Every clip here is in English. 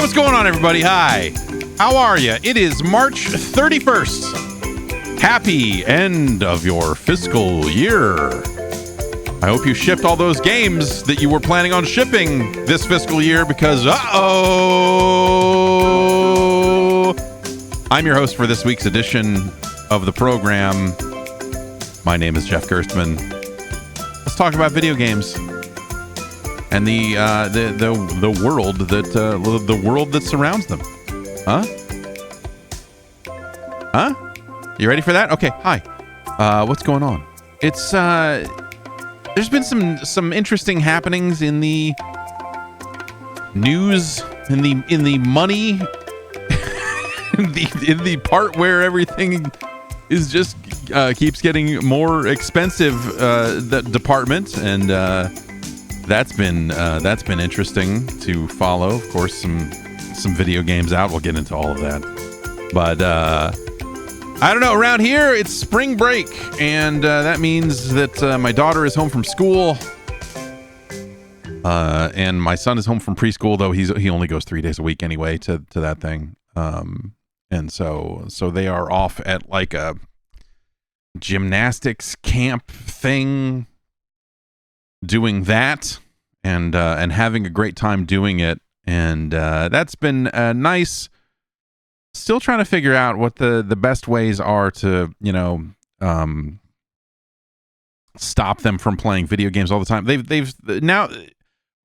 What's going on, everybody? Hi. How are you? It is March 31st. Happy end of your fiscal year. I hope you shipped all those games that you were planning on shipping this fiscal year because, I'm your host for this week's edition of the program. My name is Jeff Gerstmann. Let's talk about video games and the world that surrounds them. Huh? You ready for that? Okay. Hi. What's going on? It's there's been some interesting happenings in the news, in the money, in the part where everything is just keeps getting more expensive. That department, and that's been interesting to follow. Of course, some video games out. We'll get into all of that, but I don't know. Around here, it's spring break, and that means that my daughter is home from school, and my son is home from preschool. Though he only goes 3 days a week anyway to that thing, and so they are off at like a gymnastics camp thing, doing that, and having a great time doing it, and that's been nice. Still trying to figure out what the best ways are to, stop them from playing video games all the time. They've now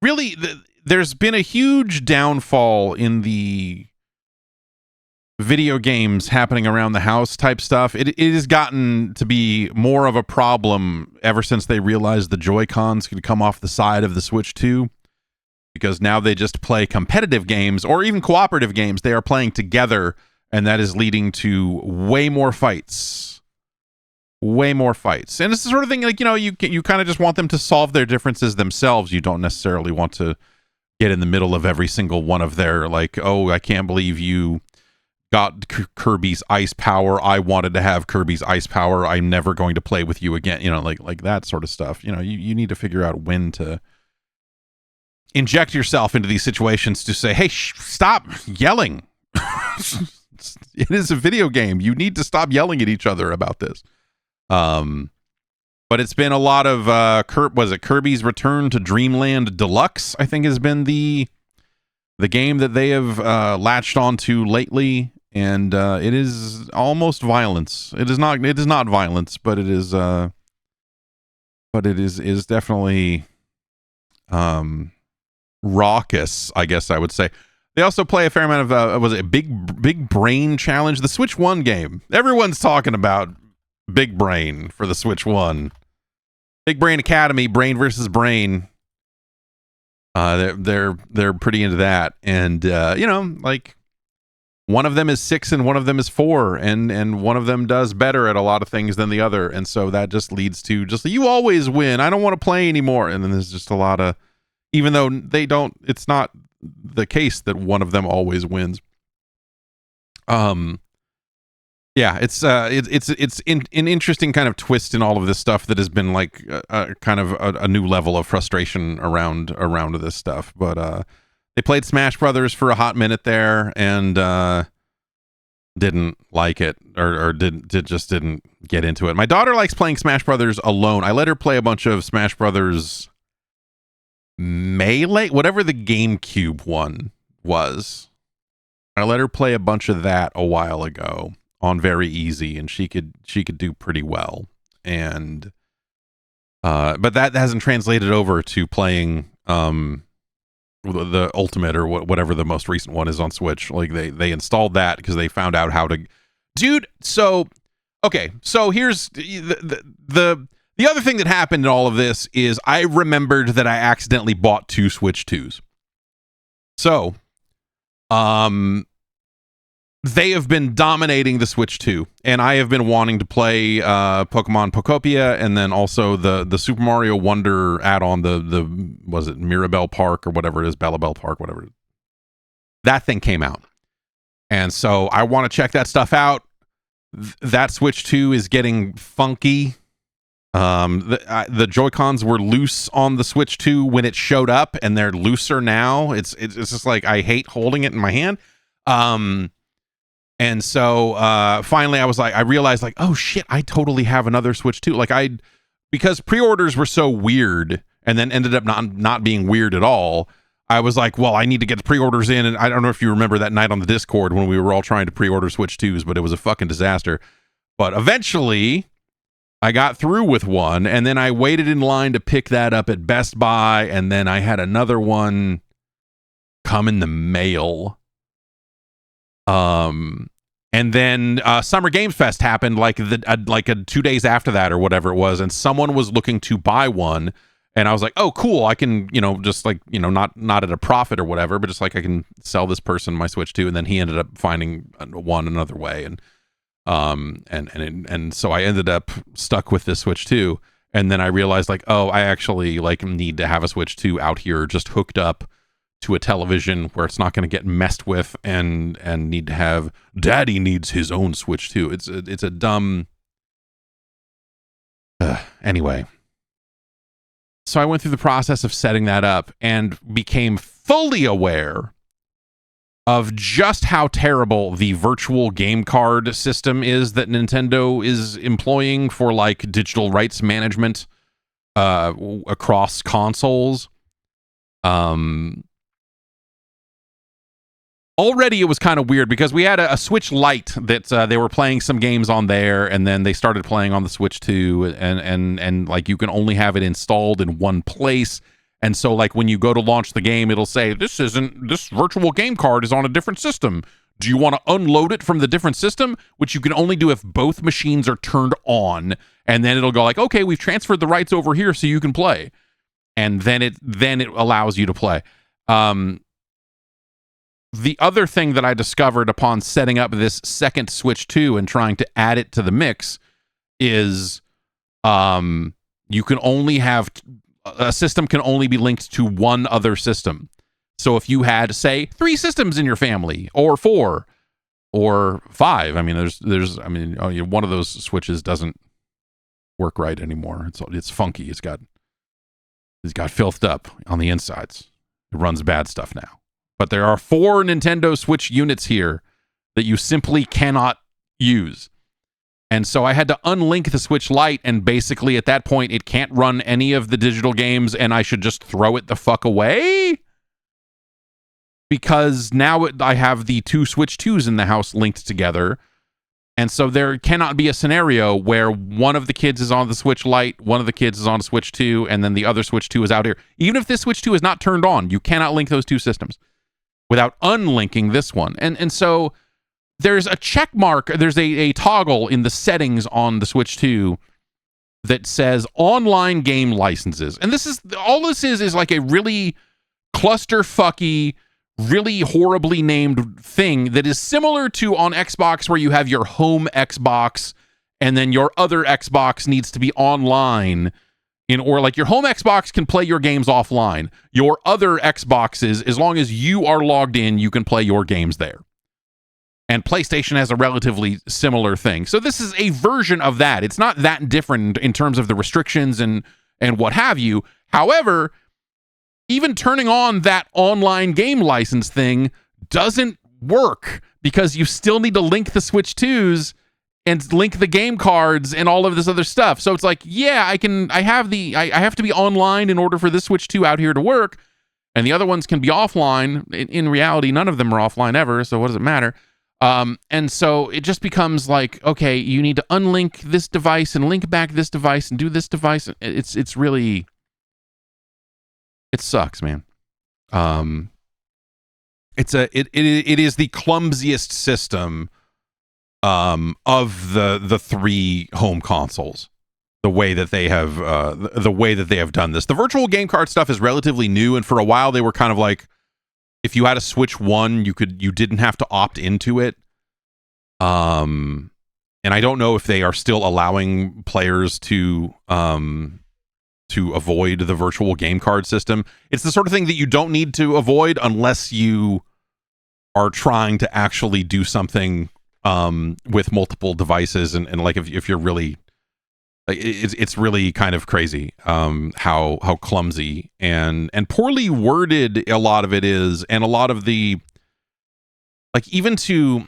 really there's been a huge downfall in the video games happening around the house type stuff. It has gotten to be more of a problem ever since they realized the Joy-Cons could come off the side of the Switch 2. Because now they just play competitive games or even cooperative games. They are playing together, and that is leading to way more fights. And it's the sort of thing like, you kind of just want them to solve their differences themselves. You don't necessarily want to get in the middle of every single one of their, like, oh, I can't believe you got Kirby's ice power. I wanted to have Kirby's ice power. I'm never going to play with you again. Like that sort of stuff. You need to figure out when to inject yourself into these situations to say, hey, stop yelling. It is a video game. You need to stop yelling at each other about this. But it's been a lot of Kirby's Return to Dreamland Deluxe, I think, has been the game that they have latched onto lately, and it is almost violence. It is not violence, but it is definitely raucous, I guess I would say. They also play a fair amount of was it a big brain challenge, the Switch 1 game. Everyone's talking about Big Brain for the Switch 1. Big Brain Academy, brain versus brain. They're pretty into that, and like one of them is 6 and one of them is 4, and one of them does better at a lot of things than the other, and so that just leads to you always win. I don't want to play anymore, and then there's just a lot of, even though it's not the case that one of them always wins. It's an interesting kind of twist in all of this stuff that has been like kind of a new level of frustration around this stuff. But they played Smash Brothers for a hot minute there and didn't like it or didn't get into it. My daughter likes playing Smash Brothers alone. I let her play a bunch of Smash Brothers Melee, whatever the GameCube one was. I let her play a bunch of that a while ago on very easy, and she could do pretty well. And but that hasn't translated over to playing the Ultimate or whatever the most recent one is on Switch. Like they installed that because they found out how to, dude. So okay, so here's the other thing that happened in all of this is I remembered that I accidentally bought 2 Switch 2s. So, they have been dominating the Switch 2, and I have been wanting to play Pokemon Pokopia, and then also the Super Mario Wonder add-on, the was it Mirabelle Park or whatever it is, Bellabelle Park, whatever it is. That thing came out, and so I want to check that stuff out. That Switch 2 is getting funky. The Joy-Cons were loose on the Switch 2 when it showed up, and they're looser now. It's just like I hate holding it in my hand. And so finally I realized like, oh shit, I totally have another Switch 2. Like because pre-orders were so weird and then ended up not being weird at all. I was like, well, I need to get the pre-orders in. And I don't know if you remember that night on the Discord when we were all trying to pre-order Switch 2s, but it was a fucking disaster. But eventually I got through with one, and then I waited in line to pick that up at Best Buy, and then I had another one come in the mail. And then Summer Games Fest happened like 2 days after that or whatever it was, and someone was looking to buy one, and I was like, oh cool, I can, just like, not at a profit or whatever, but just like I can sell this person my Switch 2, and then he ended up finding one another way, and so I ended up stuck with this Switch 2, and then I realized like, oh, I actually like need to have a Switch 2 out here just hooked up to a television where it's not going to get messed with, and need to have daddy needs his own Switch 2. It's a dumb anyway. So I went through the process of setting that up and became fully aware of just how terrible the virtual game card system is that Nintendo is employing for like digital rights management across consoles. Already it was kind of weird because we had a Switch Lite that they were playing some games on there, and then they started playing on the Switch 2, and like you can only have it installed in one place. And so like when you go to launch the game, it'll say, this virtual game card is on a different system. Do you want to unload it from the different system? Which you can only do if both machines are turned on. And then it'll go like, okay, we've transferred the rights over here so you can play. And then it allows you to play. The other thing that I discovered upon setting up this second Switch 2 and trying to add it to the mix is you can only have a system can only be linked to one other system. So if you had, say, 3 systems in your family, or 4, or 5, I mean, one of those switches doesn't work right anymore. It's funky. It's got filthed up on the insides. It runs bad stuff now. But there are 4 Nintendo Switch units here that you simply cannot use. And so I had to unlink the Switch Lite, and basically at that point, it can't run any of the digital games, and I should just throw it the fuck away? Because now I have the 2 Switch 2s in the house linked together, and so there cannot be a scenario where one of the kids is on the Switch Lite, one of the kids is on a Switch 2, and then the other Switch 2 is out here. Even if this Switch 2 is not turned on, you cannot link those 2 systems without unlinking this one. And so there's a check mark, there's a toggle in the settings on the Switch 2 that says online game licenses. And this is like a really clusterfucky, really horribly named thing that is similar to on Xbox, where you have your home Xbox and then your other Xbox needs to be online, or like your home Xbox can play your games offline. Your other Xboxes, as long as you are logged in, you can play your games there. And PlayStation has a relatively similar thing. So this is a version of that. It's not that different in terms of the restrictions and what have you. However, even turning on that online game license thing doesn't work, because you still need to link the Switch 2s and link the game cards and all of this other stuff. So it's like, yeah, I have to be online in order for this Switch 2 out here to work, and the other ones can be offline. In reality, none of them are offline ever, so what does it matter? And so it just becomes like, okay, you need to unlink this device and link back this device and do this device. It's really, it sucks, man. It is the clumsiest system of the 3 home consoles. The way that they have done this. The virtual game card stuff is relatively new, and for a while they were kind of like, if you had a Switch 1, you didn't have to opt into it. And I don't know if they are still allowing players to avoid the virtual game card system. It's the sort of thing that you don't need to avoid unless you are trying to actually do something with multiple devices, and like if you're really Like it's really kind of crazy how clumsy and poorly worded a lot of it is, and a lot of the, like, even to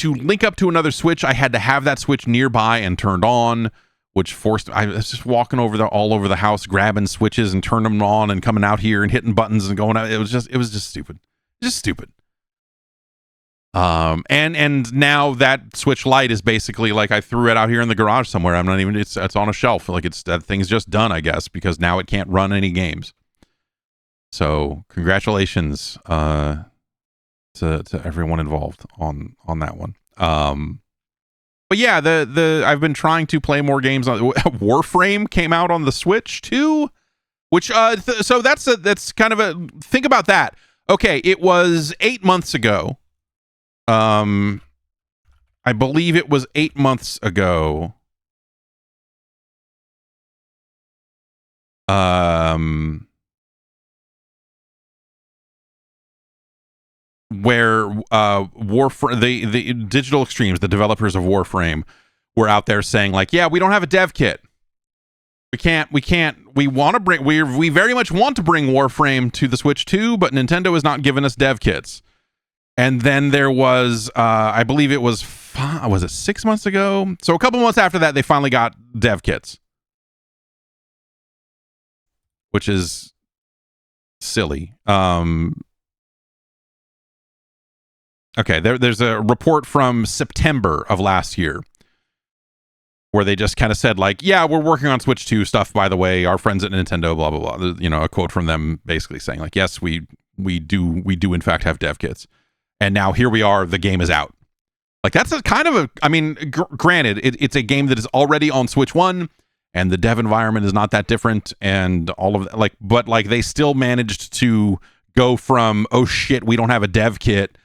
link up to another switch, I had to have that switch nearby and turned on, which forced, I was just walking all over the house, grabbing switches and turning them on and coming out here and hitting buttons and going out. It was just stupid. Just stupid. And now that Switch Lite is basically like, I threw it out here in the garage somewhere. I'm not even, it's on a shelf. Like, that thing's just done, I guess, because now it can't run any games. So congratulations, to everyone involved on that one. But yeah, I've been trying to play more games on Warframe came out on the Switch too, which so that's kind of a, think about that. Okay, it was 8 months ago. I believe it was 8 months ago. Where Warframe, the Digital Extremes, the developers of Warframe, were out there saying, like, yeah, we don't have a dev kit. We want to bring, we very much want to bring Warframe to the Switch 2, but Nintendo has not given us dev kits. And then there was, I believe it was it 6 months ago? So a couple months after that, they finally got dev kits. Which is silly. Okay, there's a report from September of last year where they just kind of said, like, yeah, we're working on Switch 2 stuff, by the way, our friends at Nintendo, blah, blah, blah. You know, a quote from them basically saying, like, yes, we do in fact have dev kits. And now here we are, the game is out. Like, that's a kind of a, I mean, granted, it's a game that is already on Switch 1, and the dev environment is not that different, and all of that, like, but like, they still managed to go from, oh shit, we don't have a dev kit,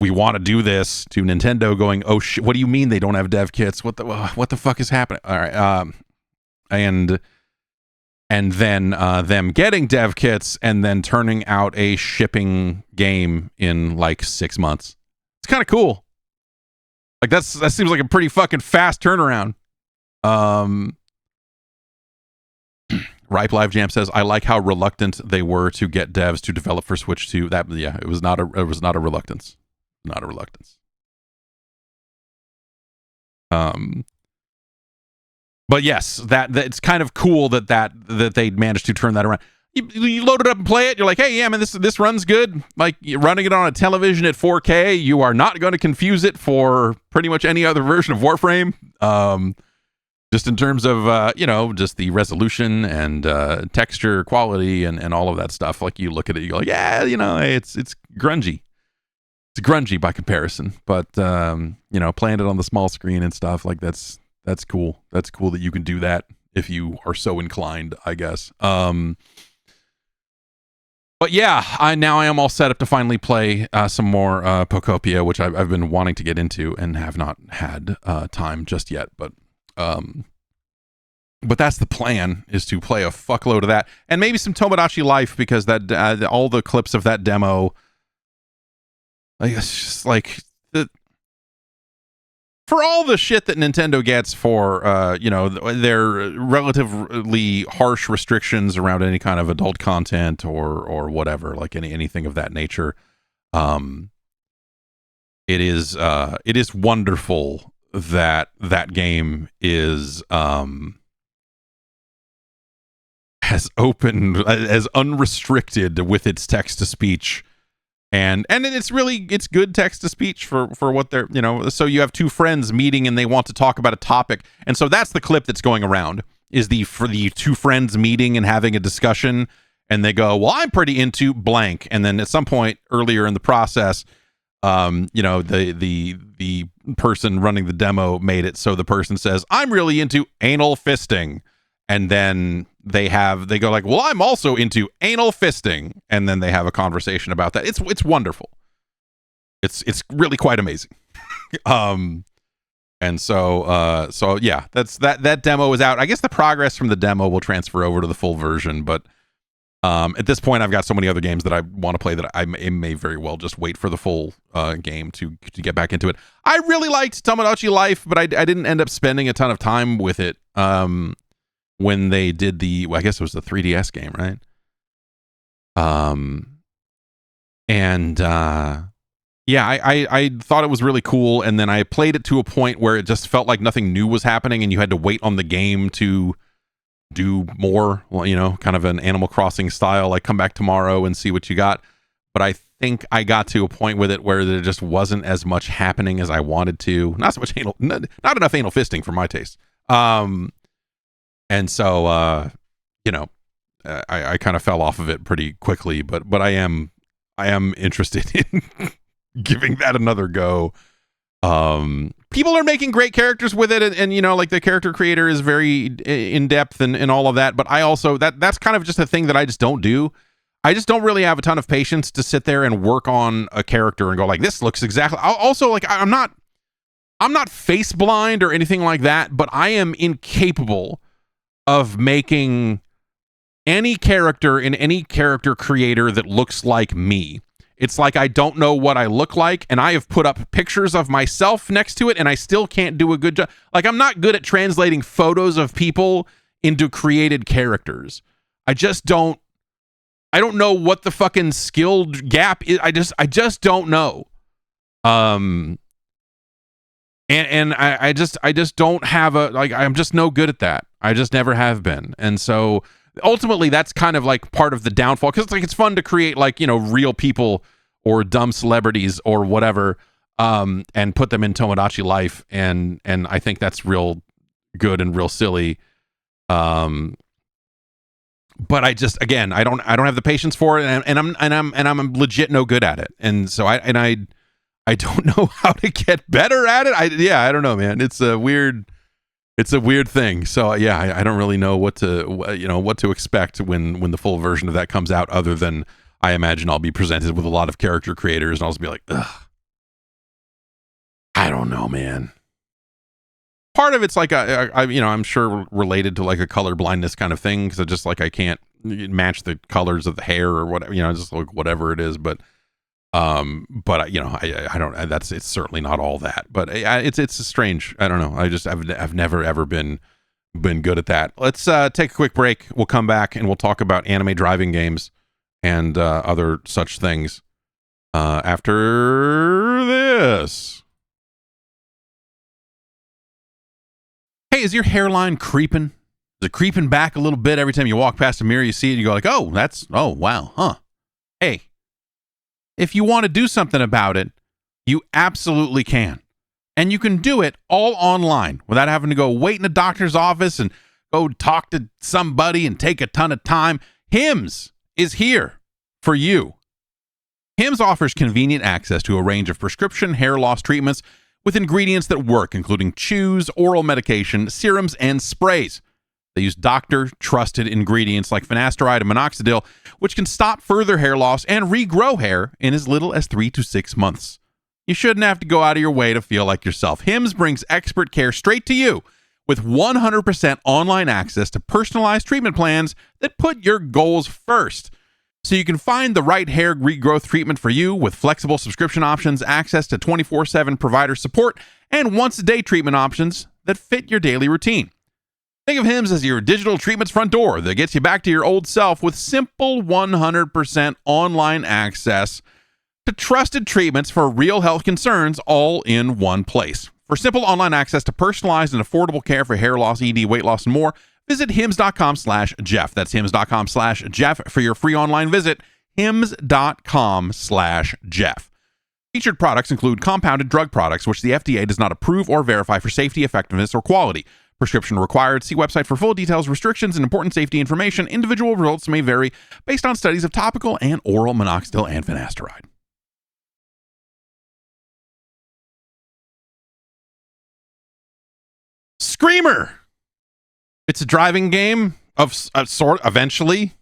we want to do this, to Nintendo going, oh shit, what do you mean they don't have dev kits? What the fuck is happening? All right, and then them getting dev kits and then turning out a shipping game in like 6 months. It's kind of cool. Like, that seems like a pretty fucking fast turnaround. Ripe Live Jam says, I like how reluctant they were to get devs to develop for Switch 2. That, yeah, it was not a reluctance. Not a reluctance. But yes, that it's kind of cool that they managed to turn that around. You load it up and play it. You're like, hey, yeah, man, this runs good. Like, you're running it on a television at 4K. You are not going to confuse it for pretty much any other version of Warframe. Just in terms of just the resolution and texture quality and all of that stuff. Like, you look at it, you go, like, yeah, it's grungy. It's grungy by comparison, but playing it on the small screen and stuff, like, that's cool. That's cool that you can do that if you are so inclined, I guess. But yeah, I am all set up to finally play some more Pocopia, which I've been wanting to get into and have not had time just yet. But that's the plan, is to play a fuckload of that, and maybe some Tomodachi Life, because that all the clips of that demo. Like, it's just like, for all the shit that Nintendo gets for their relatively harsh restrictions around any kind of adult content or whatever, like anything of that nature, it is wonderful that game is as open, as unrestricted with its text to speech. And it's good text to speech for what they're, so you have two friends meeting and they want to talk about a topic. And so that's the clip that's going around, is for the two friends meeting and having a discussion, and they go, well, I'm pretty into blank. And then at some point earlier in the process, the person running the demo made it so the person says, I'm really into anal fisting. And then they go like, well, I'm also into anal fisting. And then they have a conversation about that. It's wonderful. It's really quite amazing. And so yeah, that demo is out. I guess the progress from the demo will transfer over to the full version, but At this point, I've got so many other games that I want to play that I may very well just wait for the full game to get back into it. I really liked Tomodachi Life, but I didn't end up spending a ton of time with it when they did I guess it was the 3DS game, right? Yeah, I thought it was really cool, and then I played it to a point where it just felt like nothing new was happening, and you had to wait on the game to do more, kind of an Animal Crossing style, like come back tomorrow and see what you got. But I think I got to a point with it where there just wasn't as much happening as I wanted to. Not so much not enough anal fisting for my taste. And so, I kind of fell off of it pretty quickly, but I am interested in giving that another go. People are making great characters with it, and like the character creator is very in depth and all of that, but I also that's kind of just a thing that I just don't do. I just don't really have a ton of patience to sit there and work on a character and go like, this looks exactly. Also, like, I'm not face blind or anything like that, but I am incapable of making any character in any character creator that looks like me. It's like I don't know what I look like, and I have put up pictures of myself next to it, and I still can't do a good job. Like, I'm not good at translating photos of people into created characters. I don't know what the fucking skilled gap is. I just don't know. And I just don't have I'm just no good at that. I just never have been. And so ultimately that's kind of like part of the downfall, because it's fun to create real people or dumb celebrities or whatever, and put them in Tomodachi Life, and I think that's real good and real silly. But I just, again, I don't have the patience for it, and I'm legit no good at it, and so I don't know how to get better at it. I don't know, man. It's a weird thing. So yeah, I don't really know what to expect when the full version of that comes out, other than I imagine I'll be presented with a lot of character creators and I'll just be like, ugh, I don't know, man. Part of it's like I'm sure related to like a color blindness kind of thing, because just like I can't match the colors of the hair or whatever, just like whatever it is. But I don't. It's certainly not all that. But it's strange. I don't know. I've never ever been good at that. Let's take a quick break. We'll come back and we'll talk about anime driving games and other such things after this. Hey, is your hairline creeping? Is it creeping back a little bit every time you walk past a mirror? You see it, you go like, oh wow, huh? Hey, if you want to do something about it, you absolutely can. And you can do it all online without having to go wait in a doctor's office and go talk to somebody and take a ton of time. Hims is here for you. Hims offers convenient access to a range of prescription hair loss treatments with ingredients that work, including chews, oral medication, serums, and sprays. They use doctor-trusted ingredients like finasteride and minoxidil, which can stop further hair loss and regrow hair in as little as 3 to 6 months. You shouldn't have to go out of your way to feel like yourself. Hims brings expert care straight to you with 100% online access to personalized treatment plans that put your goals first. So you can find the right hair regrowth treatment for you with flexible subscription options, access to 24/7 provider support, and once-a-day treatment options that fit your daily routine. Think of Hims as your digital treatment's front door that gets you back to your old self with simple 100% online access to trusted treatments for real health concerns all in one place. For simple online access to personalized and affordable care for hair loss, ED, weight loss, and more, visit hims.com/Jeff. That's hims.com/Jeff for your free online visit. hims.com/Jeff. Featured products include compounded drug products, which the FDA does not approve or verify for safety, effectiveness, or quality. Prescription required. See website for full details, restrictions, and important safety information. Individual results may vary based on studies of topical and oral minoxidil and finasteride. Screamer. It's a driving game of sort eventually.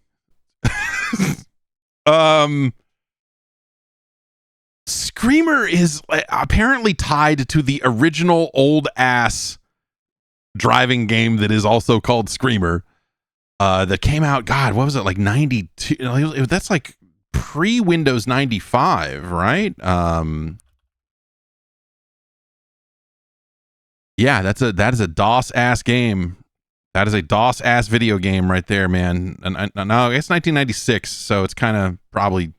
Screamer is apparently tied to the original old ass driving game that is also called Screamer. that came out, God, what was it, like 92? That's like pre-Windows 95, right? Yeah, that is a DOS ass game. That is a DOS ass video game right there, man. And no, it's 1996, so it's kind of probably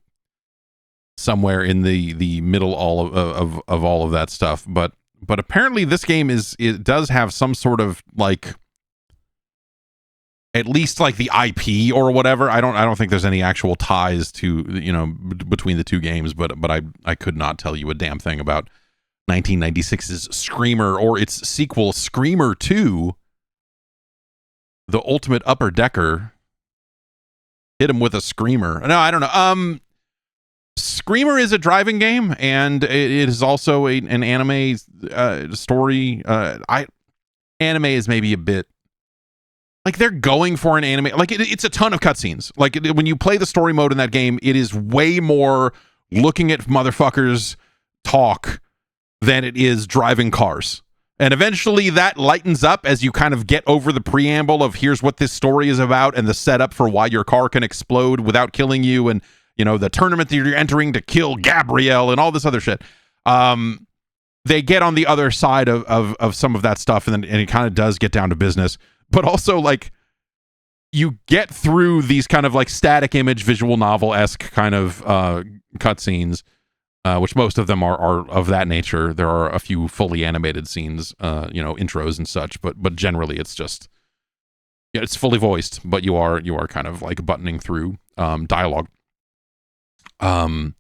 somewhere in the middle of all of that stuff. But apparently this game it does have some sort of like, at least like the IP or whatever. I don't think there's any actual ties to, you know, between the two games, but I could not tell you a damn thing about 1996's Screamer or its sequel Screamer 2, The Ultimate Upper Decker. Hit him with a screamer. No, I don't know. Screamer is a driving game, and it is also an anime story. Anime is maybe a bit like they're going for an anime. Like it's a ton of cutscenes. Like when you play the story mode in that game, it is way more looking at motherfuckers talk than it is driving cars. And eventually that lightens up as you kind of get over the preamble of here's what this story is about and the setup for why your car can explode without killing you, and you know the tournament that you're entering to kill Gabrielle and all this other shit. They get on the other side of some of that stuff, and it kind of does get down to business. But also, like, you get through these kind of like static image visual novel-esque kind of cutscenes, which most of them are of that nature. There are a few fully animated scenes, you know, intros and such, but generally it's just, yeah, it's fully voiced, but you are kind of like buttoning through dialogue. And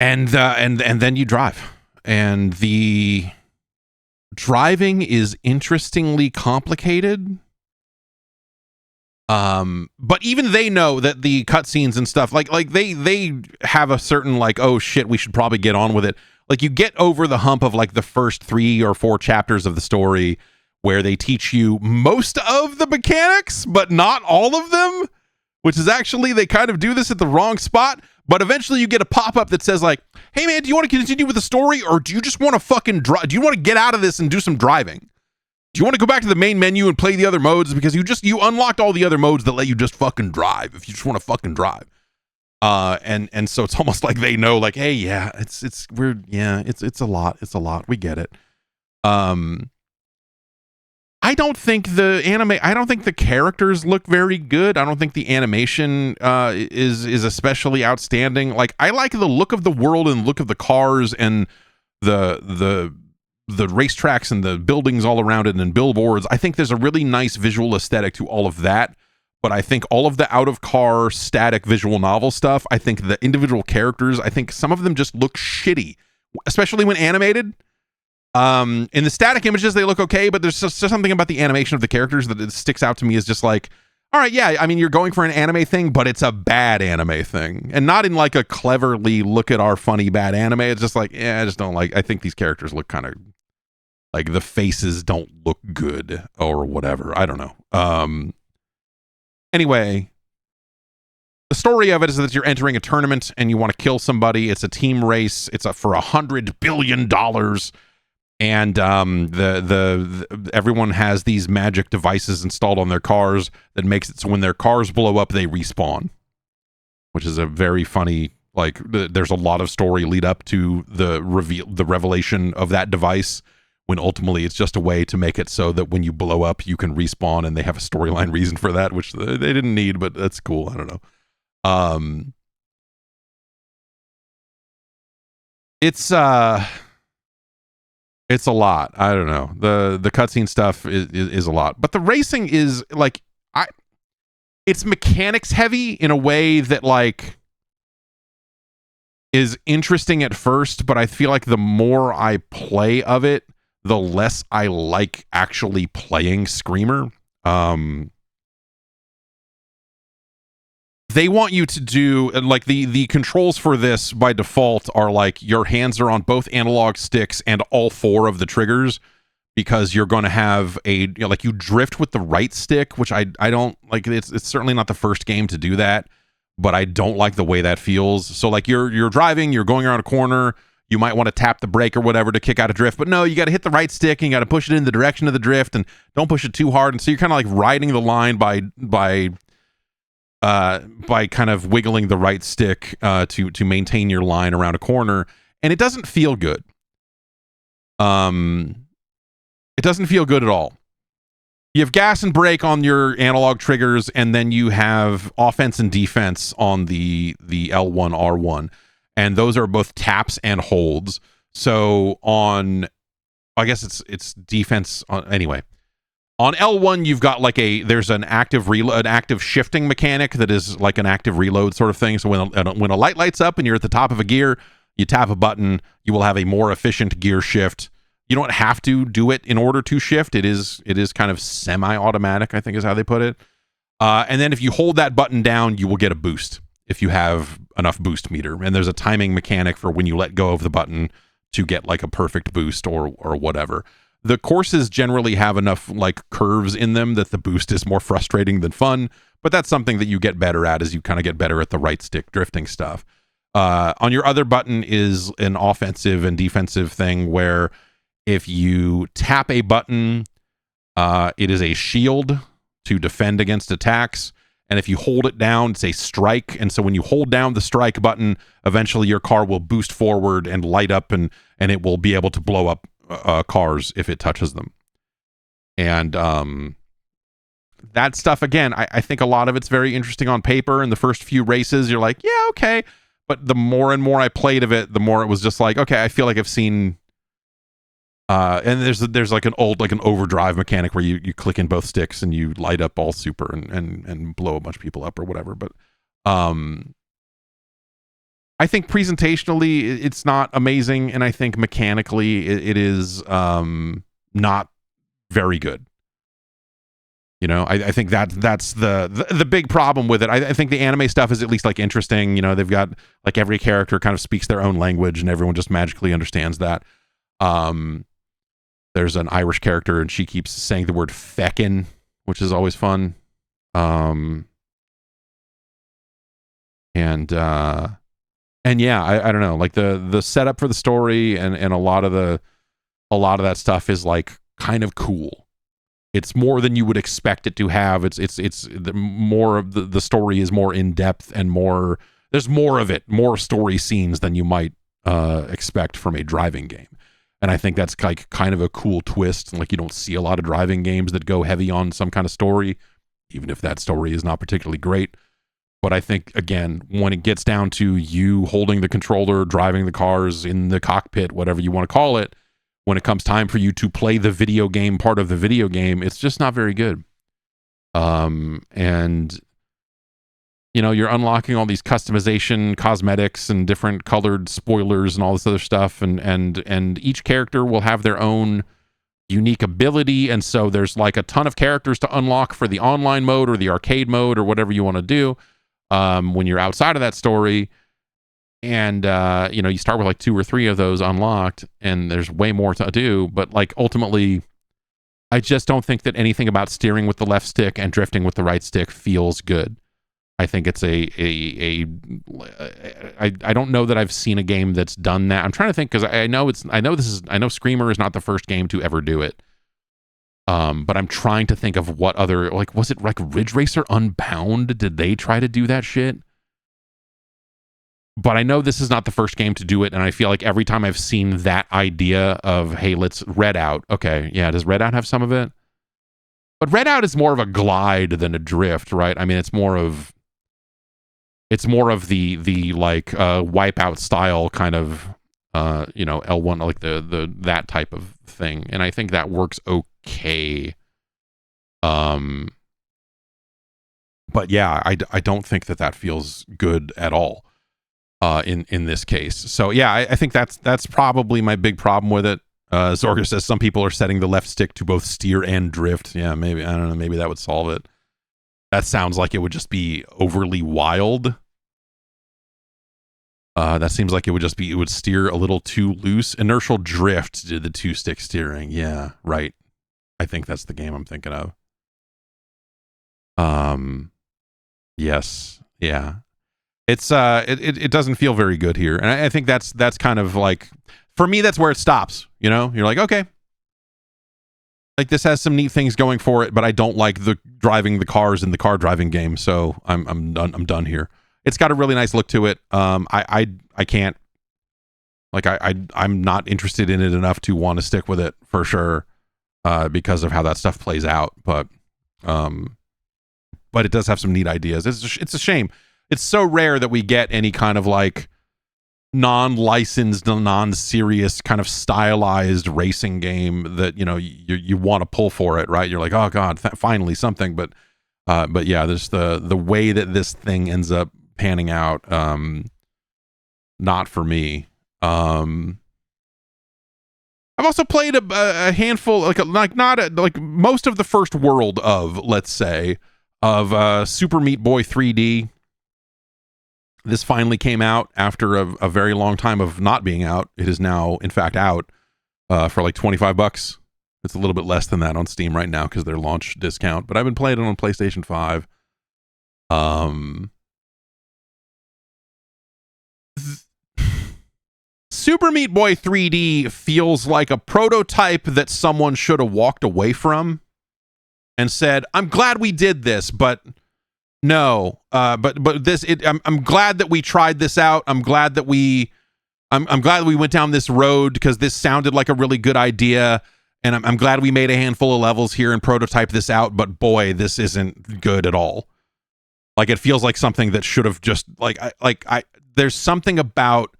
then you drive, and the driving is interestingly complicated. But even they know that the cutscenes and stuff, like they have a certain like, oh shit, we should probably get on with it. Like you get over the hump of like the first 3 or 4 chapters of the story where they teach you most of the mechanics, but not all of them, which is actually, they kind of do this at the wrong spot. But eventually you get a pop-up that says like, hey man, do you want to continue with the story, or do you just want to fucking drive? Do you want to get out of this and do some driving? Do you want to go back to the main menu and play the other modes? Because you unlocked all the other modes that let you just fucking drive if you just want to fucking drive. And so it's almost like they know, like, hey, yeah, it's a lot. We get it. I don't think the characters look very good. I don't think the animation is especially outstanding. Like, I like the look of the world and look of the cars and the racetracks and the buildings all around it and billboards. I think there's a really nice visual aesthetic to all of that. But I think all of the out-of-car static visual novel stuff, I think the individual characters, I think some of them just look shitty, especially when animated. In the static images, they look okay, but there's just something about the animation of the characters that it sticks out to me as just like, all right, yeah, I mean, you're going for an anime thing, but it's a bad anime thing. And not in like a cleverly look at our funny bad anime. It's just like, yeah, I just don't like, I think these characters look kind of like the faces don't look good or whatever. I don't know. Anyway, the story of it is that you're entering a tournament and you want to kill somebody. It's a team race. It's for $100 billion. And everyone has these magic devices installed on their cars that makes it so when their cars blow up, they respawn, which is a very funny, like, there's a lot of story lead up to the revelation of that device, when ultimately it's just a way to make it so that when you blow up, you can respawn, and they have a storyline reason for that, which they didn't need, but that's cool. I don't know. It's a lot. I don't know. The cutscene stuff is a lot, but the racing is like, it's mechanics heavy in a way that like is interesting at first, but I feel like the more I play of it, the less I like actually playing Screamer. They want you to do, like, the controls for this by default are like your hands are on both analog sticks and all 4 of the triggers, because you're going to have like you drift with the right stick, which I don't like. It's certainly not the first game to do that, but I don't like the way that feels. So like you're driving, you're going around a corner, you might want to tap the brake or whatever to kick out a drift, but no, you got to hit the right stick and you got to push it in the direction of the drift, and don't push it too hard. And so you're kind of like riding the line by kind of wiggling the right stick to maintain your line around a corner, and it doesn't feel good. It doesn't feel good at all. You have gas and brake on your analog triggers, and then you have offense and defense on the L1, R1. And those are both taps and holds. So on, I guess it's defense. Anyway, on L1, you've got like there's an active shifting mechanic that is like an active reload sort of thing. So when a light lights up and you're at the top of a gear, you tap a button, you will have a more efficient gear shift. You don't have to do it in order to shift. It is kind of semi-automatic, I think is how they put it. And then if you hold that button down, you will get a boost if you have enough boost meter. And there's a timing mechanic for when you let go of the button to get like a perfect boost or whatever. The courses generally have enough like curves in them that the boost is more frustrating than fun, but that's something that you get better at as you kind of get better at the right stick drifting stuff. On your other button is an offensive and defensive thing where if you tap a button, it is a shield to defend against attacks. And if you hold it down, it's a strike. And so when you hold down the strike button, eventually your car will boost forward and light up, and it will be able to blow up cars if it touches them. And that stuff, again, I think a lot of it's very interesting on paper. In the first few races, you're like, yeah, okay. But the more and more I played of it, the more it was just like, okay, I feel like I've seen... and there's like an overdrive mechanic where you click in both sticks and you light up all super and blow a bunch of people up or whatever. But I think presentationally it's not amazing, and I think mechanically it is not very good. You know, I think that's the big problem with it. I think the anime stuff is at least like interesting. You know, they've got like every character kind of speaks their own language and everyone just magically understands that. There's an Irish character and she keeps saying the word feckin', which is always fun. And yeah, I don't know, like the setup for the story and a lot of that stuff is like kind of cool. It's more than you would expect it to have. It's more of the story is more in depth and more, there's more of it, more story scenes than you might expect from a driving game. And I think that's like kind of a cool twist. Like you don't see a lot of driving games that go heavy on some kind of story, even if that story is not particularly great. But I think, again, when it gets down to you holding the controller, driving the cars in the cockpit, whatever you want to call it, when it comes time for you to play the video game part of the video game, it's just not very good. And you know, you're unlocking all these customization cosmetics and different colored spoilers and all this other stuff, and each character will have their own unique ability, and so there's like a ton of characters to unlock for the online mode or the arcade mode or whatever you want to do when you're outside of that story. And you know, you start with like 2 or 3 of those unlocked, and there's way more to do, but like ultimately I just don't think that anything about steering with the left stick and drifting with the right stick feels good. I think it's I don't know that I've seen a game that's done that. I'm trying to think, because I know Screamer is not the first game to ever do it. But I'm trying to think of what other, like, was it like Ridge Racer Unbound? Did they try to do that shit? But I know this is not the first game to do it, and I feel like every time I've seen that idea of, hey, let's Redout. Okay, yeah, does Redout have some of it? But Redout is more of a glide than a drift, right? I mean, it's more of the like Wipeout style kind of you know, L1, like the that type of thing, and I think that works okay. But yeah, I don't think that feels good at all in this case. So yeah, I think that's probably my big problem with it. Zorga says some people are setting the left stick to both steer and drift. Yeah, maybe, I don't know, maybe that would solve it. That sounds like it would just be overly wild. That seems like it would steer a little too loose. Inertial Drift did the 2-stick steering. Yeah, right. I think that's the game I'm thinking of. Yes. Yeah. it doesn't feel very good here, and I think that's kind of like, for me, that's where it stops. You know, you're like, okay, like this has some neat things going for it, but I don't like the driving the cars in the car driving game, so I'm done here. It's got a really nice look to it. I can't, like, I'm not interested in it enough to want to stick with it for sure, because of how that stuff plays out. But it does have some neat ideas. It's a shame. It's so rare that we get any kind of like non-licensed, non-serious kind of stylized racing game that, you know, you want to pull for it, right? You're like, oh god, finally something. But yeah, there's the way that this thing ends up panning out, not for me. I've also played a handful, like most of the first world of, let's say, of Super Meat Boy 3D. This finally came out after a very long time of not being out. It is now, in fact, out for like $25. It's a little bit less than that on Steam right now because their launch discount. But I've been playing it on PlayStation 5. Super Meat Boy 3D feels like a prototype that someone should have walked away from and said, I'm glad we did this, but no, but this, I'm glad that we tried this out. I'm glad that we went down this road because this sounded like a really good idea. And I'm glad we made a handful of levels here and prototyped this out, but boy, this isn't good at all. Like, it feels like something that should have just, there's something about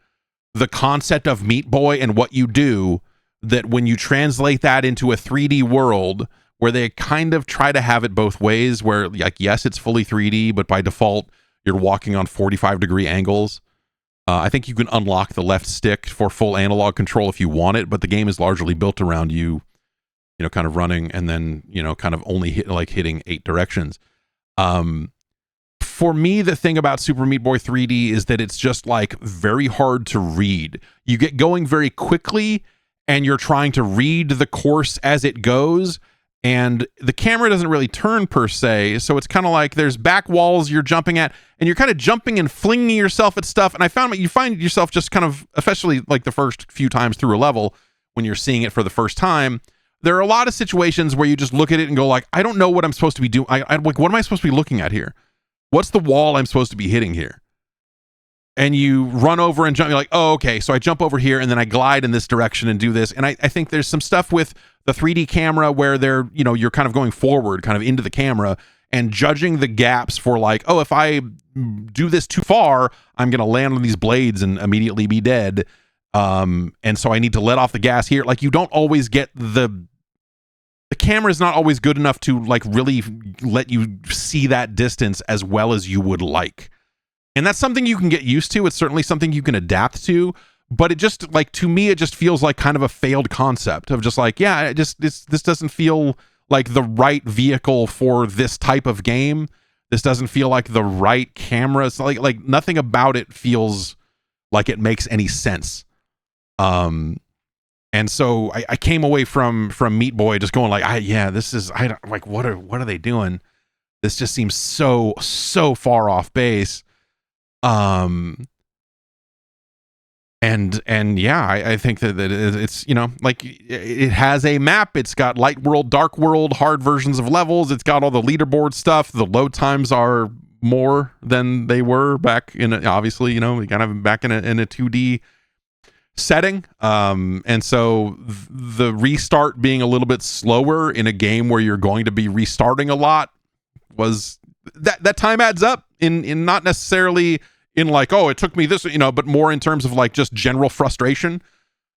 the concept of Meat Boy and what you do that when you translate that into a 3D world where they kind of try to have it both ways, where, like, yes, it's fully 3D, but by default, you're walking on 45-degree angles. I think you can unlock the left stick for full analog control if you want it, but the game is largely built around you know, kind of running and then, you know, kind of only hitting 8 directions. For me, the thing about Super Meat Boy 3D is that it's just, like, very hard to read. You get going very quickly, and you're trying to read the course as it goes, and the camera doesn't really turn per se, so it's kind of like there's back walls you're jumping at, and you're kind of jumping and flinging yourself at stuff, and I found that you find yourself just kind of, especially like the first few times through a level, when you're seeing it for the first time, there are a lot of situations where you just look at it and go like, I don't know what I'm supposed to be doing. Like, what am I supposed to be looking at here? What's the wall I'm supposed to be hitting here? And you run over and jump. You're like, oh, okay. So I jump over here and then I glide in this direction and do this. And I think there's some stuff with the 3D camera where you're kind of going forward, kind of into the camera and judging the gaps for like, oh, if I do this too far, I'm going to land on these blades and immediately be dead. And so I need to let off the gas here. Like, you don't always get the camera is not always good enough to, like, really let you see that distance as well as you would like. And that's something you can get used to. It's certainly something you can adapt to, but it just, like, to me, it just feels like kind of a failed concept of just like, yeah, this doesn't feel like the right vehicle for this type of game. This doesn't feel like the right camera. It's like nothing about it feels like it makes any sense. And so I came away from Meat Boy just going like, what are they doing? This just seems so far off base. And yeah, I think that it's, you know, like, it has a map. It's got light world, dark world, hard versions of levels. It's got all the leaderboard stuff. The load times are more than they were back in, obviously, you know, kind of back in a 2D setting. And so the restart being a little bit slower in a game where you're going to be restarting a lot was that time adds up in not necessarily in like, oh, it took me this, you know, but more in terms of like just general frustration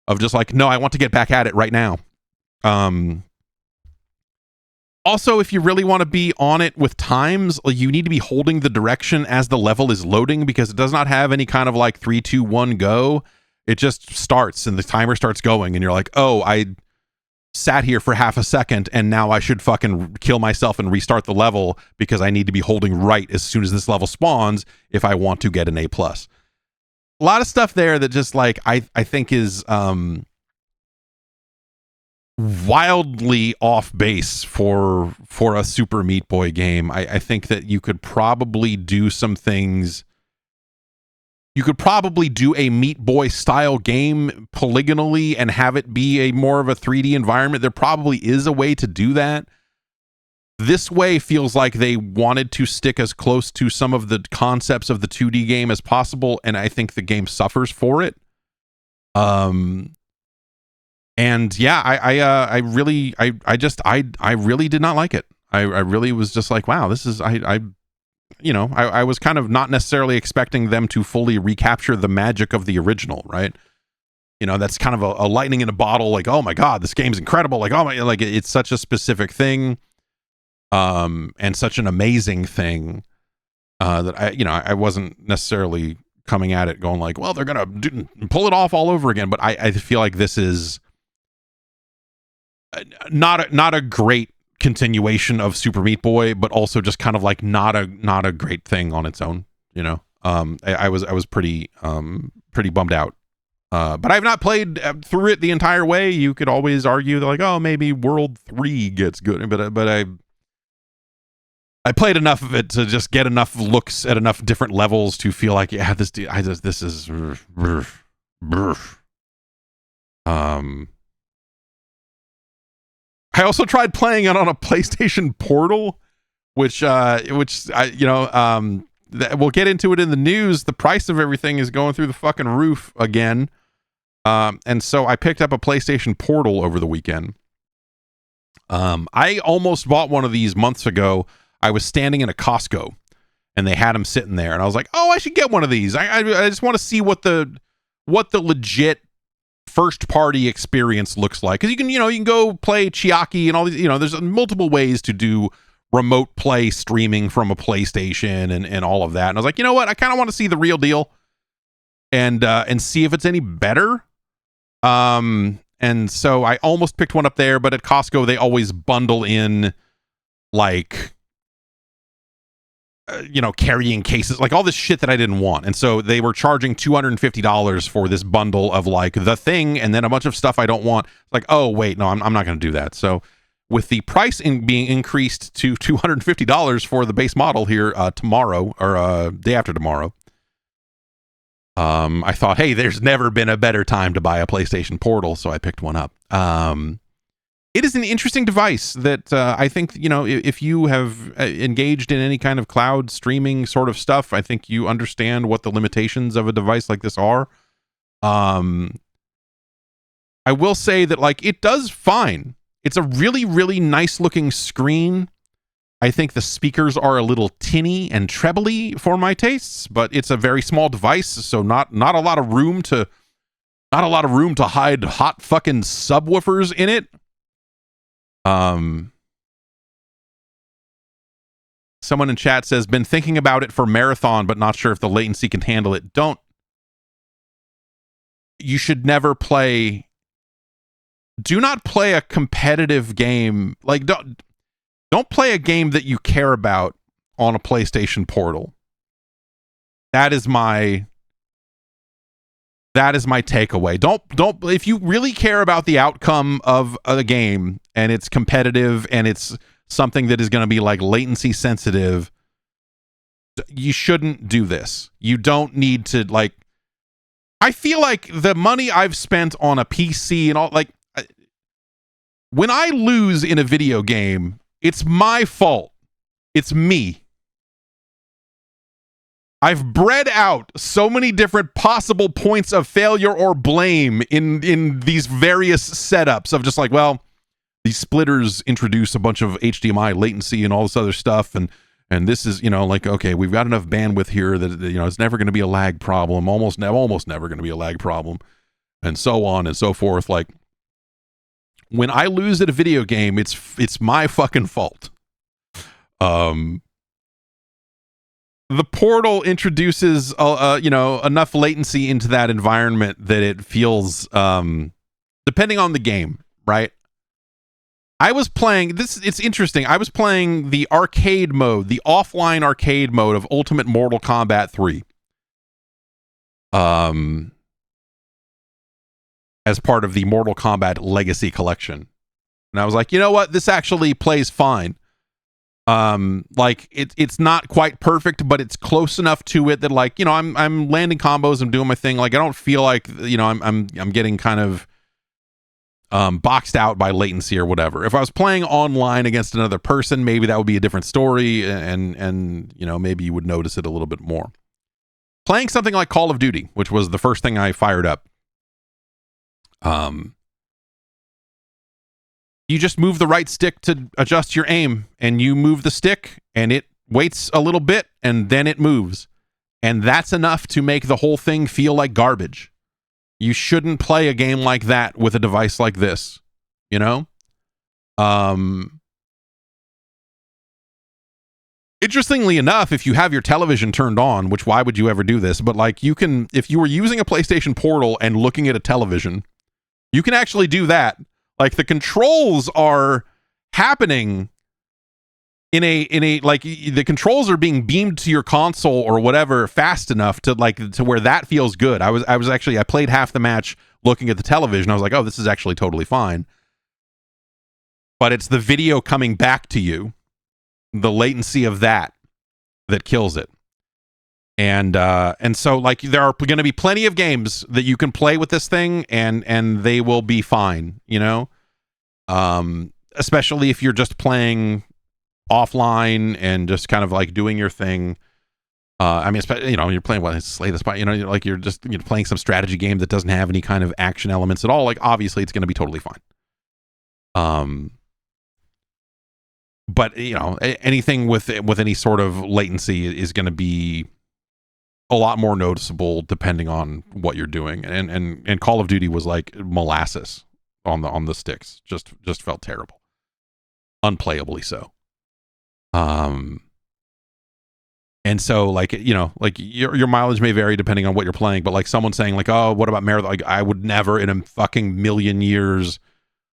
of just like, no, I want to get back at it right now. Also, if you really want to be on it with times, you need to be holding the direction as the level is loading, because it does not have any kind of like 3, 2, 1, go. It just starts and the timer starts going and you're like, oh, I sat here for half a second and now I should fucking kill myself and restart the level because I need to be holding right as soon as this level spawns if I want to get an A+. A lot of stuff there that just like I think is wildly off base for a Super Meat Boy game. I think that you could probably do some things You could probably do a Meat Boy style game polygonally and have it be a more of a 3D environment. There probably is a way to do that. This way feels like they wanted to stick as close to some of the concepts of the 2D game as possible, and I think the game suffers for it. And yeah, I really did not like it. I really was just like, wow, this is I was kind of not necessarily expecting them to fully recapture the magic of the original, right? That's kind of a lightning in a bottle, like, oh my God, this game's incredible. Like, oh my, like it's such a specific thing, and such an amazing thing, that I wasn't necessarily coming at it going like, well, they're gonna pull it off all over again. But I feel like this is not a great continuation of Super Meat Boy, but also just kind of like not a great thing on its own. I was pretty bummed out. But I've not played through it the entire way. You could always argue that like, oh, maybe World 3 gets good, but I played enough of it to just get enough looks at enough different levels to feel like, yeah, this is I also tried playing it on a PlayStation Portal, which we'll get into it in the news. The price of everything is going through the fucking roof again. And so I picked up a PlayStation Portal over the weekend. I almost bought one of these months ago. I was standing in a Costco and they had them sitting there, and I was like, oh, I should get one of these. I just want to see what the legit first party experience looks like, because you can go play Chiaki and all these, there's multiple ways to do remote play streaming from a PlayStation and all of that. And I was like, you know what, I kind of want to see the real deal and see if it's any better. And so I almost picked one up there, but at Costco they always bundle in like carrying cases, like all this shit that I didn't want. And so they were charging $250 for this bundle of like the thing and then a bunch of stuff I don't want. Like, oh wait, no, I'm not going to do that. So with the price being increased to $250 for the base model here tomorrow, or day after tomorrow, I thought, hey, there's never been a better time to buy a PlayStation Portal, so I picked one up. It is an interesting device that I think, if you have engaged in any kind of cloud streaming sort of stuff, I think you understand what the limitations of a device like this are. I will say that, like, it does fine. It's a really, really nice looking screen. I think the speakers are a little tinny and trebly for my tastes, but it's a very small device, so not a lot of room to hide hot fucking subwoofers in it. Someone in chat says, been thinking about it for marathon, but not sure if the latency can handle it. You should never do not play a competitive game. Like, don't play a game that you care about on a PlayStation Portal. That is my takeaway. Don't if you really care about the outcome of a game and it's competitive and it's something that is going to be like latency sensitive, you shouldn't do this. You don't need to, like, I feel like the money I've spent on a PC and all, like, when I lose in a video game, it's my fault. It's me. I've bred out so many different possible points of failure or blame in these various setups of just like, well, these splitters introduce a bunch of HDMI latency and all this other stuff, and this is, like, okay, we've got enough bandwidth here that it's never going to be a lag problem, almost never going to be a lag problem, and so on and so forth. Like, when I lose at a video game, it's my fucking fault. The Portal introduces, enough latency into that environment that it feels, depending on the game, right? I was playing this. It's interesting. I was playing the arcade mode, the offline arcade mode of Ultimate Mortal Kombat 3. As part of the Mortal Kombat Legacy Collection. And I was like, you know what? This actually plays fine. Like it's not quite perfect, but it's close enough to it that, like, you know, I'm landing combos, I'm doing my thing. Like I don't feel like, you know, I'm getting kind of boxed out by latency or whatever. If I was playing online against another person, maybe that would be a different story, and you know, maybe you would notice it a little bit more. Playing something like Call of Duty, which was the first thing I fired up, you just move the right stick to adjust your aim, and you move the stick and it waits a little bit and then it moves. And that's enough to make the whole thing feel like garbage. You shouldn't play a game like that with a device like this, you know? Interestingly enough, if you have your television turned on, which why would you ever do this? But like, you can, if you were using a PlayStation Portal and looking at a television, you can actually do that. Like the controls are happening in a like, the controls are being beamed to your console or whatever fast enough to like, to where that feels good. I played half the match looking at the television. I was like, oh, this is actually totally fine. But it's the video coming back to you, the latency of that kills it. And so like, there are going to be plenty of games that you can play with this thing and they will be fine, you know? Especially if you're just playing offline and just kind of like doing your thing. I mean, you know, you're playing Slay the Spire, you know, you're playing some strategy game that doesn't have any kind of action elements at all. Like, obviously it's going to be totally fine. But you know, anything with any sort of latency is going to be a lot more noticeable depending on what you're doing. And Call of Duty was like molasses on the sticks. Just felt terrible, unplayably so. And so like, you know, like your mileage may vary depending on what you're playing, but like someone saying like, oh, what about marathon? Like, I would never in a fucking million years.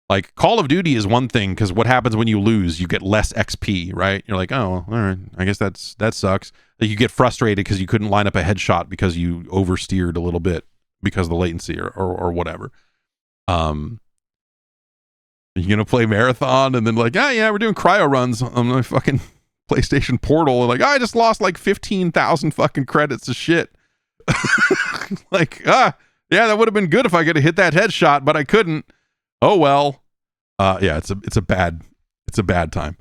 Like, Call of Duty is one thing, because what happens when you lose? You get less XP, right? You're like, oh, all right, I guess that sucks. Like, you get frustrated because you couldn't line up a headshot because you oversteered a little bit because of the latency or whatever. You're gonna play marathon and then like, yeah, we're doing cryo runs on my fucking PlayStation Portal, and like, I just lost like 15,000 fucking credits of shit. Like, yeah, that would have been good if I could have hit that headshot, but I couldn't. Oh well. Yeah, it's a bad time.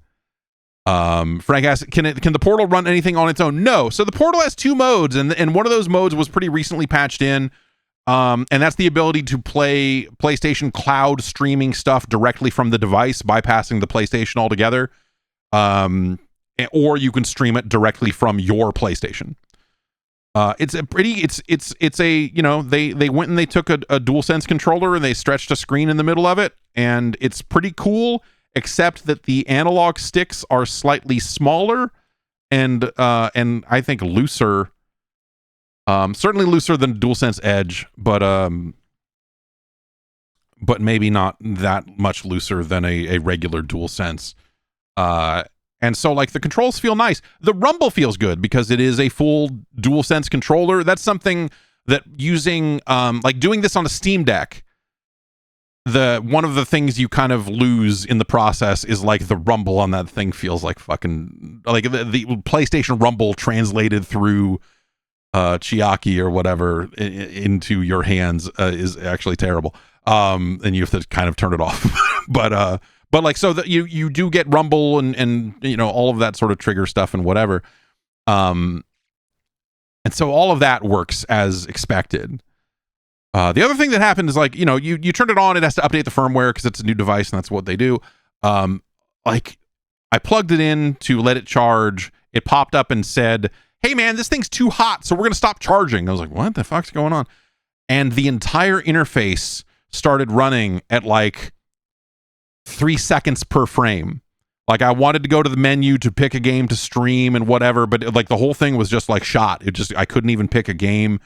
Frank asks, can the Portal run anything on its own? No. So the Portal has two modes, and one of those modes was pretty recently patched in. And that's the ability to play PlayStation Cloud streaming stuff directly from the device, bypassing the PlayStation altogether. Or you can stream it directly from your PlayStation. It's a, you know, they went and they took a DualSense controller and they stretched a screen in the middle of it, and it's pretty cool, except that the analog sticks are slightly smaller and I think looser. Certainly looser than DualSense Edge, but maybe not that much looser than a regular DualSense. And so, like, the controls feel nice. The rumble feels good because it is a full DualSense controller. That's something that using, like, doing this on a Steam Deck, one of the things you kind of lose in the process is, like, the rumble on that thing feels like fucking, like, the PlayStation Rumble translated through Chiaki or whatever into your hands is actually terrible. And you have to kind of turn it off. But like, so that you do get rumble and you know, all of that sort of trigger stuff and whatever. And so all of that works as expected. The other thing that happened is, like, you know, you turn it on, it has to update the firmware because it's a new device and that's what they do. Like, I plugged it in to let it charge. It popped up and said, hey man, this thing's too hot, so we're going to stop charging. I was like, what the fuck's going on? And the entire interface started running at like 3 seconds per frame. Like, I wanted to go to the menu to pick a game to stream and whatever, but like the whole thing was just like shot. I couldn't even pick a game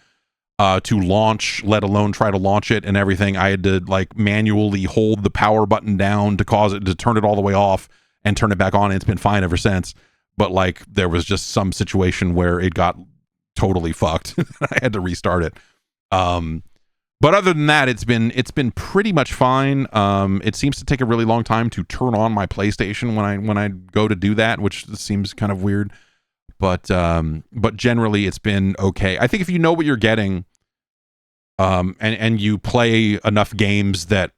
to launch, let alone try to launch it and everything. I had to like manually hold the power button down to cause it to turn it all the way off and turn it back on. And it's been fine ever since. But like, there was just some situation where it got totally fucked. I had to restart it. But But other than that, it's been pretty much fine. It seems to take a really long time to turn on my PlayStation when I go to do that, which seems kind of weird. But generally, it's been okay. I think if you know what you're getting, and you play enough games that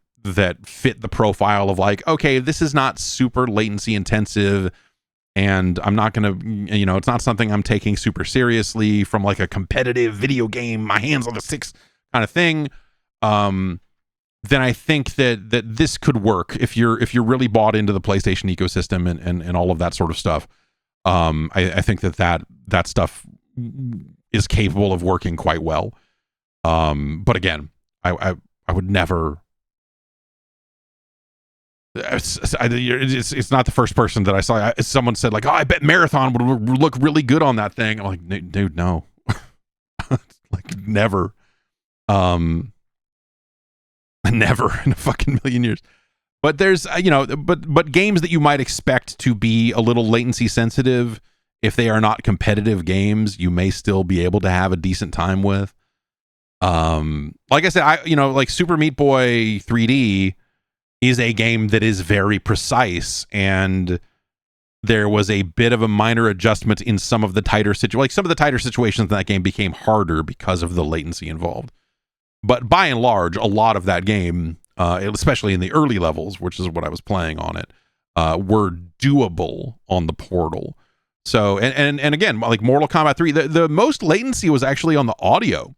fit the profile of like, okay, this is not super latency intensive, and I'm not gonna, it's not something I'm taking super seriously from like a competitive video game, my hands on the six kind of thing. Then I think that this could work if you're really bought into the PlayStation ecosystem and all of that sort of stuff. I think that stuff is capable of working quite well. But again, I would never. It's not the first person that I saw. Someone said like, "Oh, I bet Marathon would look really good on that thing." I'm like, dude, no, like never, never in a fucking million years. But there's, but games that you might expect to be a little latency sensitive, if they are not competitive games, you may still be able to have a decent time with. Like I said, like Super Meat Boy 3D is a game that is very precise, and there was a bit of a minor adjustment in some of the tighter some of the tighter situations in that game became harder because of the latency involved. But by and large, a lot of that game, especially in the early levels, which is what I was playing on it, were doable on the Portal. So, and again, like Mortal Kombat 3, the most latency was actually on the audio.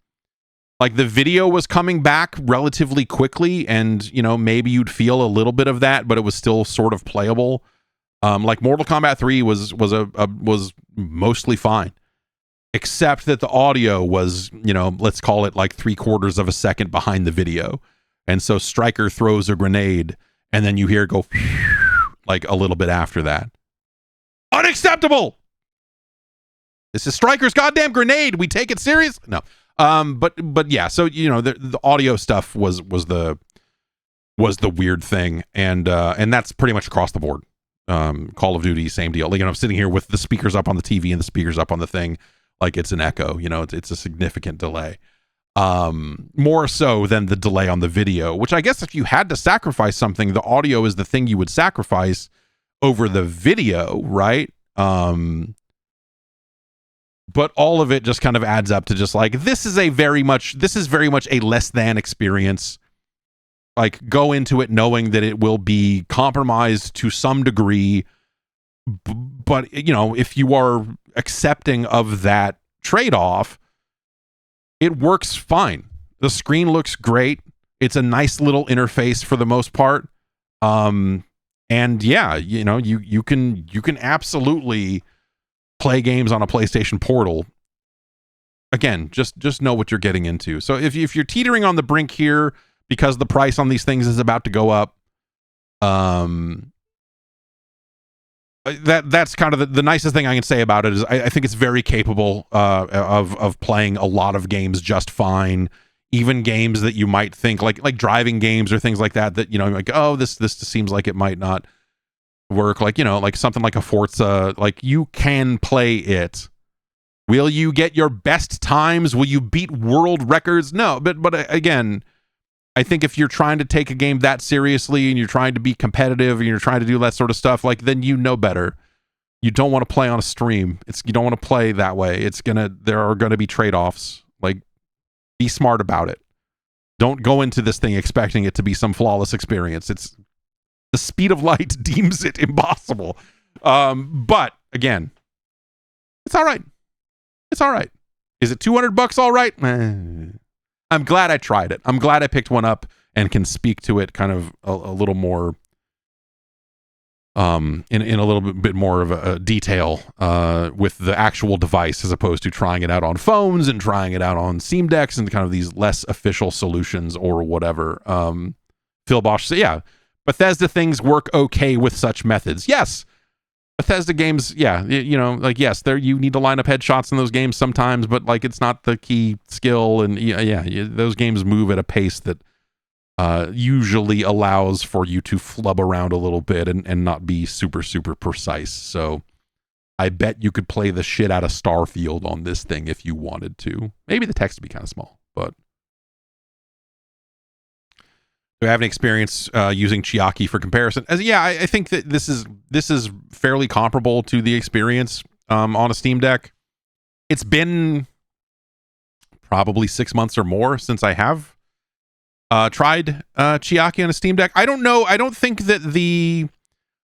Like the video was coming back relatively quickly, and maybe you'd feel a little bit of that, but it was still sort of playable. Like Mortal Kombat 3 was mostly fine, except that the audio was, let's call it like 3/4 of a second behind the video, and so Stryker throws a grenade, and then you hear it go like a little bit after that. Unacceptable. This is Stryker's goddamn grenade. We take it serious? No. But yeah, so the audio stuff was the weird thing, and that's pretty much across the board. Call of Duty, same deal. Like, I'm sitting here with the speakers up on the TV and the speakers up on the thing, like it's an echo. It's a significant delay, more so than the delay on the video. Which I guess if you had to sacrifice something, the audio is the thing you would sacrifice over the video, right? But all of it just kind of adds up to just like, this is very much a less than experience. Like, go into it knowing that it will be compromised to some degree. But, if you are accepting of that trade-off, it works fine. The screen looks great. It's a nice little interface for the most part. And yeah, you can absolutely play games on a PlayStation Portal. Again, just know what you're getting into. So if you're teetering on the brink here because the price on these things is about to go up, that's kind of the nicest thing I can say about it is I think it's very capable of playing a lot of games just fine. Even games that you might think like driving games or things like that like, oh, this seems like it might not work, like like something like a Forza, like you can play it. Will you get your best times? Will you beat world records? No, but again, I think if you're trying to take a game that seriously and you're trying to be competitive and you're trying to do that sort of stuff, like, then better. You don't want to play on a stream. You don't want to play that way. There are gonna be trade-offs. Like, be smart about it. Don't go into this thing expecting it to be some flawless experience. The speed of light deems it impossible. But again, it's all right. It's all right. Is it $200 all right? I'm glad I tried it. I'm glad I picked one up and can speak to it kind of a little more, in a little bit more of a detail with the actual device, as opposed to trying it out on phones and trying it out on Steam Decks and kind of these less official solutions or whatever. Phil Bosch said, yeah, Bethesda things work okay with such methods. Yes. Bethesda games, yeah, like, yes, you need to line up headshots in those games sometimes, but like, it's not the key skill, and those games move at a pace that usually allows for you to flub around a little bit and not be super, super precise. So I bet you could play the shit out of Starfield on this thing if you wanted to. Maybe the text would be kind of small, but Do I have an experience using Chiaki for comparison? I think that this is fairly comparable to the experience on a Steam Deck. It's been probably 6 months or more since I have tried Chiaki on a Steam Deck. I don't know. I don't think that the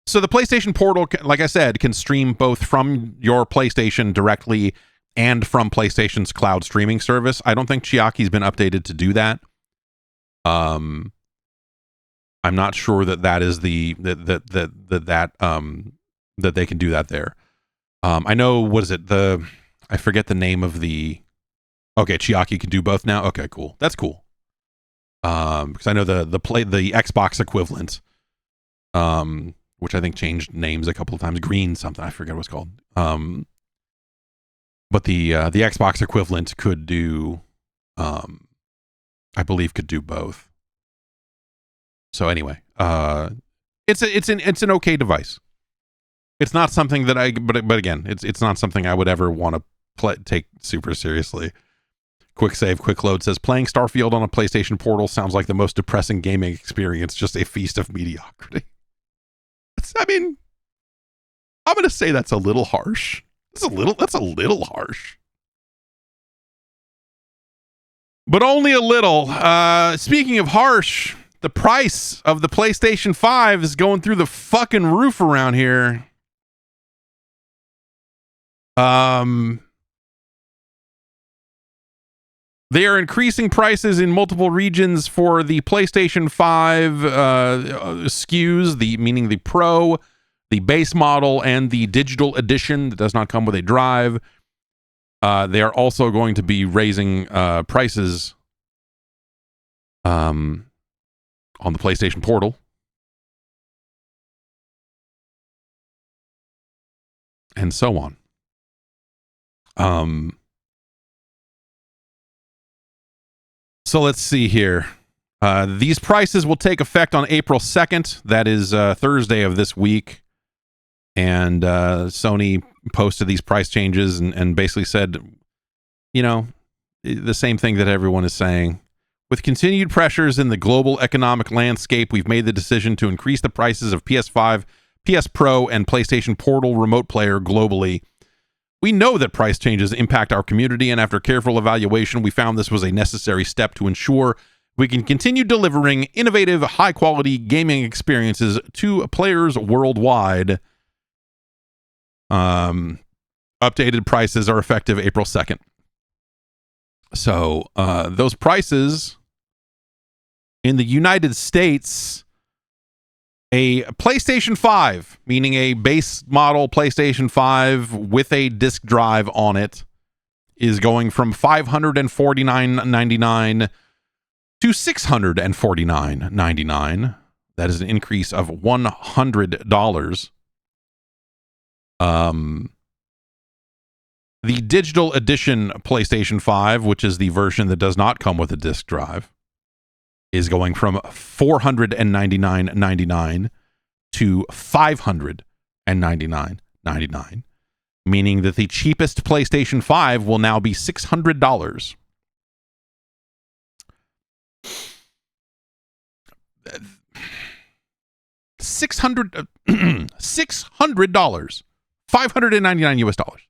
PlayStation Portal, like I said, can stream both from your PlayStation directly and from PlayStation's cloud streaming service. I don't think Chiaki's been updated to do that. I'm not sure that is that they can do that there. I know, what is it? I forget the name of the. Okay, Chiaki can do both now. Okay, cool. That's cool. Because I know the Xbox equivalent, which I think changed names a couple of times. Green something, I forget what it's called. But the Xbox equivalent could do, I believe, could do both. So anyway, it's an okay device. It's not something that but again, it's not something I would ever want to take super seriously. Quick Save, Quick Load says, playing Starfield on a PlayStation Portal sounds like the most depressing gaming experience, just a feast of mediocrity. I'm going to say that's a little harsh. That's a little harsh. But only a little. Speaking of harsh, the price of the PlayStation 5 is going through the fucking roof around here. They are increasing prices in multiple regions for the PlayStation 5 SKUs, meaning the Pro, the base model, and the digital edition that does not come with a drive. They are also going to be raising prices on the PlayStation Portal. And so on. So let's see here. These prices will take effect on April 2nd. That is Thursday of this week. And Sony posted these price changes and basically said, the same thing that everyone is saying. With continued pressures in the global economic landscape, we've made the decision to increase the prices of PS5, PS Pro, and PlayStation Portal Remote Player globally. We know that price changes impact our community, and after careful evaluation, we found this was a necessary step to ensure we can continue delivering innovative, high-quality gaming experiences to players worldwide. Updated prices are effective April 2nd. So those prices in the United States, a PlayStation 5, meaning a base model PlayStation 5 with a disc drive on it, is going from $549.99 to $649.99. That is an increase of $100. The digital edition PlayStation 5, which is the version that does not come with a disc drive, is going from $499.99 to $599.99, meaning that the cheapest PlayStation 5 will now be $600. $600, $599 US dollars.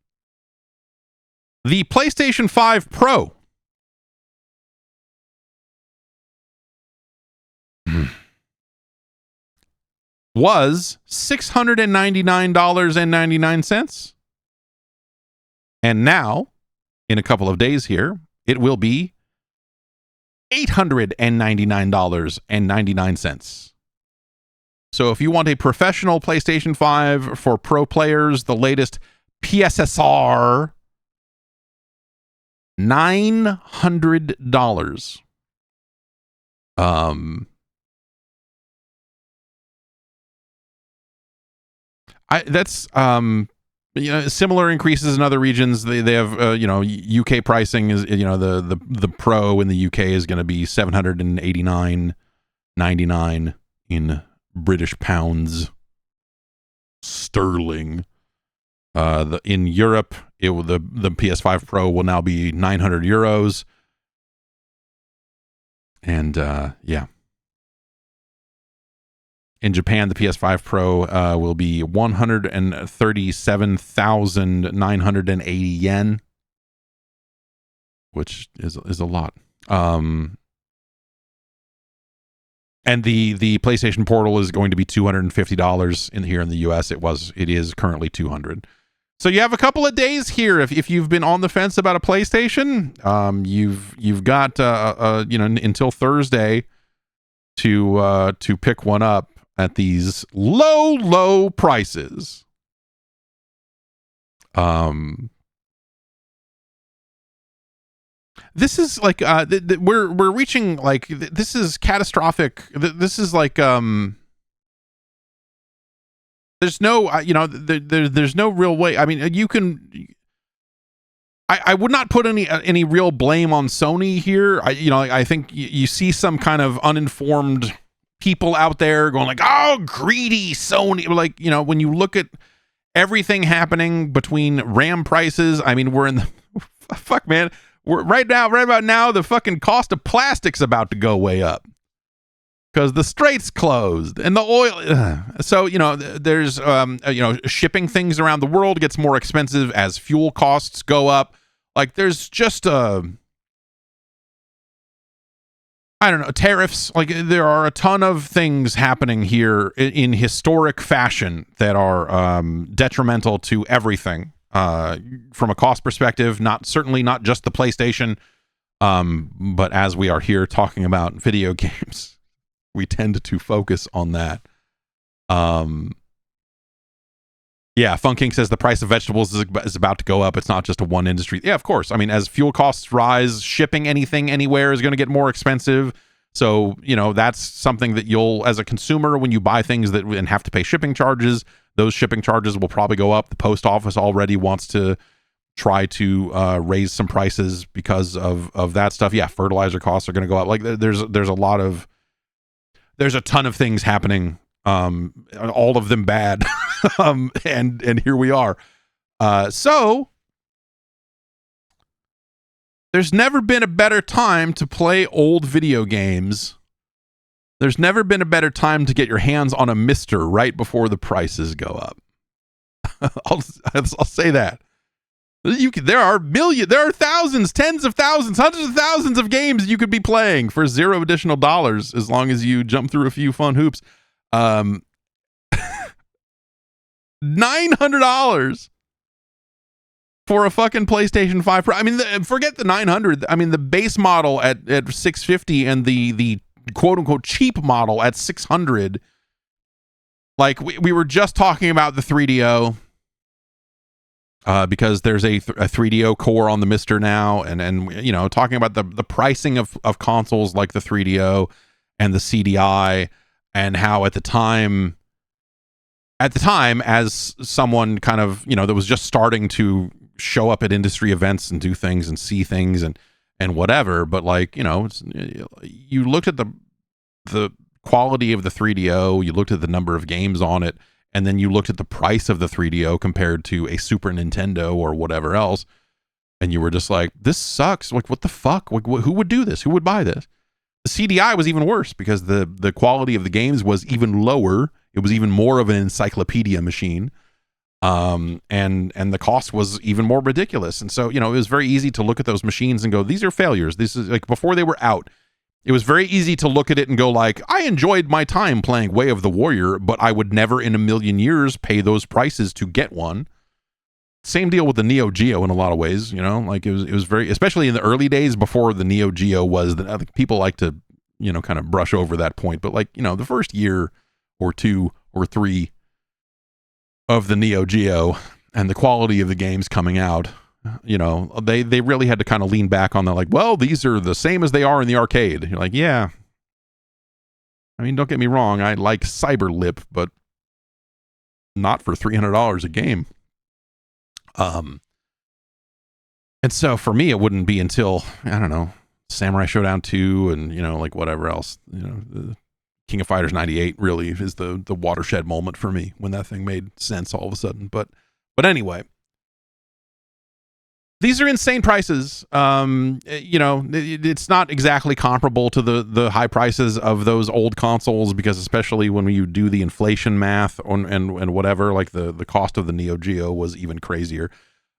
The PlayStation 5 Pro was $699.99. And now, in a couple of days here, it will be $899.99. So if you want a professional PlayStation 5 for pro players, the latest PSSR, $900. That's similar increases in other regions. They have UK pricing is the Pro in the UK is going to be $789.99 in British pounds sterling. In Europe, the PS5 Pro will now be 900 euros. And yeah. In Japan, the PS5 Pro will be 137,980 yen, which is a lot. And the PlayStation Portal is going to be $250 here in the US. It is currently $200. So you have a couple of days here if you've been on the fence about a PlayStation. You've got until Thursday to pick one up at these low prices. This is like we're reaching like this is catastrophic. This is like there's no there's no real way. I mean, you can. I would not put any real blame on Sony here. I think you see some kind of uninformed people out there going like, oh, greedy Sony. Like, when you look at everything happening between RAM prices, I mean, we're in the fuck, man. We're right about now, the fucking cost of plastic's about to go way up because the strait's closed and the oil. So, there's, shipping things around the world gets more expensive as fuel costs go up. Like, there's just tariffs. Like, there are a ton of things happening here in historic fashion that are detrimental to everything from a cost perspective. Certainly not just the PlayStation, but as we are here talking about video games, we tend to focus on that. Yeah, Fun King says the price of vegetables is about to go up. It's not just a one industry. Yeah, of course. I mean, as fuel costs rise, shipping anything anywhere is going to get more expensive. So, that's something that you'll, as a consumer, when you buy things and have to pay shipping charges, those shipping charges will probably go up. The post office already wants to try to raise some prices because of that stuff. Yeah, fertilizer costs are going to go up. Like, there's a ton of things happening, all of them bad. And here we are. So there's never been a better time to play old video games. There's never been a better time to get your hands on a Mister right before the prices go up. I'll say that. There are thousands, tens of thousands, hundreds of thousands of games you could be playing for $0 additional as long as you jump through a few fun hoops. $900 for a fucking PlayStation 5 Pro. I mean, forget the 900. I mean, the base model at $650 and the quote unquote cheap model at $600. Like, we were just talking about the 3DO because there's a 3DO core on the Mister now, and talking about the pricing of consoles like the 3DO and the CDI, and how at the time, as someone kind of, that was just starting to show up at industry events and do things and see things and whatever, but like, you looked at the quality of the 3DO, you looked at the number of games on it, and then you looked at the price of the 3DO compared to a Super Nintendo or whatever else, and you were just like, this sucks. Like, what the fuck? Like, who would do this? Who would buy this? The CDI was even worse because the quality of the games was even lower. It was even more of an encyclopedia machine. And the cost was even more ridiculous. And so, it was very easy to look at those machines and go, these are failures. This is like before they were out. It was very easy to look at it and go like, I enjoyed my time playing Way of the Warrior, but I would never in a million years pay those prices to get one. Same deal with the Neo Geo in a lot of ways, like it was very, especially in the early days before the Neo Geo was, I think people like to, kind of brush over that point. But like, the first year or two or three of the Neo Geo and the quality of the games coming out, they really had to kind of lean back on that, like, well, these are the same as they are in the arcade. You're like, yeah. I mean, don't get me wrong, I like Cyberlip, but not for $300 a game. And so for me, it wouldn't be until, I don't know, Samurai Showdown 2 and, like whatever else, the King of Fighters 98 really is the watershed moment for me when that thing made sense all of a sudden. But anyway, These are insane prices. It's not exactly comparable to the high prices of those old consoles, because especially when you do the inflation math and whatever, like the cost of the Neo Geo was even crazier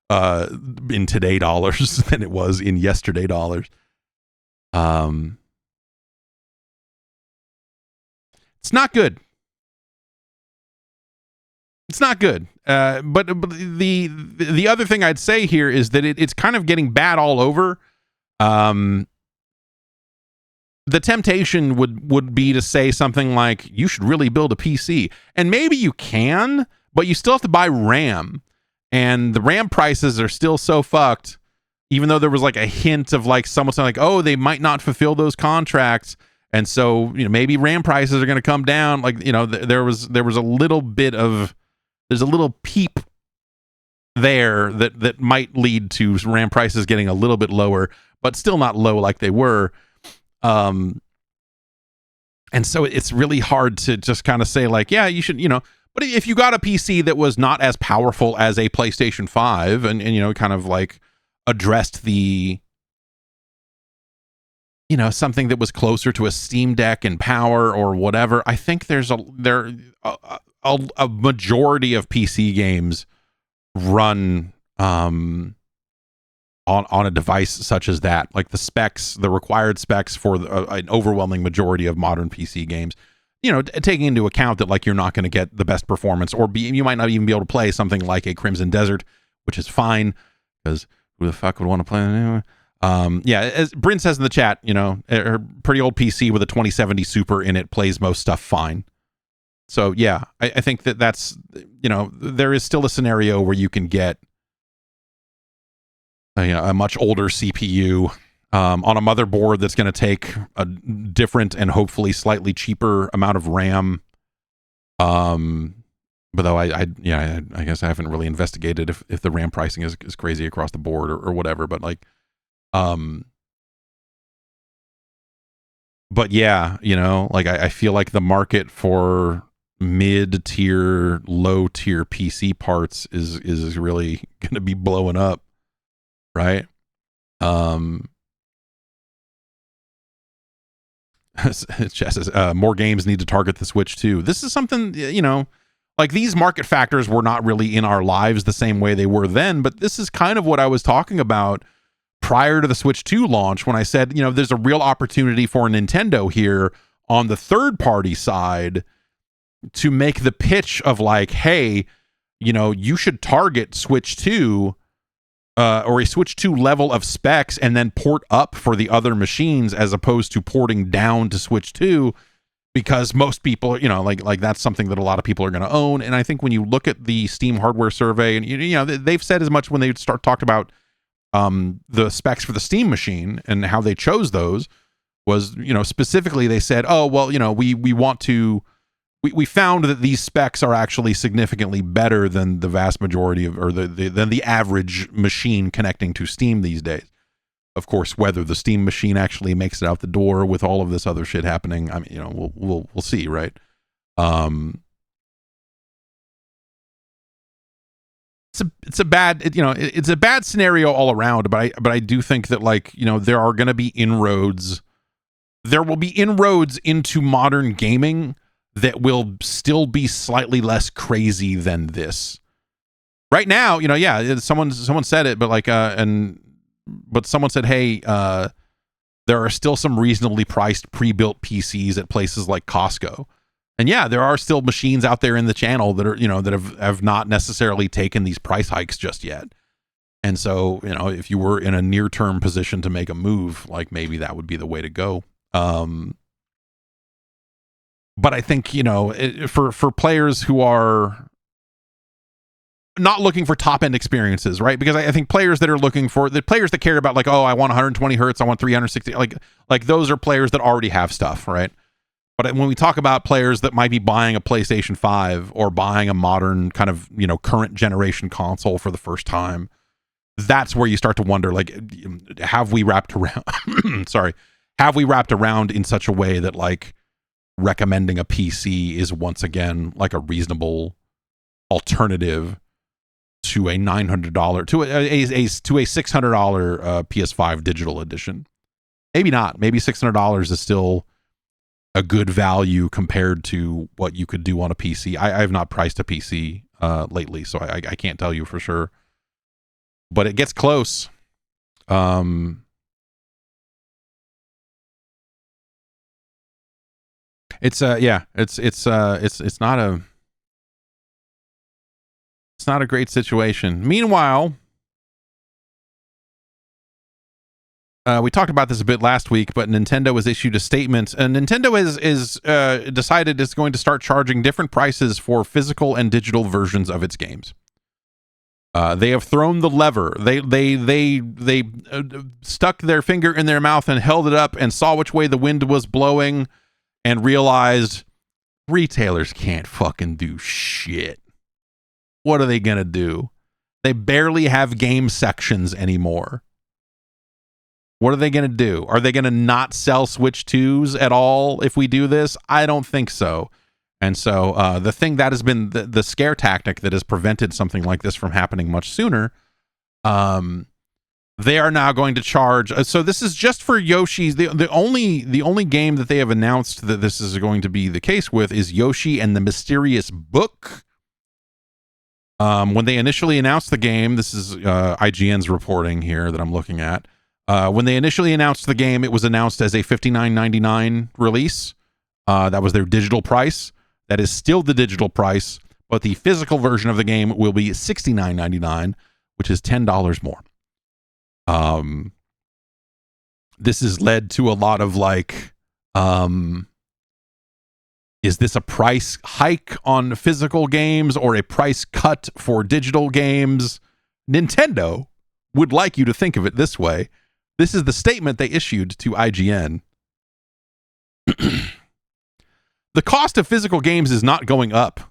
in today dollars than it was in yesterday dollars. It's not good. It's not good. But the other thing I'd say here is that it's kind of getting bad all over. The temptation would be to say something like, you should really build a PC. And maybe you can, but you still have to buy RAM. And the RAM prices are still so fucked, even though there was like a hint of like someone saying like, oh, they might not fulfill those contracts. And so, maybe RAM prices are going to come down. Like, there was a little bit of, there's a little peep there that might lead to RAM prices getting a little bit lower, but still not low like they were. And so it's really hard to just kind of say like, yeah, you should, but if you got a PC that was not as powerful as a PlayStation 5 and kind of like addressed the, something that was closer to a Steam Deck in power or whatever, I think there's a majority of PC games run on a device such as that. Like the required specs for an overwhelming majority of modern PC games, taking into account that like you're not going to get the best performance, or you might not even be able to play something like a Crimson Desert, which is fine, because who the fuck would want to play it anyway? As Bryn says in the chat, her pretty old PC with a 2070 Super in it plays most stuff fine. So yeah, I think that's, there is still a scenario where you can get a much older CPU on a motherboard that's going to take a different and hopefully slightly cheaper amount of RAM. But though I guess I haven't really investigated if the RAM pricing is crazy across the board or whatever. But like, but yeah, like I feel like the market for mid-tier, low-tier PC parts is really going to be blowing up, right? Chess says, more games need to target the Switch too. This is something, like these market factors were not really in our lives the same way they were then, but this is kind of what I was talking about prior to the Switch 2 launch, when I said, there's a real opportunity for Nintendo here on the third-party side to make the pitch of like, hey, you should target Switch 2 or a Switch 2 level of specs and then port up for the other machines, as opposed to porting down to Switch 2, because most people, like that's something that a lot of people are going to own. And I think when you look at the Steam hardware survey, and they've said as much when they talked about the specs for the Steam machine and how they chose those was, specifically they said, oh, well, we found that these specs are actually significantly better than the vast majority of, or than the average machine connecting to Steam these days. Of course, whether the Steam machine actually makes it out the door with all of this other shit happening, I mean, we'll see, right? It's a bad, it's a bad scenario all around, but I do think that, like, there are going to be inroads. There will be inroads into modern gaming that will still be slightly less crazy than this. Right now, someone said it, but like, but someone said, hey, there are still some reasonably priced pre-built PCs at places like Costco. And yeah, there are still machines out there in the channel that are, that have not necessarily taken these price hikes just yet. And so, if you were in a near-term position to make a move, like maybe that would be the way to go. But I think, for players who are not looking for top-end experiences, right? Because I think players that are looking for, the players that care about like, oh, I want 120 hertz, I want 360, like those are players that already have stuff, right? But when we talk about players that might be buying a PlayStation 5 or buying a modern kind of, current generation console for the first time, that's where you start to wonder, like, have we wrapped around, have we wrapped around in such a way that, like, recommending a PC is once again like a reasonable alternative to a $900 to a $600 PS5 digital edition. Maybe not. Maybe $600 is still a good value compared to what you could do on a PC. I have not priced a PC lately, so I can't tell you for sure. But it gets close. It's not a great situation. Meanwhile, we talked about this a bit last week, but Nintendo has issued a statement, and Nintendo is decided it's going to start charging different prices for physical and digital versions of its games. They have thrown the lever. They stuck their finger in their mouth and held it up and saw which way the wind was blowing and realized retailers can't fucking do shit. What are they going to do? They barely have game sections anymore. What are they going to do? Are they going to not sell Switch 2s at all if we do this? I don't think so. And so the thing that has been the scare tactic that has prevented something like this from happening much sooner, they are now going to charge. So this is just for Yoshi's. The only game that they have announced that this is going to be the case with is Yoshi and the Mysterious Book. When they initially announced the game, this is IGN's reporting here that I'm looking at. When they initially announced the game, it was announced as a $59.99 release. That was their digital price. That is still the digital price, but the physical version of the game will be $69.99, which is $10 more. This has led to a lot of like, is this a price hike on physical games or a price cut for digital games? Nintendo would like you to think of it this way. This is the statement they issued to IGN. The cost of physical games is not going up.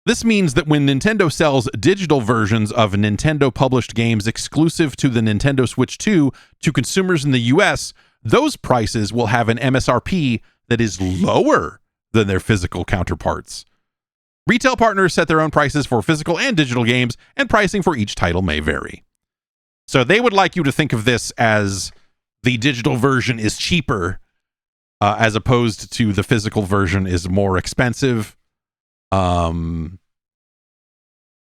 This means that when Nintendo sells digital versions of Nintendo-published games exclusive to the Nintendo Switch 2 to consumers in the US, those prices will have an MSRP that is lower than their physical counterparts. Retail partners set their own prices for physical and digital games, and pricing for each title may vary. So they would like you to think of this as the digital version is cheaper, as opposed to the physical version is more expensive. And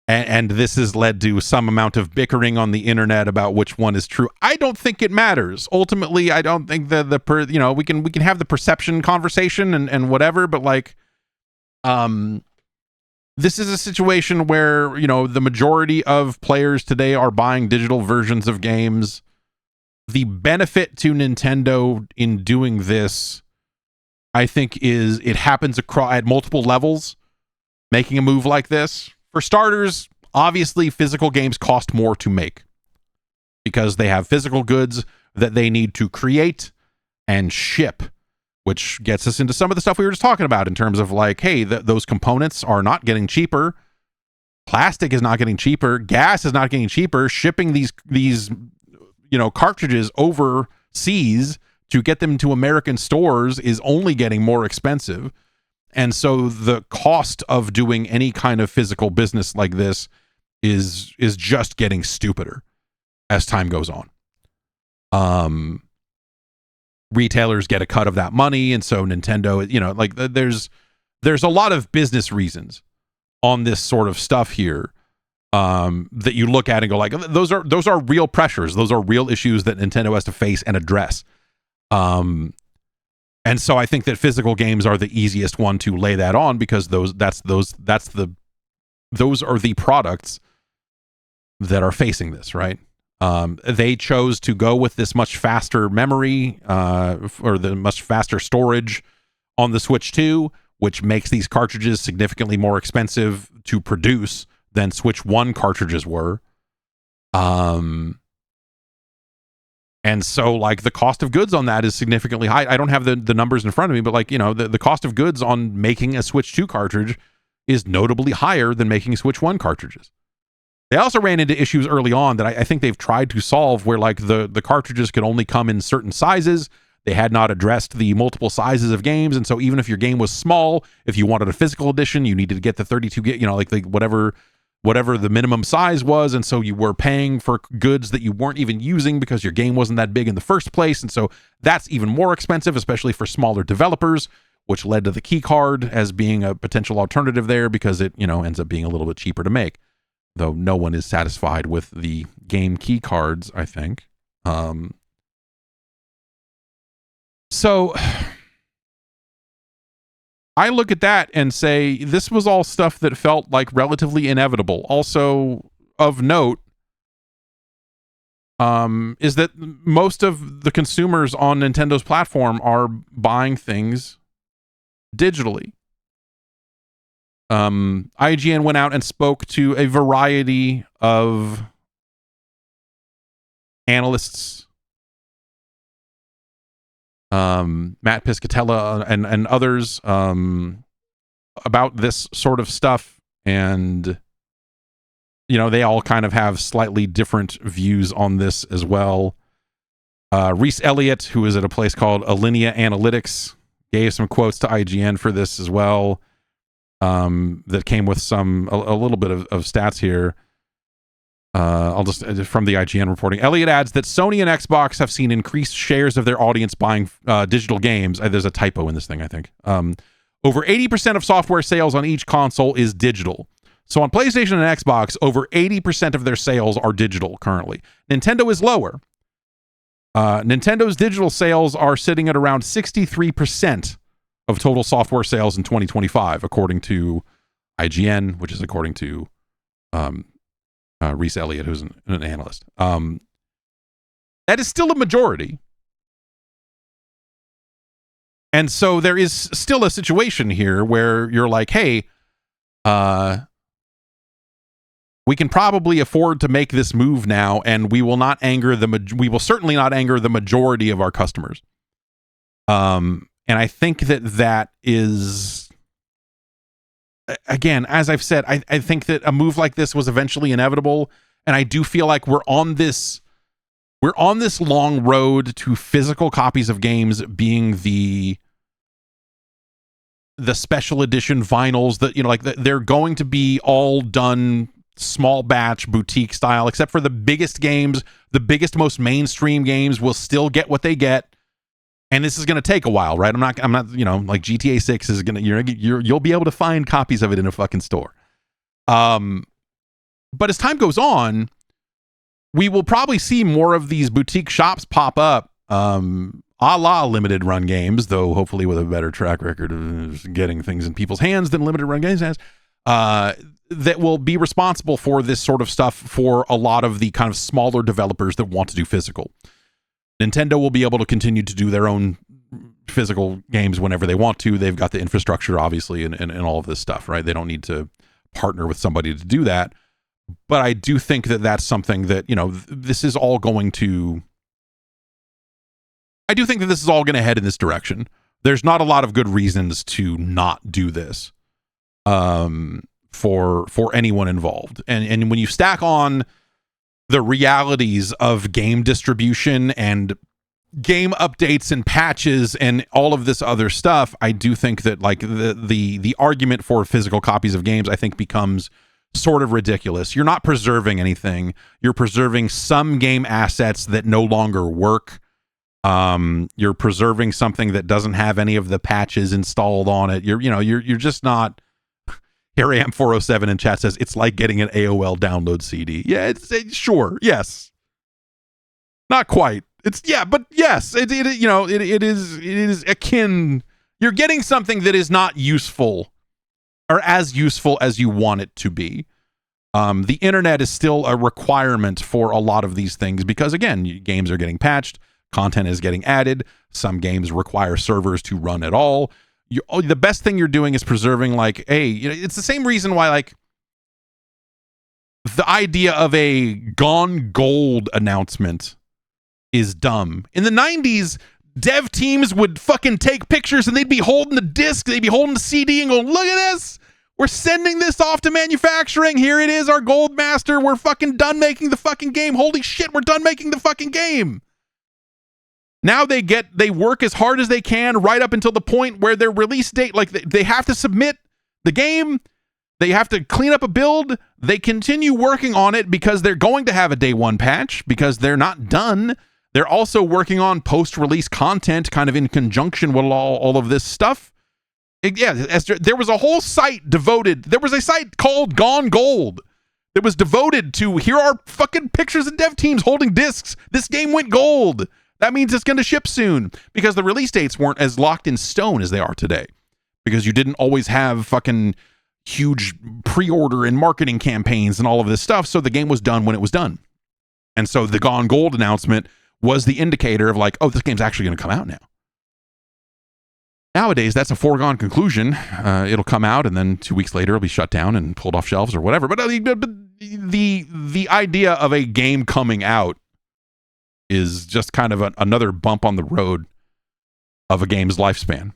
this has led to some amount of bickering on the internet about which one is true. I don't think it matters. Ultimately, I don't think we can have the perception conversation and whatever, but like, this is a situation where, you know, the majority of players today are buying digital versions of games. The benefit to Nintendo in doing this, I think, is it happens at multiple levels. Making a move like this, for starters, obviously physical games cost more to make because they have physical goods that they need to create and ship, which gets us into some of the stuff we were just talking about in terms of like, hey, those components are not getting cheaper. Plastic is not getting cheaper. Gas is not getting cheaper. Shipping these cartridges overseas to get them to American stores is only getting more expensive. And so the cost of doing any kind of physical business like this is just getting stupider as time goes on. Retailers get a cut of that money, and so Nintendo, there's a lot of business reasons on this sort of stuff here that you look at and go like, those are real pressures. Those are real issues that Nintendo has to face and address. And so I think that physical games are the easiest one to lay that on because those are the products that are facing this, right? They chose to go with this much faster memory or the much faster storage on the Switch 2, which makes these cartridges significantly more expensive to produce than Switch 1 cartridges were. And so, like, the cost of goods on that is significantly high. I don't have the numbers in front of me, but, like, you know, the cost of goods on making a Switch 2 cartridge is notably higher than making Switch 1 cartridges. They also ran into issues early on that I think they've tried to solve where, like, the cartridges could only come in certain sizes. They had not addressed the multiple sizes of games, and so even if your game was small, if you wanted a physical edition, you needed to get the 32 gig, you know, like whatever whatever the minimum size was, and so you were paying for goods that you weren't even using because your game wasn't that big in the first place, and so that's even more expensive, especially for smaller developers, which led to the key card as being a potential alternative there because it, ends up being a little bit cheaper to make, though no one is satisfied with the game key cards, I think. So I look at that and say, this was all stuff that felt like relatively inevitable. Also of note, is that most of the consumers on Nintendo's platform are buying things digitally. IGN went out and spoke to a variety of analysts, Matt Piscatella and others, about this sort of stuff, and they all kind of have slightly different views on this as well. Reese Elliott, who is at a place called Alinea Analytics, gave some quotes to IGN for this as well, that came with a little bit of stats here. I'll just from the IGN reporting. Elliott adds that Sony and Xbox have seen increased shares of their audience buying digital games. There's a typo in this thing, I think. Over 80% of software sales on each console is digital. So on PlayStation and Xbox, over 80% of their sales are digital currently. Nintendo is lower. Nintendo's digital sales are sitting at around 63% of total software sales in 2025, according to IGN, which is according to Reese Elliott, who's an analyst. That is still a majority. And so there is still a situation here where you're like, hey, we can probably afford to make this move now, and we will certainly not anger the majority of our customers. And I think that is, again, as I've said, I think that a move like this was eventually inevitable, and I do feel like we're on this long road to physical copies of games being the special edition vinyls that they're going to be all done small batch boutique style, except for the biggest games, the biggest, most mainstream games will still get what they get. And this is going to take a while, right? I'm not, like GTA 6 is going to, you'll be able to find copies of it in a fucking store. But as time goes on, we will probably see more of these boutique shops pop up, a la limited run games, though hopefully with a better track record of getting things in people's hands than limited run games has, that will be responsible for this sort of stuff for a lot of the kind of smaller developers that want to do physical. Nintendo will be able to continue to do their own physical games whenever they want to. They've got the infrastructure, obviously, and all of this stuff, right? They don't need to partner with somebody to do that. But I do think that that's something that, this is all going to... I do think that this is all going to head in this direction. There's not a lot of good reasons to not do this for anyone involved. And when you stack on the realities of game distribution and game updates and patches and all of this other stuff, I do think that like the argument for physical copies of games, I think, becomes sort of ridiculous. You're not preserving anything. You're preserving some game assets that no longer work. You're preserving something that doesn't have any of the patches installed on it. You're just not. Here I am 407 in chat says it's like getting an AOL download CD. Yeah, it's sure. Yes. Not quite. But yes, it is akin. You're getting something that is not useful or as useful as you want it to be. The internet is still a requirement for a lot of these things because, again, games are getting patched, content is getting added. Some games require servers to run at all. The best thing you're doing is preserving, like, hey, it's the same reason why, like, the idea of a gone gold announcement is dumb. In the 90s, dev teams would fucking take pictures and they'd be holding the disc, they'd be holding the CD and going, look at this. We're sending this off to manufacturing. Here it is, our gold master. We're fucking done making the fucking game. Holy shit, we're done making the fucking game. Now they work as hard as they can right up until the point where their release date, like they have to submit the game They have to clean up a build. They continue working on it because they're going to have a day one patch because they're not done. They're also working on post-release content kind of in conjunction with all of this stuff. There was a whole site devoted. There was a site called Gone Gold that was devoted to, here are fucking pictures of dev teams holding discs. This game went gold. That means it's going to ship soon because the release dates weren't as locked in stone as they are today because you didn't always have fucking huge pre-order and marketing campaigns and all of this stuff. So the game was done when it was done. And so the Gone Gold announcement was the indicator of like, oh, this game's actually going to come out now. Nowadays, that's a foregone conclusion. It'll come out and then 2 weeks later it'll be shut down and pulled off shelves or whatever. But the idea of a game coming out is just kind of another bump on the road of a game's lifespan,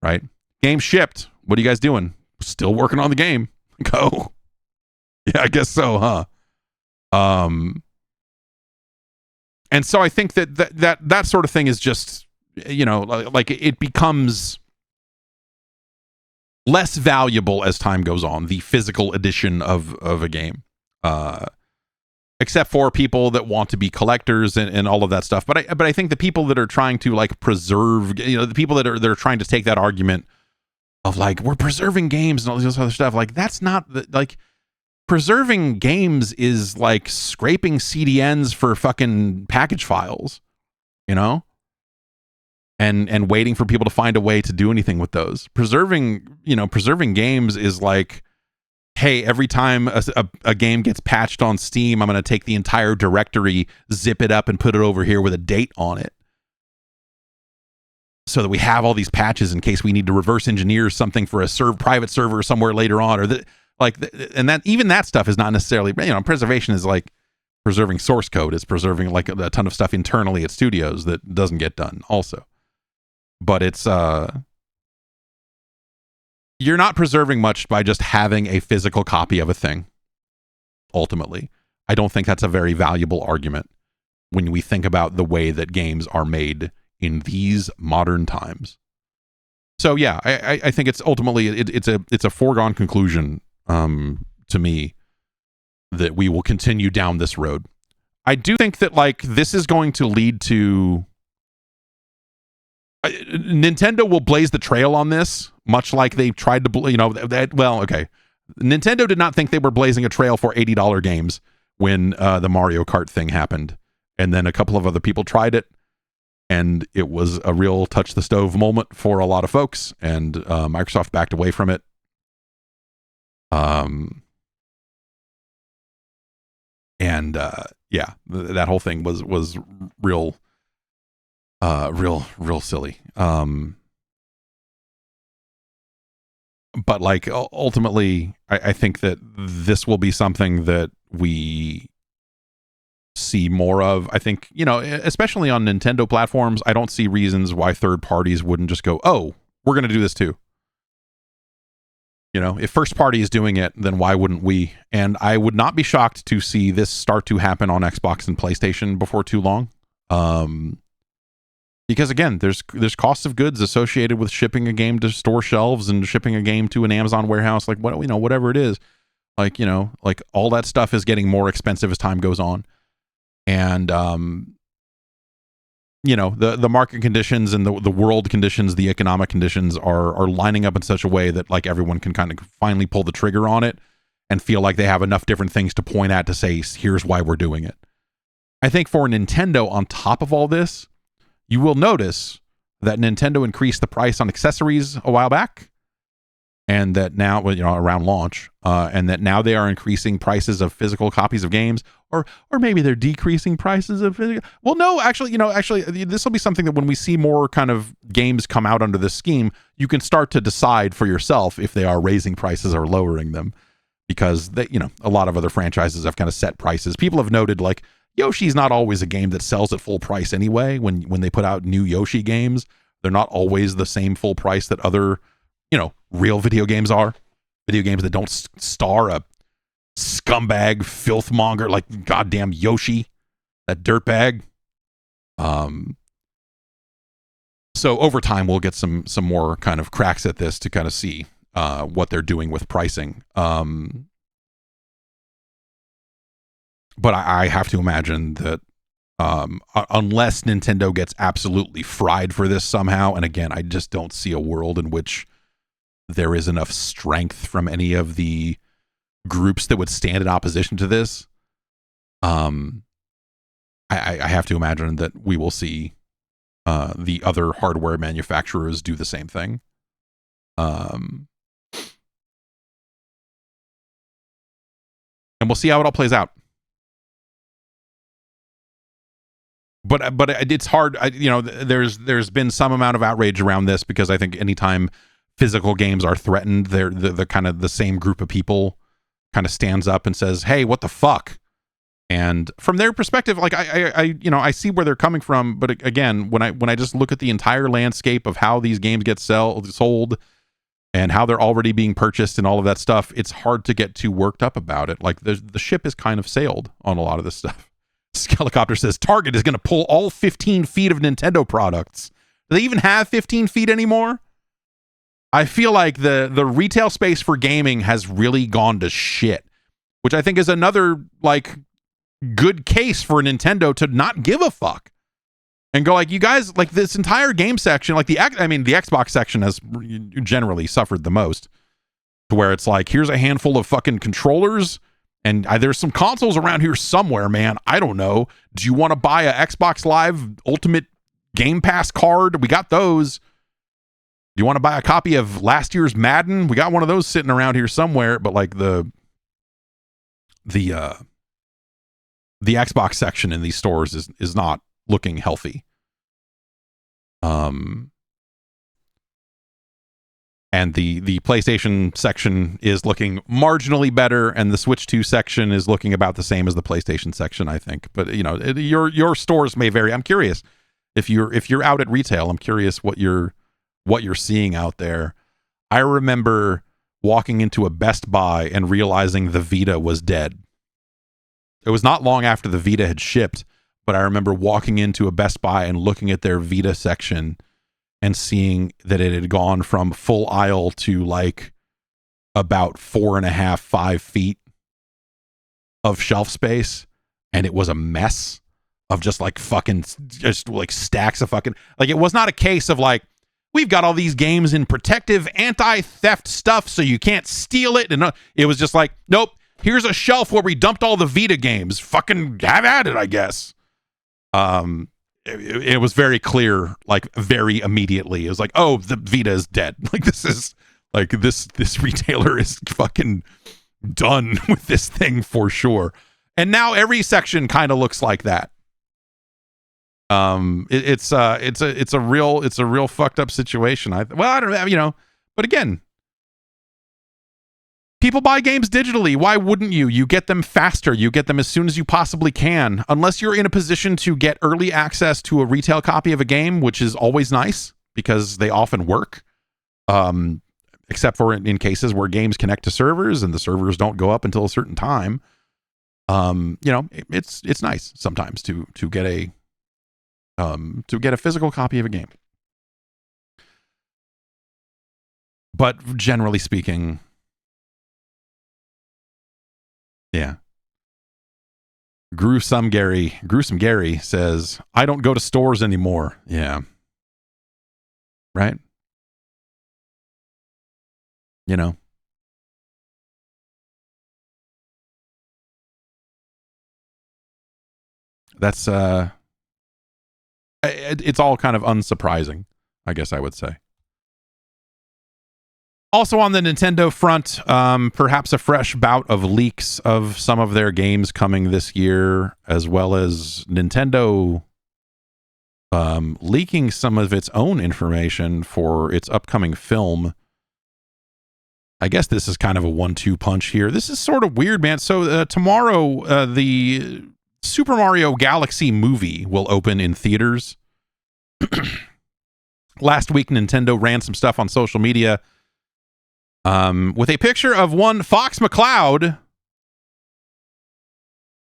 right? Game shipped. What are you guys doing? Still working on the game. Go. Yeah, I guess so, huh? And so I think that sort of thing is just, you know, like it becomes less valuable as time goes on, the physical edition of a game. Except for people that want to be collectors and all of that stuff. But I think the people that are trying to like preserve, you know, the people that are trying to take that argument of like, we're preserving games and all this other stuff, like that's not like preserving games is like scraping CDNs for fucking package files, you know, and waiting for people to find a way to do anything with those. Preserving games is like, hey, every time a game gets patched on Steam, I'm going to take the entire directory, zip it up, and put it over here with a date on it, so that we have all these patches in case we need to reverse engineer something for a private server somewhere later on, and that even that stuff is not necessarily, you know, preservation is like preserving source code. It's preserving like a ton of stuff internally at studios that doesn't get done also. But it's you're not preserving much by just having a physical copy of a thing. Ultimately, I don't think that's a very valuable argument when we think about the way that games are made in these modern times. So yeah, I think it's ultimately it's a foregone conclusion to me that we will continue down this road. I do think that like this is going to lead to Nintendo will blaze the trail on this, much like they tried to, you know, okay. Nintendo did not think they were blazing a trail for $80 games when the Mario Kart thing happened. And then a couple of other people tried it, and it was a real touch the stove moment for a lot of folks, and Microsoft backed away from it. Yeah, that whole thing was real silly. But like ultimately, I think that this will be something that we see more of. I think, you know, especially on Nintendo platforms, I don't see reasons why third parties wouldn't just go, oh, we're going to do this too. You know, if first party is doing it, then why wouldn't we? And I would not be shocked to see this start to happen on Xbox and PlayStation before too long. Because again, there's costs of goods associated with shipping a game to store shelves and shipping a game to an Amazon warehouse, like what, you know, whatever it is, like, you know, like all that stuff is getting more expensive as time goes on. And you know, the market conditions and the world conditions, the economic conditions are lining up in such a way that like everyone can kind of finally pull the trigger on it and feel like they have enough different things to point at to say, here's why we're doing it. I think for Nintendo, on top of all this, you will notice that Nintendo increased the price on accessories a while back, and that now, you know, around launch, and that now they are increasing prices of physical copies of games, or maybe they're decreasing prices of physical. Well, no, actually, this will be something that when we see more kind of games come out under this scheme, you can start to decide for yourself if they are raising prices or lowering them, because they, you know, a lot of other franchises have kind of set prices. People have noted like Yoshi's not always a game that sells at full price anyway. When they put out new Yoshi games, they're not always the same full price that other, you know, real video games are. Video games that don't star a scumbag filthmonger like goddamn Yoshi, that dirtbag. So over time we'll get some more kind of cracks at this to kind of see. what they're doing with pricing. But I have to imagine that unless Nintendo gets absolutely fried for this somehow, and again, I just don't see a world in which there is enough strength from any of the groups that would stand in opposition to this. I have to imagine that we will see the other hardware manufacturers do the same thing. And we'll see how it all plays out. But it's hard. There's been some amount of outrage around this because I think anytime physical games are threatened, they're the kind of the same group of people kind of stands up and says, "Hey, what the fuck?" And from their perspective, like I see where they're coming from. But again, when I just look at the entire landscape of how these games get sold and how they're already being purchased and all of that stuff, it's hard to get too worked up about it. Like the ship is kind of sailed on a lot of this stuff. Skelicopter says Target is going to pull all 15 feet of Nintendo products. Do they even have 15 feet anymore? I feel like the retail space for gaming has really gone to shit, which I think is another like good case for Nintendo to not give a fuck and go like, you guys, like this entire game section, like the Xbox section has generally suffered the most, to where it's like, here's a handful of fucking controllers. And there's some consoles around here somewhere, man. I don't know. Do you want to buy a Xbox Live Ultimate Game Pass card? We got those. Do you want to buy a copy of last year's Madden? We got one of those sitting around here somewhere. But like the Xbox section in these stores is not looking healthy. And the PlayStation section is looking marginally better, and the Switch 2 section is looking about the same as the PlayStation section, I think. But your stores may vary. I'm curious if you're out at retail. I'm curious what you're seeing out there. I remember walking into a Best Buy and realizing the Vita was dead. It was not long after the Vita had shipped, but I remember walking into a Best Buy and looking at their Vita section and seeing that it had gone from full aisle to like about 4.5, 5 feet of shelf space. And it was a mess of just like stacks of fucking, like, it was not a case of like, we've got all these games in protective anti-theft stuff so you can't steal it. And it was just like, nope, here's a shelf where we dumped all the Vita games. Fucking have at it, I guess. It was very clear, like very immediately. It was like, oh, the Vita is dead. Like this is like this retailer is fucking done with this thing for sure. And now every section kind of looks like that. It's a real fucked up situation. I don't know, but again, people buy games digitally. Why wouldn't you? You get them faster. You get them as soon as you possibly can. Unless you're in a position to get early access to a retail copy of a game, which is always nice because they often work. Except for in cases where games connect to servers and the servers don't go up until a certain time. It's nice sometimes to get a physical copy of a game. But generally speaking, yeah. Gruesome Gary says, I don't go to stores anymore. Yeah. Right? That's it's all kind of unsurprising, I guess I would say. Also on the Nintendo front, perhaps a fresh bout of leaks of some of their games coming this year, as well as Nintendo leaking some of its own information for its upcoming film. I guess this is kind of a 1-2 punch here. This is sort of weird, man. So tomorrow, the Super Mario Galaxy movie will open in theaters. Last week, Nintendo ran some stuff on social media with a picture of one Fox McCloud.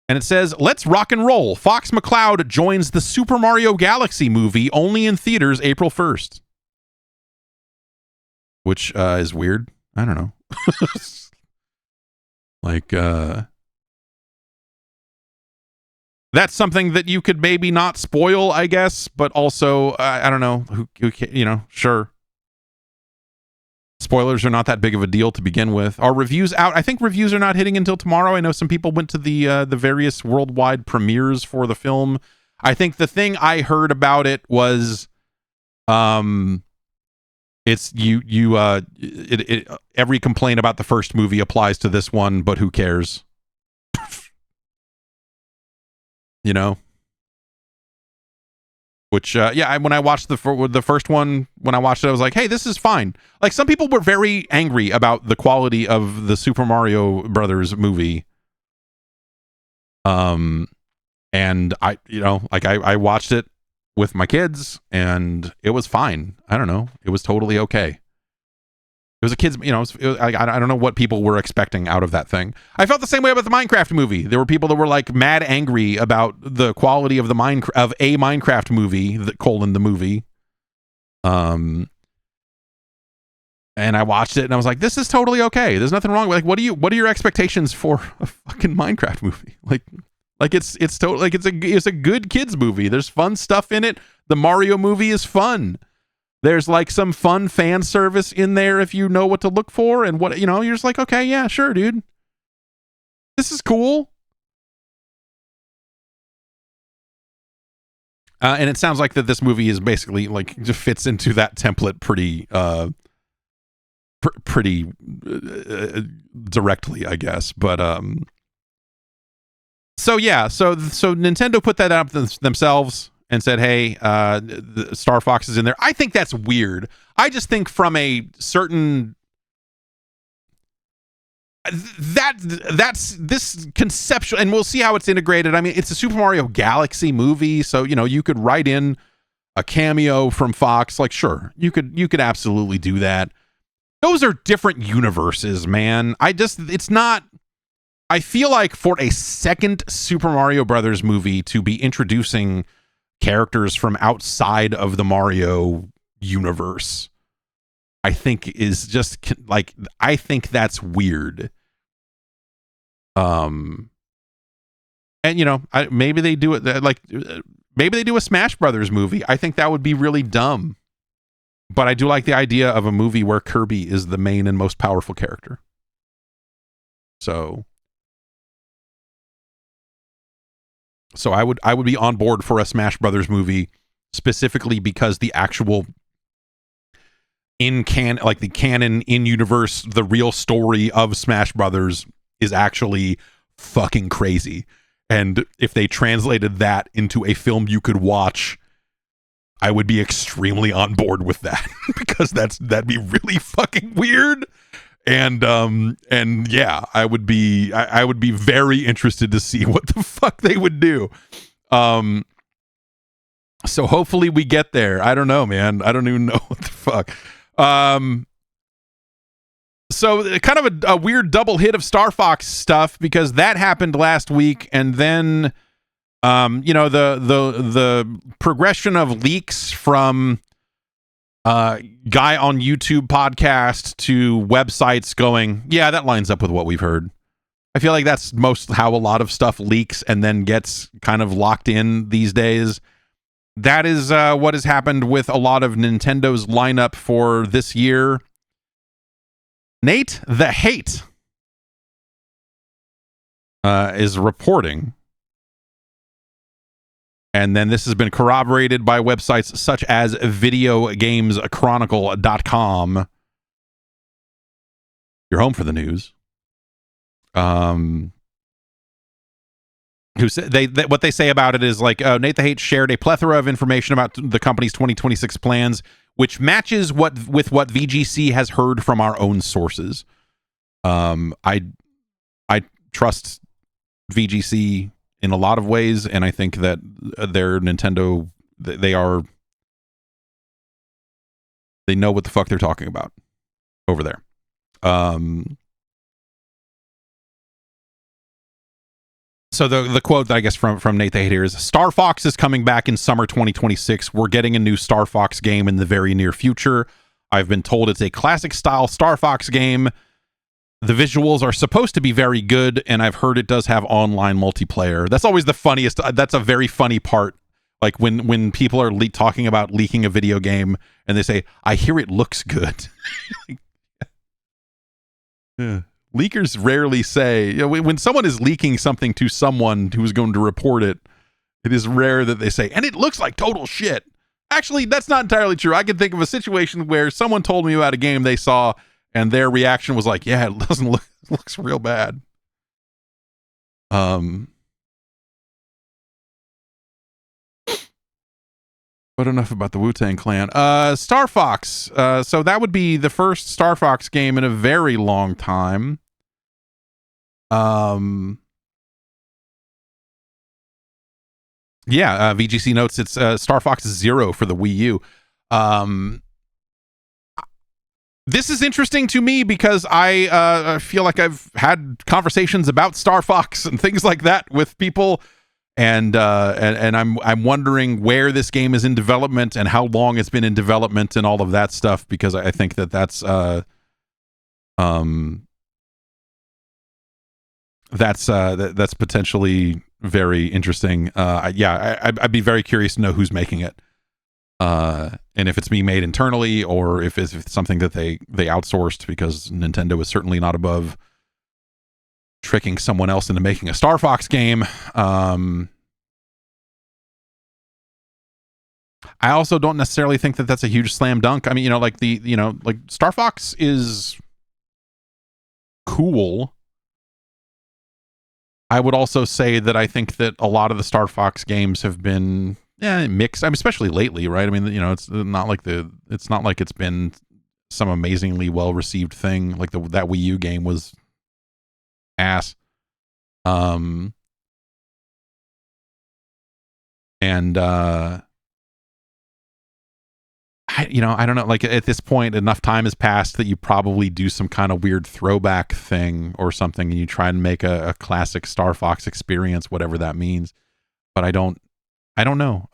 And it says, let's rock and roll. Fox McCloud joins the Super Mario Galaxy movie only in theaters April 1st. Which is weird. I don't know. Like, that's something that you could maybe not spoil, I guess, but also, I don't know, sure. Spoilers are not that big of a deal to begin with. Are reviews out? I think reviews are not hitting until tomorrow. I know some people went to the various worldwide premieres for the film. I think the thing I heard about it was, it's every complaint about the first movie applies to this one, but who cares? You know? Which, when I watched the first one, when I watched it, I was like, hey, this is fine. Like, some people were very angry about the quality of the Super Mario Brothers movie. And I watched it with my kids, and it was fine. I don't know. It was totally okay. It was a kid's, I don't know what people were expecting out of that thing. I felt the same way about the Minecraft movie. There were people that were like mad angry about the quality of a Minecraft movie, the movie. And I watched it and I was like, this is totally okay. There's nothing wrong with, like, what are your expectations for a fucking Minecraft movie? Like it's totally, like, it's a good kids movie. There's fun stuff in it. The Mario movie is fun. There's like some fun fan service in there if you know what to look for, and what, you're just like, okay, yeah, sure, dude. This is cool. And it sounds like that this movie is basically like just fits into that template pretty directly, I guess. But so Nintendo put that up themselves and said, hey, the Star Fox is in there. I think that's weird. I just think from a certain... That's this conceptual, and we'll see how it's integrated. I mean, it's a Super Mario Galaxy movie, so, you could write in a cameo from Fox. Like, sure, you could absolutely do that. Those are different universes, man. It's not... I feel like for a second Super Mario Brothers movie to be introducing characters from outside of the Mario universe, I think is just like, I think that's weird. And maybe they do it like, maybe they do a Smash Brothers movie. I think that would be really dumb, but I do like the idea of a movie where Kirby is the main and most powerful character. So I would be on board for a Smash Brothers movie, specifically because the actual the canon in universe, the real story of Smash Brothers is actually fucking crazy. And if they translated that into a film you could watch, I would be extremely on board with that because that'd be really fucking weird. And yeah, I would be very interested to see what the fuck they would do. So hopefully we get there. I don't know, man. I don't even know what the fuck. So kind of a weird double hit of Star Fox stuff, because that happened last week, and then the progression of leaks from guy on YouTube podcast to websites going, yeah, that lines up with what we've heard. I feel like that's most how a lot of stuff leaks and then gets kind of locked in these days. That is what has happened with a lot of Nintendo's lineup for this year. Nate the Hate is reporting, and then this has been corroborated by websites such as videogameschronicle.com. You're home for the news. Who say what they say about it is like, Nate the Hate shared a plethora of information about the company's 2026 plans, which matches with what VGC has heard from our own sources. I trust VGC in a lot of ways, and I think that their Nintendo, they know what the fuck they're talking about over there. So the quote that I guess from Nate the Hate here is, Star Fox is coming back in summer 2026. We're getting a new Star Fox game in the very near future. I've been told it's a classic style Star Fox game. The visuals are supposed to be very good, and I've heard it does have online multiplayer. That's always the funniest. That's a very funny part. Like when people are talking about leaking a video game, and they say, "I hear it looks good." Yeah. Leakers rarely say, when someone is leaking something to someone who's going to report it, it is rare that they say, "And it looks like total shit." Actually, that's not entirely true. I can think of a situation where someone told me about a game they saw, and their reaction was like, "Yeah, it doesn't look, it looks real bad." But enough about the Wu-Tang Clan. Star Fox. So that would be the first Star Fox game in a very long time. Yeah, VGC notes it's Star Fox Zero for the Wii U. This is interesting to me because I feel like I've had conversations about Star Fox and things like that with people, and I'm wondering where this game is in development and how long it's been in development and all of that stuff, because I think that's potentially very interesting. I'd be very curious to know who's making it, and if it's being made internally or if it's something that they outsourced, because Nintendo is certainly not above tricking someone else into making a Star Fox game. I also don't necessarily think that that's a huge slam dunk. I mean, like Star Fox is cool. I would also say that I think that a lot of the Star Fox games have been mixed. I mean, especially lately, right? I mean, it's not like it's been some amazingly well received thing. Like that Wii U game was ass. I don't know, like at this point enough time has passed that you probably do some kind of weird throwback thing or something, and you try and make a classic Star Fox experience, whatever that means. But I don't know.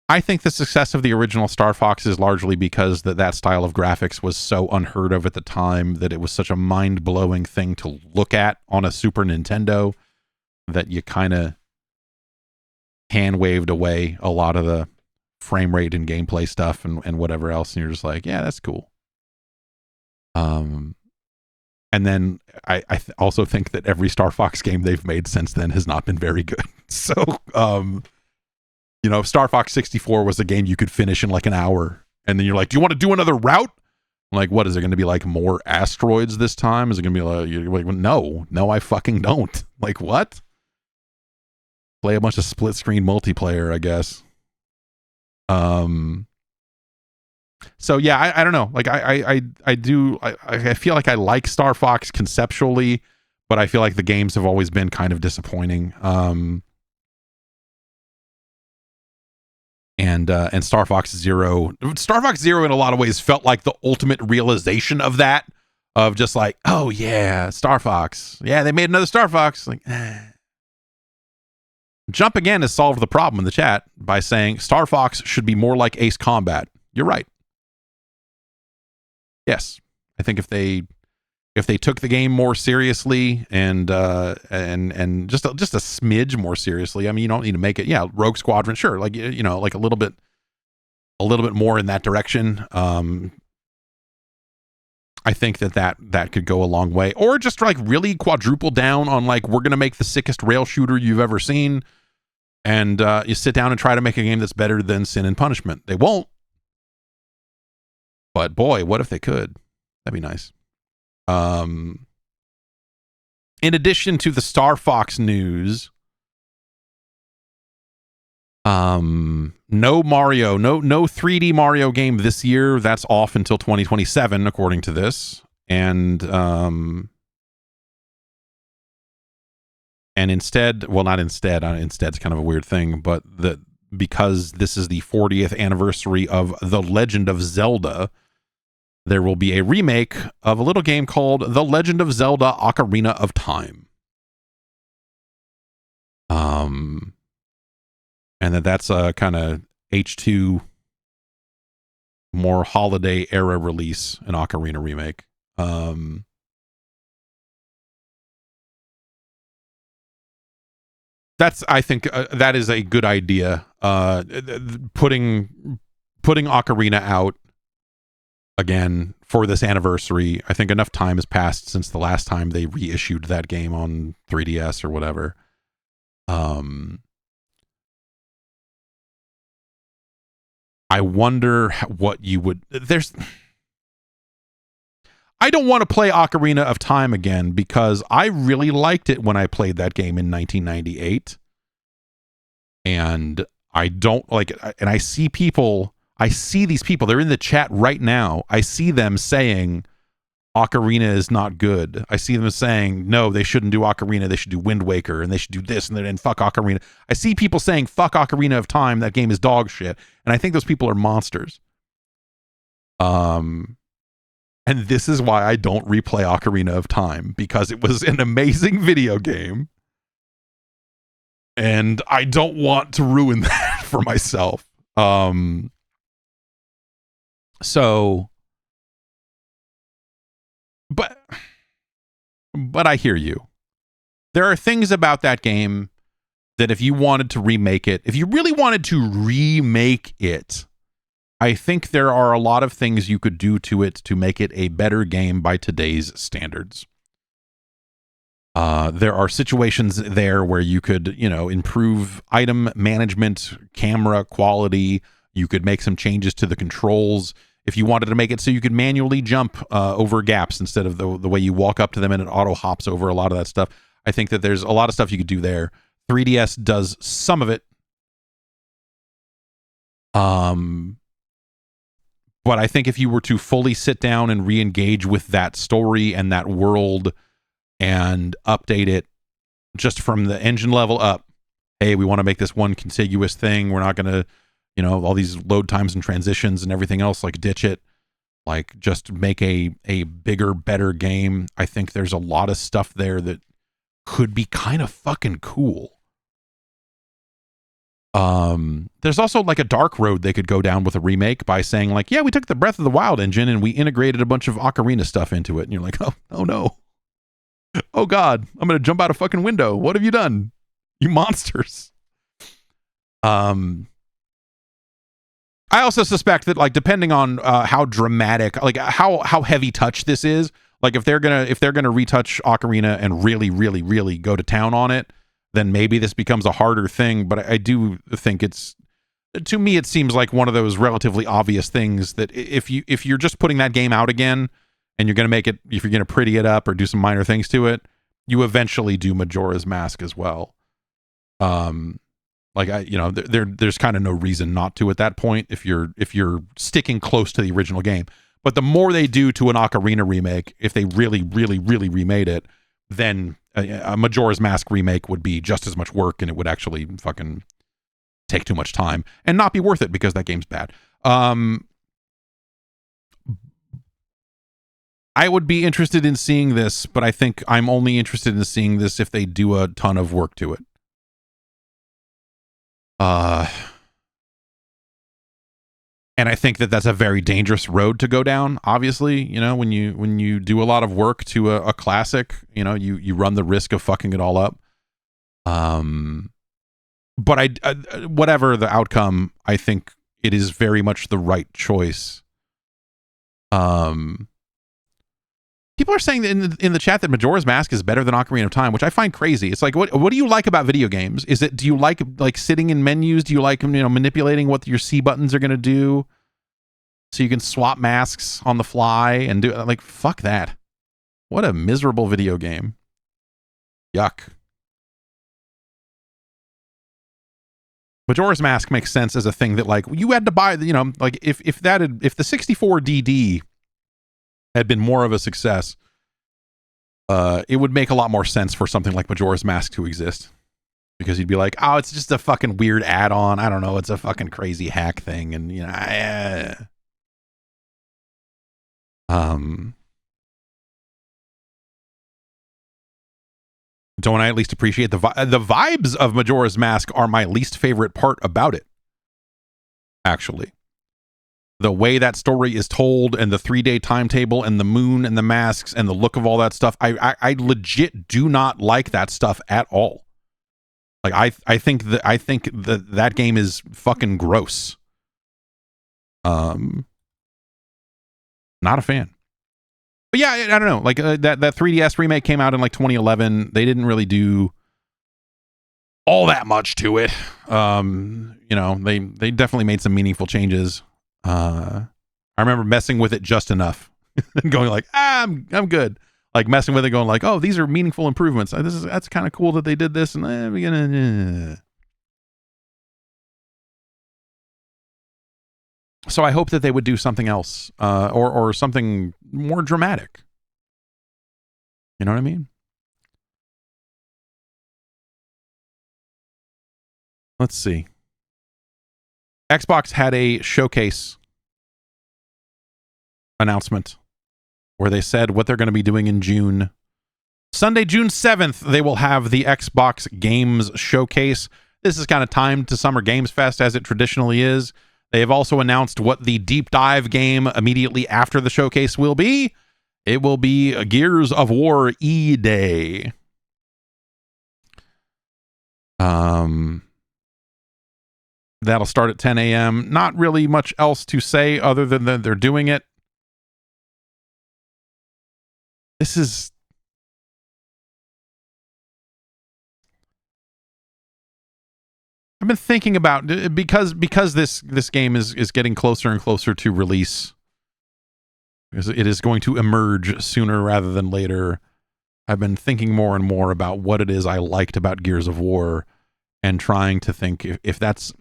I think the success of the original Star Fox is largely because that style of graphics was so unheard of at the time, that it was such a mind-blowing thing to look at on a Super Nintendo, that you kind of hand-waved away a lot of the frame rate and gameplay stuff and whatever else, and you're just like, yeah, that's cool. And then I also think that every Star Fox game they've made since then has not been very good. So, Star Fox 64 was a game you could finish in like an hour, and then you're like, do you want to do another route? I'm like, what is it going to be, like more asteroids this time? Is it going to be like, you're like, no, I fucking don't. Like, what? Play a bunch of split screen multiplayer, I guess. So yeah, I don't know. Like I feel like I like Star Fox conceptually, but I feel like the games have always been kind of disappointing. And Star Fox Zero in a lot of ways felt like the ultimate realization of that, of just like, oh yeah, Star Fox. Yeah, they made another Star Fox. Like, Jump Again has solved the problem in the chat by saying Star Fox should be more like Ace Combat. You're right. Yes, I think if they took the game more seriously and just a smidge more seriously. I mean, you don't need to make it. Yeah, Rogue Squadron, sure. Like like a little bit more in that direction. I think that could go a long way. Or just like really quadruple down on like, we're gonna make the sickest rail shooter you've ever seen, and you sit down and try to make a game that's better than Sin and Punishment. They won't. But boy, what if they could? That'd be nice. In addition to the Star Fox news, no Mario, no 3D Mario game this year. That's off until 2027, according to this. And instead, well, not instead. Instead's kind of a weird thing, but because this is the 40th anniversary of The Legend of Zelda, there will be a remake of a little game called The Legend of Zelda Ocarina of Time. And that's a kind of H2 more holiday era release, an Ocarina remake. I think that is a good idea. Putting Ocarina out again for this anniversary. I think enough time has passed since the last time they reissued that game on 3DS or whatever. I wonder what you would. I don't want to play Ocarina of Time again because I really liked it when I played that game in 1998. And I don't like it. And I see these people, they're in the chat right now. I see them saying Ocarina is not good. I see them saying, no, they shouldn't do Ocarina. They should do Wind Waker and they should do this and then fuck Ocarina. I see people saying, fuck Ocarina of Time. That game is dog shit. And I think those people are monsters. And this is why I don't replay Ocarina of Time, because it was an amazing video game. And I don't want to ruin that for myself. So, but I hear you. There are things about that game that if you wanted to remake it, if you really wanted to remake it, I think there are a lot of things you could do to it to make it a better game by today's standards. There are situations there where you could, improve item management, camera quality. You could make some changes to the controls. If you wanted to make it so you could manually jump over gaps instead of the way you walk up to them and it auto hops over a lot of that stuff. I think that there's a lot of stuff you could do there. 3DS does some of it. But I think if you were to fully sit down and re-engage with that story and that world and update it just from the engine level up, hey, we want to make this one contiguous thing. We're not going to, all these load times and transitions and everything else, like ditch it, like just make a bigger, better game. I think there's a lot of stuff there that could be kind of fucking cool. There's also like a dark road they could go down with a remake by saying like, yeah, we took the Breath of the Wild engine and we integrated a bunch of Ocarina stuff into it. And you're like, oh no. Oh God, I'm going to jump out a fucking window. What have you done? You monsters. I also suspect that like, depending on how dramatic, like how heavy touch this is, like if they're gonna retouch Ocarina and really, really, really go to town on it, then maybe this becomes a harder thing. But I do think to me, it seems like one of those relatively obvious things that if you're just putting that game out again and you're going to make it, if you're going to pretty it up or do some minor things to it, you eventually do Majora's Mask as well. There's kind of no reason not to at that point if you're sticking close to the original game. But the more they do to an Ocarina remake, if they really, really, really remade it, then a Majora's Mask remake would be just as much work, and it would actually fucking take too much time and not be worth it because that game's bad. I would be interested in seeing this, but I think I'm only interested in seeing this if they do a ton of work to it. And I think that that's a very dangerous road to go down. Obviously, when you do a lot of work to a classic, you run the risk of fucking it all up. But I whatever the outcome, I think it is very much the right choice. People are saying in the chat that Majora's Mask is better than Ocarina of Time, which I find crazy. It's like, what do you like about video games? Do you like sitting in menus? Do you like manipulating what your C buttons are going to do, so you can swap masks on the fly and do like fuck that? What a miserable video game. Yuck. Majora's Mask makes sense as a thing that like you had to buy. Like if the 64 DD had been more of a success, it would make a lot more sense for something like Majora's Mask to exist, because you'd be like, oh, it's just a fucking weird add-on. I don't know, it's a fucking crazy hack thing, and don't I at least appreciate the vibes of Majora's Mask are my least favorite part about it, actually. the way that story is told and the 3-day timetable and the moon and the masks and the look of all that stuff, I legit do not like that stuff at all. Like I think that game is fucking gross. Not a fan. But yeah, I don't know. Like that 3DS remake came out in like 2011. They didn't really do all that much to it. You know, they definitely made some meaningful changes. I remember messing with it just enough and going like, I'm good. Like messing with it, going like, oh, these are meaningful improvements. That's kind of cool that they did this, and we're gonna. So I hope that they would do something else, or something more dramatic. You know what I mean? Let's see. Xbox had a showcase announcement where they said what they're going to be doing in June. Sunday, June 7th, they will have the Xbox Games Showcase. This is kind of timed to Summer Games Fest, as it traditionally is. They have also announced what the deep dive game immediately after the showcase will be. It will be Gears of War E-Day. That'll start at 10 a.m. Not really much else to say other than that they're doing it. This is... I've been thinking about, because this game is getting closer and closer to release, because it is going to emerge sooner rather than later. I've been thinking more and more about what it is I liked about Gears of War, and trying to think if that's...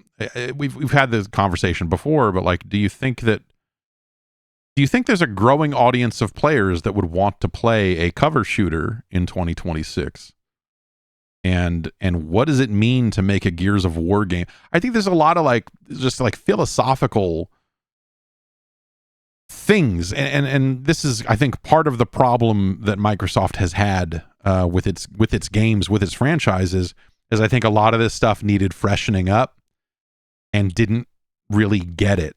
We've had this conversation before, but like, do you think there's a growing audience of players that would want to play a cover shooter in 2026? And what does it mean to make a Gears of War game? I think there's a lot of like, just like philosophical things. And this is, I think, part of the problem that Microsoft has had with its games, with its franchises, is I think a lot of this stuff needed freshening up and didn't really get it.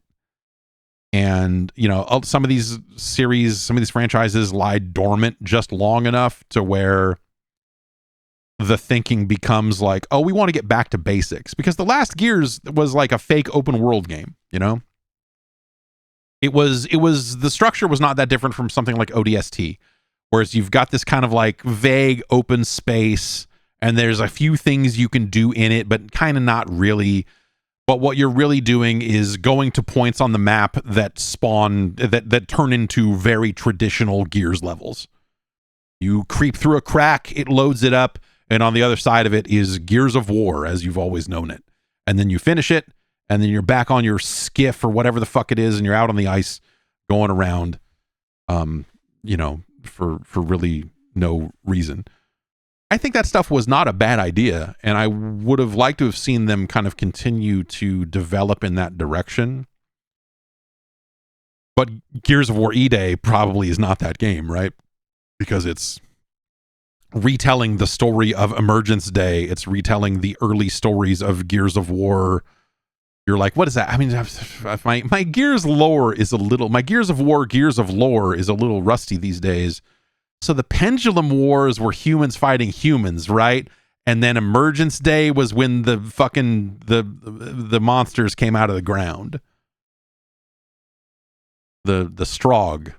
And, you know, some of these series, some of these franchises lie dormant just long enough to where the thinking becomes like, oh, we want to get back to basics. Because the last Gears was like a fake open world game, you know? It was the structure was not that different from something like ODST, whereas you've got this kind of like vague open space, and there's a few things you can do in it, but kind of not really. But what you're really doing is going to points on the map that spawn, that turn into very traditional Gears levels. You creep through a crack, it loads it up, and on the other side of it is Gears of War, as you've always known it. And then you finish it, and then you're back on your skiff or whatever the fuck it is, and you're out on the ice going around, you know, for really no reason. I think that stuff was not a bad idea, and I would have liked to have seen them kind of continue to develop in that direction. But Gears of War E-Day probably is not that game, right? Because it's retelling the story of Emergence Day. It's retelling the early stories of Gears of War. You're like, what is that? I mean, my Gears lore is a little... My Gears of War, Gears of lore is a little rusty these days. So the Pendulum Wars were humans fighting humans, right? And then Emergence Day was when the fucking the monsters came out of the ground. The Strogg.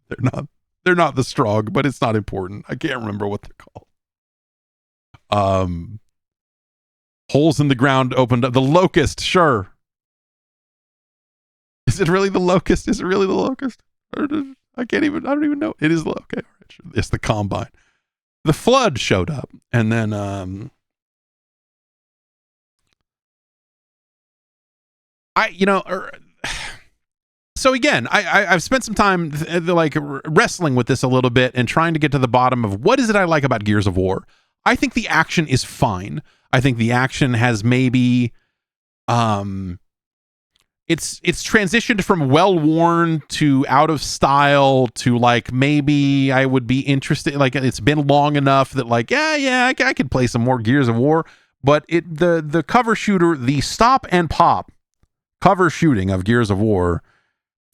They're not the Strogg, but it's not important. I can't remember what they're called. Holes in the ground opened up. The Locust, sure. Is it really the Locust? Is it really the Locust? I don't even know. It is okay. It's the Combine. The Flood showed up, and then so again, I've spent some time like wrestling with this a little bit and trying to get to the bottom of what is it I like about Gears of War. I think the action is fine. I think the action has maybe it's transitioned from well-worn to out of style to like, maybe I would be interested, like it's been long enough that like, I could play some more Gears of War. But the cover shooter, the stop and pop cover shooting of Gears of War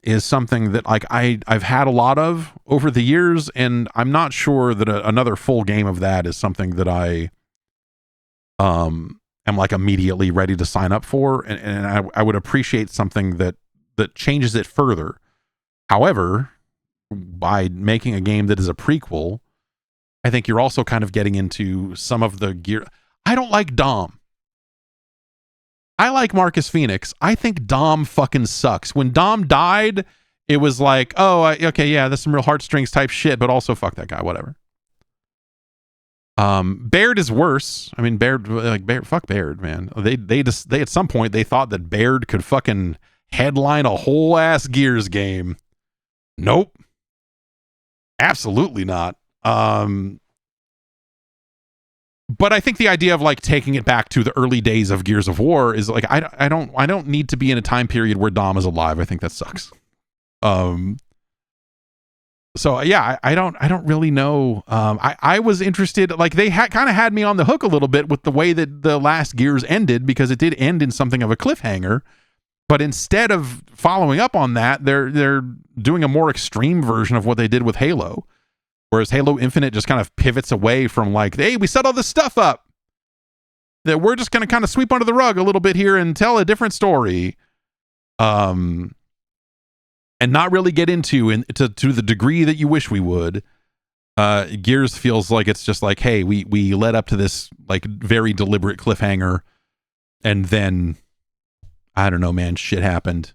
is something that like I've had a lot of over the years, and I'm not sure that another full game of that is something that I am like immediately ready to sign up for, and I would appreciate something that changes it further. However, by making a game that is a prequel, I think you're also kind of getting into some of the gear. I don't like Dom. I like Marcus Phoenix. I think Dom fucking sucks. When Dom died, it was like, oh, okay, yeah, that's some real heartstrings type shit, but also fuck that guy, whatever. Baird is worse. I mean, Baird, fuck Baird, man. They at some point they thought that Baird could fucking headline a whole ass Gears game. Nope, absolutely not. But I think the idea of like taking it back to the early days of Gears of War is like I don't need to be in a time period where Dom is alive. I think that sucks. So yeah, I don't really know. I was interested, like they kind of had me on the hook a little bit with the way that the last Gears ended, because it did end in something of a cliffhanger. But instead of following up on that, they're doing a more extreme version of what they did with Halo. Whereas Halo Infinite just kind of pivots away from like, hey, we set all this stuff up that we're just going to kind of sweep under the rug a little bit here and tell a different story. And not really get into to the degree that you wish we would. Gears feels like it's just like, hey, we led up to this like very deliberate cliffhanger, and then I don't know, man, shit happened.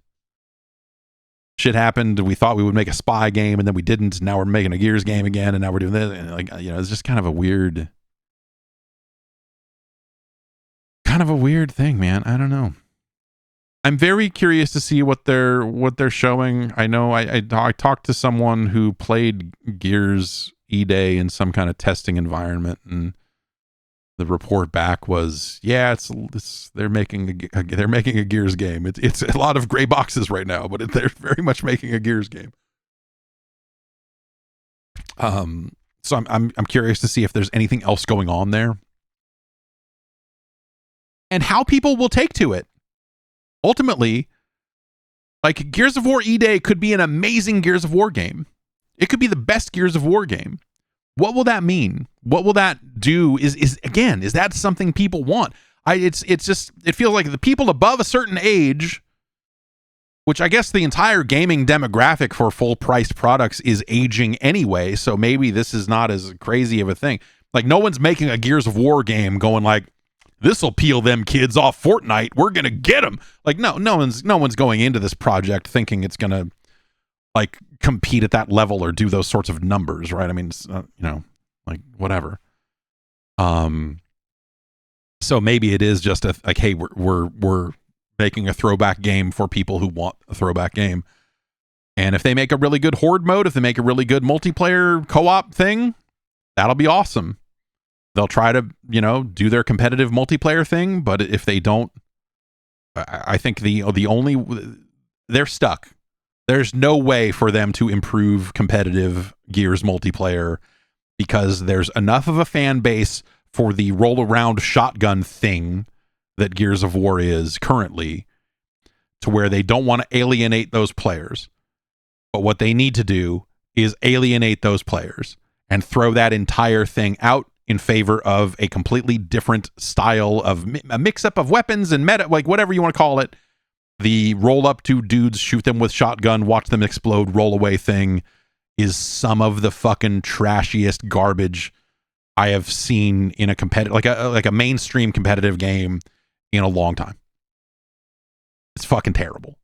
We thought we would make a spy game, and then we didn't. Now we're making a Gears game again, and now we're doing this. And like, you know, it's just kind of a weird thing, man. I don't know. I'm very curious to see what they're showing. I know I talked to someone who played Gears E-Day in some kind of testing environment, and the report back was, yeah, they're making a Gears game. It's a lot of gray boxes right now, but they're very much making a Gears game. So I'm curious to see if there's anything else going on there, and how people will take to it. Ultimately, like Gears of War E-Day could be an amazing Gears of War game. It could be the best Gears of War game. What will that mean? What will that do? Is that something people want? It feels like the people above a certain age, which I guess the entire gaming demographic for full priced products is aging anyway. So maybe this is not as crazy of a thing. Like no one's making a Gears of War game going like, this'll peel them kids off Fortnite. We're gonna get them. Like no one's going into this project thinking it's gonna like compete at that level or do those sorts of numbers, right? I mean, it's, you know, like whatever. So maybe it is just like, hey, we're making a throwback game for people who want a throwback game. And if they make a really good horde mode, if they make a really good multiplayer co-op thing, that'll be awesome. They'll try to, you know, do their competitive multiplayer thing, but if they don't, I think they're stuck. There's no way for them to improve competitive Gears multiplayer because there's enough of a fan base for the roll around shotgun thing that Gears of War is currently, to where they don't want to alienate those players. But what they need to do is alienate those players and throw that entire thing out in favor of a completely different style of a mix-up of weapons and meta, like whatever you want to call it. The roll up to dudes, shoot them with shotgun, watch them explode, roll away thing is some of the fucking trashiest garbage I have seen in a competitive, like a mainstream competitive game in a long time. It's fucking terrible.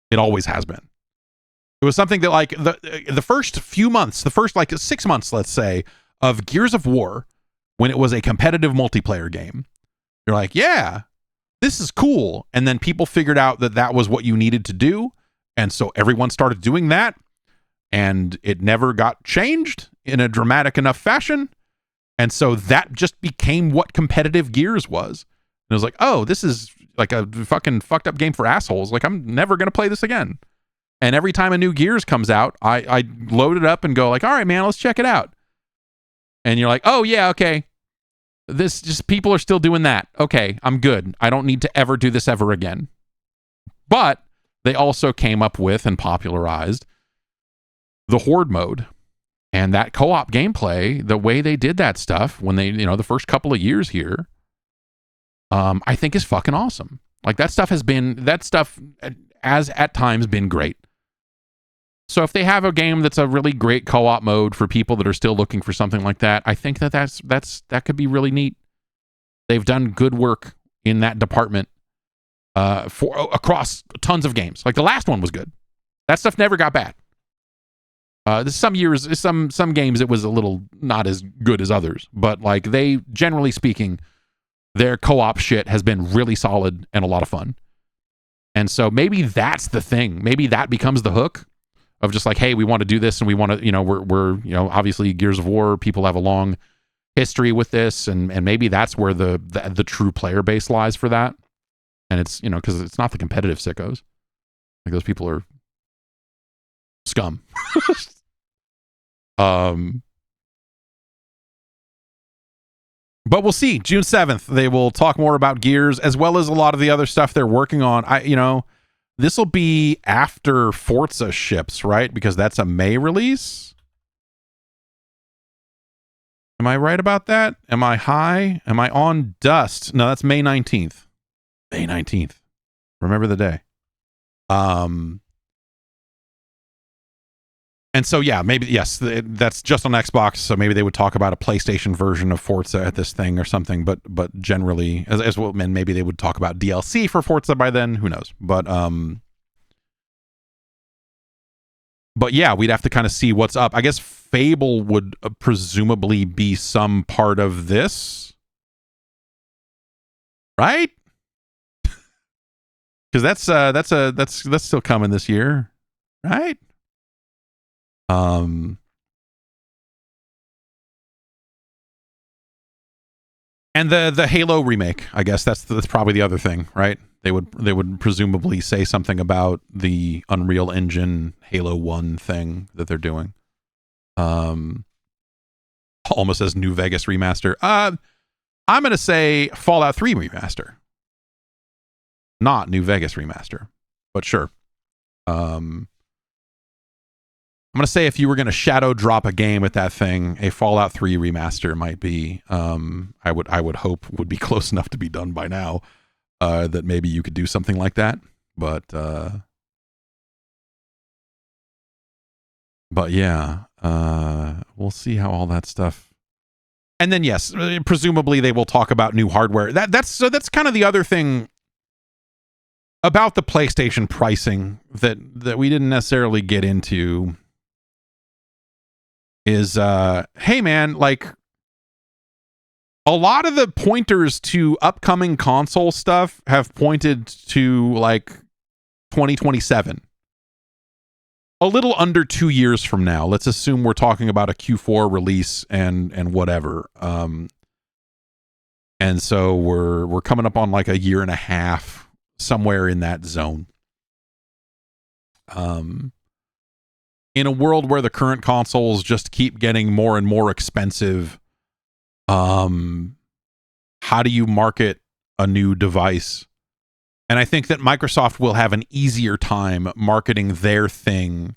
It always has been. It was something that like the first few months, the first like 6 months, let's say, of Gears of War, when it was a competitive multiplayer game, you're like, yeah, this is cool. And then people figured out that that was what you needed to do. And so everyone started doing that. And it never got changed in a dramatic enough fashion. And so that just became what competitive Gears was. And it was like, oh, this is like a fucking fucked up game for assholes. Like, I'm never going to play this again. And every time a new Gears comes out, I load it up and go like, all right, man, let's check it out. And you're like, oh, yeah, okay. This just, people are still doing that. Okay, I'm good. I don't need to ever do this ever again. But they also came up with and popularized the Horde mode. And that co-op gameplay, the way they did that stuff when they, the first couple of years here, I think is fucking awesome. Like that stuff has at times been great. So if they have a game that's a really great co-op mode for people that are still looking for something like that, I think that could be really neat. They've done good work in that department across tons of games. Like the last one was good. That stuff never got bad. Some games it was a little not as good as others, but like they, generally speaking, their co-op shit has been really solid and a lot of fun. And so maybe that's the thing. Maybe that becomes the hook of just like, hey, we want to do this and we want to, we're obviously Gears of War, people have a long history with this, and maybe that's where the true player base lies for that. And it's, because it's not the competitive sickos. Like those people are scum. But we'll see. June 7th, they will talk more about Gears as well as a lot of the other stuff they're working on. This will be after Forza ships, right? Because that's a May release. Am I right about that? Am I high? Am I on dust? No, that's May 19th. May 19th. Remember the day. And so, yeah, maybe, yes, that's just on Xbox, so maybe they would talk about a PlayStation version of Forza at this thing or something, but generally, as well, and maybe they would talk about DLC for Forza by then, who knows, but yeah, we'd have to kind of see what's up. I guess Fable would presumably be some part of this, right? Because that's still coming this year, right? And the Halo remake, I guess that's probably the other thing, right? They would presumably say something about the Unreal Engine Halo 1 thing that they're doing. Almost as New Vegas remaster. I'm gonna say Fallout 3 remaster, not New Vegas remaster, but sure. I'm going to say if you were going to shadow drop a game with that thing, a Fallout 3 remaster might be, I would hope would be close enough to be done by now, that maybe you could do something like that. But yeah, we'll see how all that stuff. And then, yes, presumably they will talk about new hardware. That's kind of the other thing about the PlayStation pricing that we didn't necessarily get into. Is hey man, like a lot of the pointers to upcoming console stuff have pointed to like 2027, a little under 2 years from now. Let's assume we're talking about a Q4 release and whatever. And so we're coming up on like a year and a half, somewhere in that zone. In a world where the current consoles just keep getting more and more expensive, how do you market a new device? And I think that Microsoft will have an easier time marketing their thing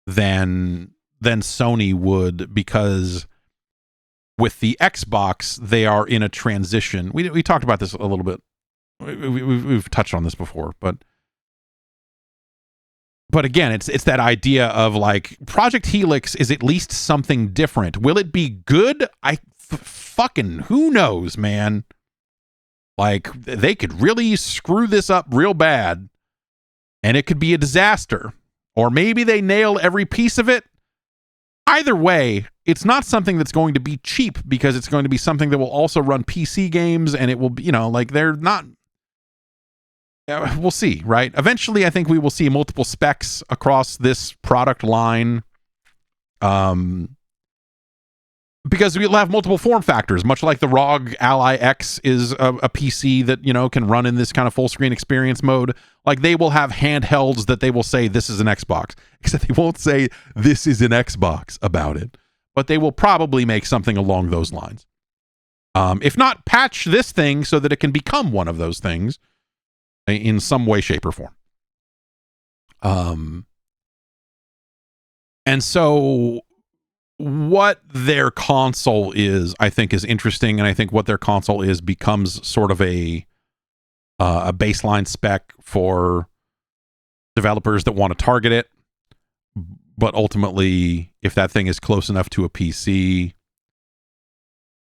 than Sony would, because with the Xbox, they are in a transition. We talked about this a little bit. We've touched on this before, but again, it's that idea of like Project Helix is at least something different. Will it be good? Fucking who knows, man. Like they could really screw this up real bad and it could be a disaster. Or maybe they nail every piece of it. Either way, it's not something that's going to be cheap, because it's going to be something that will also run PC games, and it will be, like they're not. We'll see, right? Eventually, I think we will see multiple specs across this product line, because we'll have multiple form factors, much like the ROG Ally X is a PC that, can run in this kind of full screen experience mode. Like they will have handhelds that they will say this is an Xbox, except they won't say this is an Xbox about it, but they will probably make something along those lines. If not, patch this thing so that it can become one of those things in some way, shape, or form. And so what their console is, I think, is interesting, and I think what their console is becomes sort of a baseline spec for developers that want to target it. But ultimately, if that thing is close enough to a PC,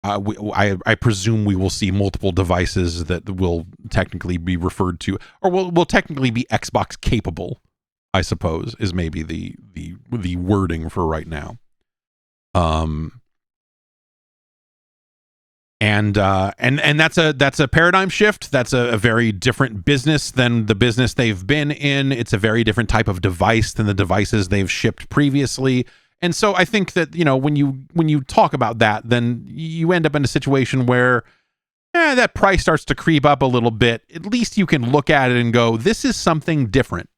I presume we will see multiple devices that will technically be referred to, or will technically be Xbox capable, I suppose, is maybe the wording for right now. And that's a paradigm shift. That's a very different business than the business they've been in. It's a very different type of device than the devices they've shipped previously. And so I think that, when you talk about that, then you end up in a situation where that price starts to creep up a little bit. At least you can look at it and go, this is something different.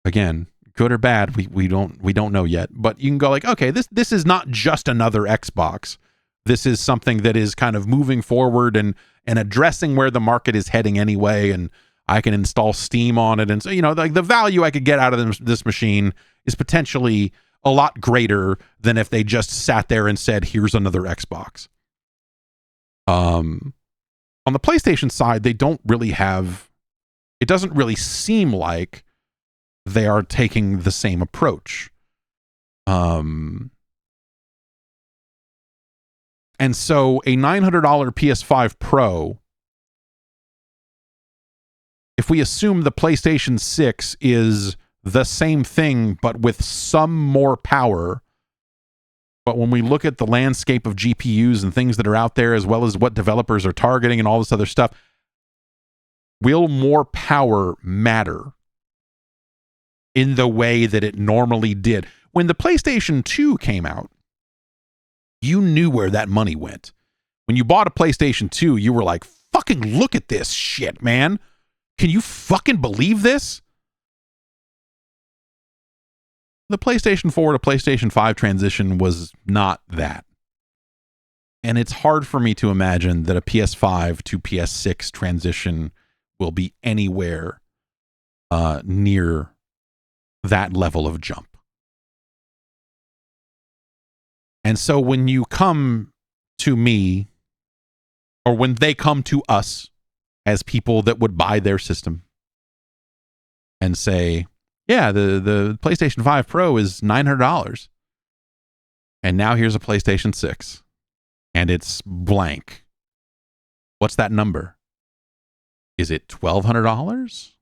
Again, good or bad, we don't know yet. But you can go like, okay, this is not just another Xbox. This is something that is kind of moving forward and addressing where the market is heading anyway. And I can install Steam on it. And so, like the value I could get out of this machine is potentially a lot greater than if they just sat there and said, here's another Xbox. On the PlayStation side, they don't really have, it doesn't really seem like they are taking the same approach. And so a $900 PS5 Pro, if we assume the PlayStation 6 is the same thing, but with some more power, but when we look at the landscape of GPUs and things that are out there, as well as what developers are targeting and all this other stuff, will more power matter in the way that it normally did? When the PlayStation 2 came out, you knew where that money went. When you bought a PlayStation 2, you were like, fucking look at this shit, man. Can you fucking believe this? The PlayStation 4 to PlayStation 5 transition was not that. And it's hard for me to imagine that a PS5 to PS6 transition will be anywhere near that level of jump. And so when you come to me, or when they come to us as people that would buy their system and say, yeah, the PlayStation 5 Pro is $900. And now here's a PlayStation 6. And it's blank. What's that number? Is it $1,200?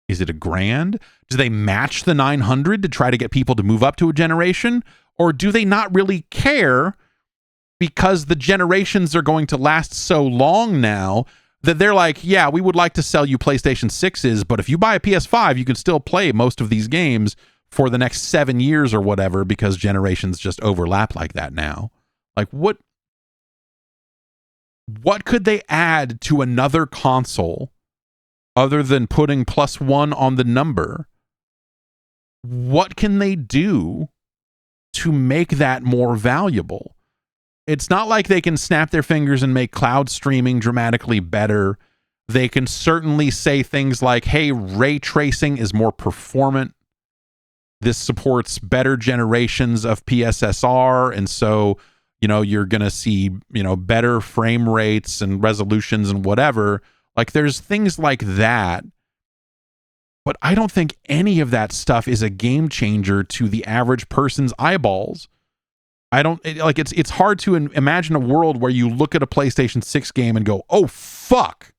Is it $1,000? Do they match the $900 to try to get people to move up to a generation? Or do they not really care because the generations are going to last so long now that they're like, yeah, we would like to sell you PlayStation 6s, but if you buy a PS5, you can still play most of these games for the next 7 years or whatever, because generations just overlap like that now. Like, what could they add to another console other than putting +1 on the number? What can they do to make that more valuable? It's not like they can snap their fingers and make cloud streaming dramatically better. They can certainly say things like, hey, ray tracing is more performant. This supports better generations of PSSR. And so, you're going to see, better frame rates and resolutions and whatever. Like, there's things like that. But I don't think any of that stuff is a game changer to the average person's eyeballs. It's hard to imagine a world where you look at a PlayStation 6 game and go, oh, fuck.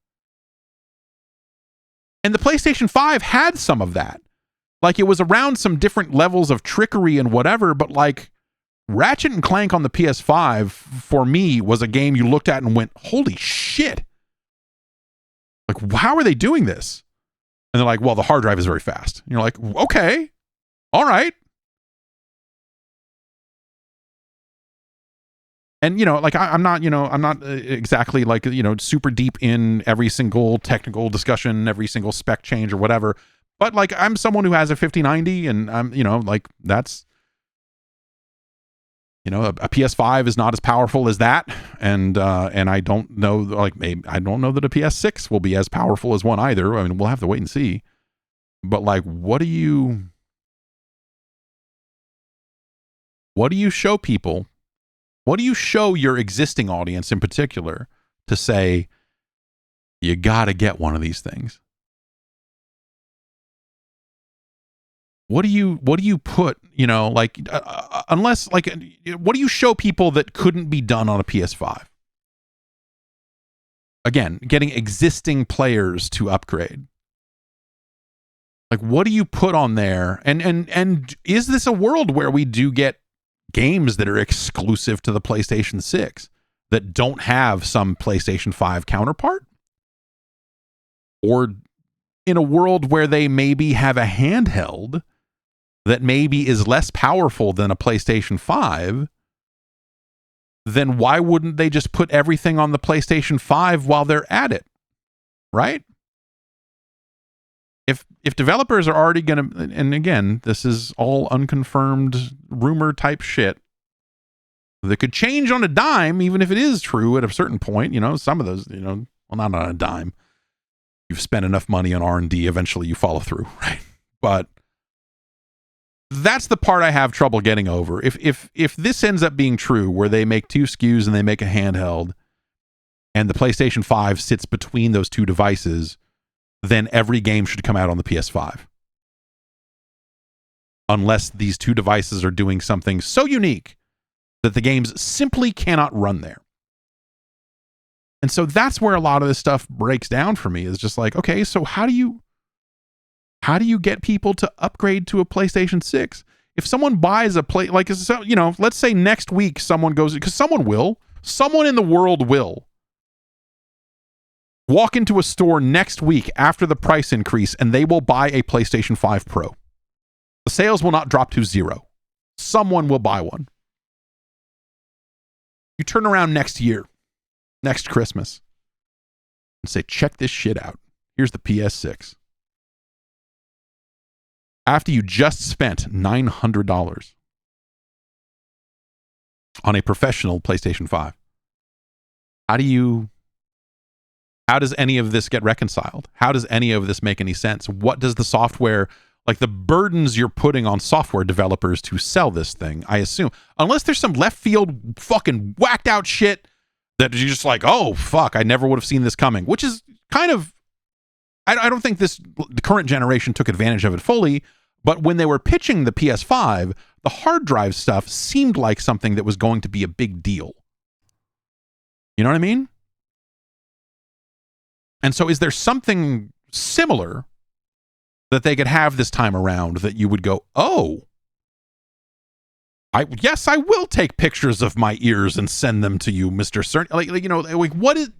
And the PlayStation 5 had some of that. Like, it was around some different levels of trickery and whatever, but like Ratchet and Clank on the PS5 for me was a game you looked at and went, holy shit. Like, how are they doing this? And they're like, well, the hard drive is very fast. And you're like, okay, all right. And, I'm not exactly like, super deep in every single technical discussion, every single spec change or whatever. But like, I'm someone who has a 5090 and I'm, that's, a PS5 is not as powerful as that. And I don't know, like, maybe I don't know that a PS6 will be as powerful as one either. I mean, we'll have to wait and see. But like, what do you show people? What do you show your existing audience in particular to say, you got to get one of these things? What do you put, like, unless, like, what do you show people that couldn't be done on a PS5? Again, getting existing players to upgrade. Like, what do you put on there? And is this a world where we do get games that are exclusive to the PlayStation 6 that don't have some PlayStation 5 counterpart? Or in a world where they maybe have a handheld that maybe is less powerful than a PlayStation 5, then why wouldn't they just put everything on the PlayStation 5 while they're at it? Right? If developers are already going to, and again, this is all unconfirmed rumor type shit that could change on a dime, even if it is true at a certain point, some of those, well, not on a dime. You've spent enough money on R&D, eventually you follow through, right? But that's the part I have trouble getting over. If this ends up being true, where they make 2 SKUs and they make a handheld, and the PlayStation 5 sits between those 2 devices, then every game should come out on the PS5. Unless these 2 devices are doing something so unique that the games simply cannot run there. And so that's where a lot of this stuff breaks down for me, is just like, okay, so how do you get people to upgrade to a PlayStation 6? If someone buys a let's say next week someone goes, because someone in the world will walk into a store next week after the price increase, and they will buy a PlayStation 5 Pro. The sales will not drop to 0. Someone will buy one. You turn around next year, next Christmas, and say, check this shit out. Here's the PS6. After you just spent $900 on a professional PlayStation 5, how does any of this get reconciled? How does any of this make any sense? What does the software, like the burdens you're putting on software developers to sell this thing, I assume, unless there's some left field fucking whacked out shit that you're just like, oh, fuck, I never would have seen this coming, which is kind of, I don't think the current generation took advantage of it fully, but when they were pitching the PS5, the hard drive stuff seemed like something that was going to be a big deal. You know what I mean? And so is there something similar that they could have this time around that you would go, oh, I will take pictures of my ears and send them to you, Mr. Like what is...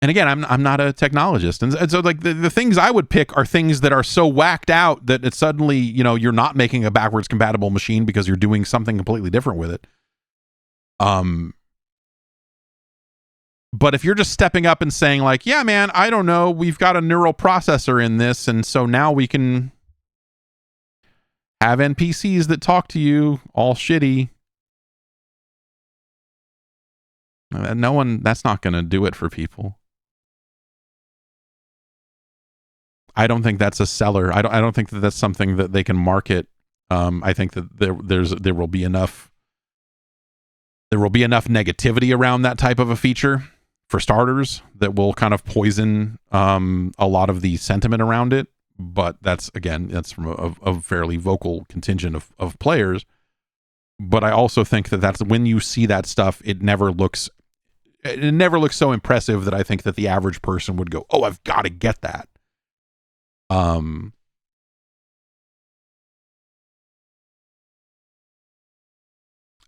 And again, I'm not a technologist. And so like the things I would pick are things that are so whacked out that it's suddenly, you're not making a backwards compatible machine because you're doing something completely different with it. But if you're just stepping up and saying like, yeah, man, I don't know, we've got a neural processor in this, and so now we can have NPCs that talk to you all shitty. That's not going to do it for people. I don't think that's a seller. I don't think that that's something that they can market. I think that there will be enough negativity around that type of a feature, for starters, that will kind of poison a lot of the sentiment around it. But that's from a fairly vocal contingent of players. But I also think that that's when you see that stuff, it never looks so impressive that I think that the average person would go, oh, I've got to get that.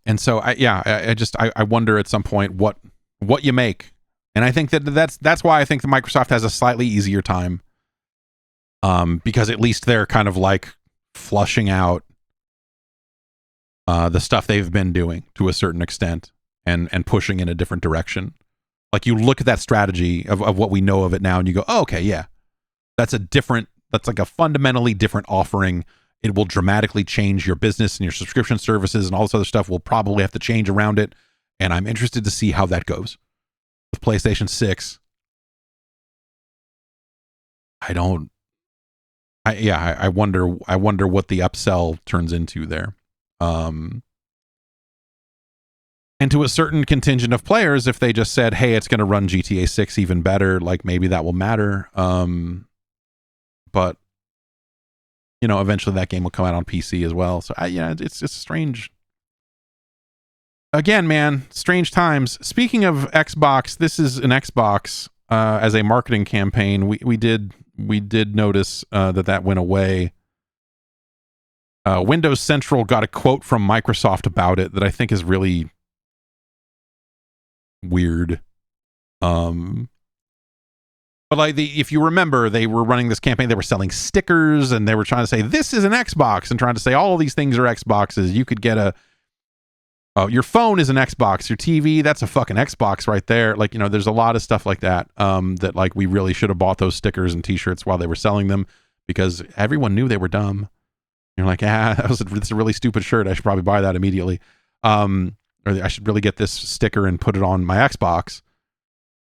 And so I wonder at some point what you make. And I think that's why I think that Microsoft has a slightly easier time. Because at least they're kind of like flushing out the stuff they've been doing to a certain extent and pushing in a different direction. Like you look at that strategy of what we know of it now and you go, oh, okay, yeah, that's like a fundamentally different offering. It will dramatically change your business and your subscription services, and all this other stuff will probably have to change around it. And I'm interested to see how that goes with PlayStation 6. I don't I wonder what the upsell turns into there. And to a certain contingent of players, if they just said, hey, it's going to run GTA 6 even better, like maybe that will matter. But eventually that game will come out on PC as well. So it's just strange. Again, man, strange times. Speaking of Xbox, this is an Xbox as a marketing campaign. We did notice that went away. Windows Central got a quote from Microsoft about it that I think is really weird. But like if you remember, they were running this campaign. They were selling stickers, and they were trying to say this is an Xbox, and trying to say all these things are Xboxes. You could get your phone is an Xbox, your TV, that's a fucking Xbox right there. Like, there's a lot of stuff like that, that like we really should have bought those stickers and t-shirts while they were selling them, because everyone knew they were dumb. You're like, it's a really stupid shirt. I should probably buy that immediately. Or I should really get this sticker and put it on my Xbox.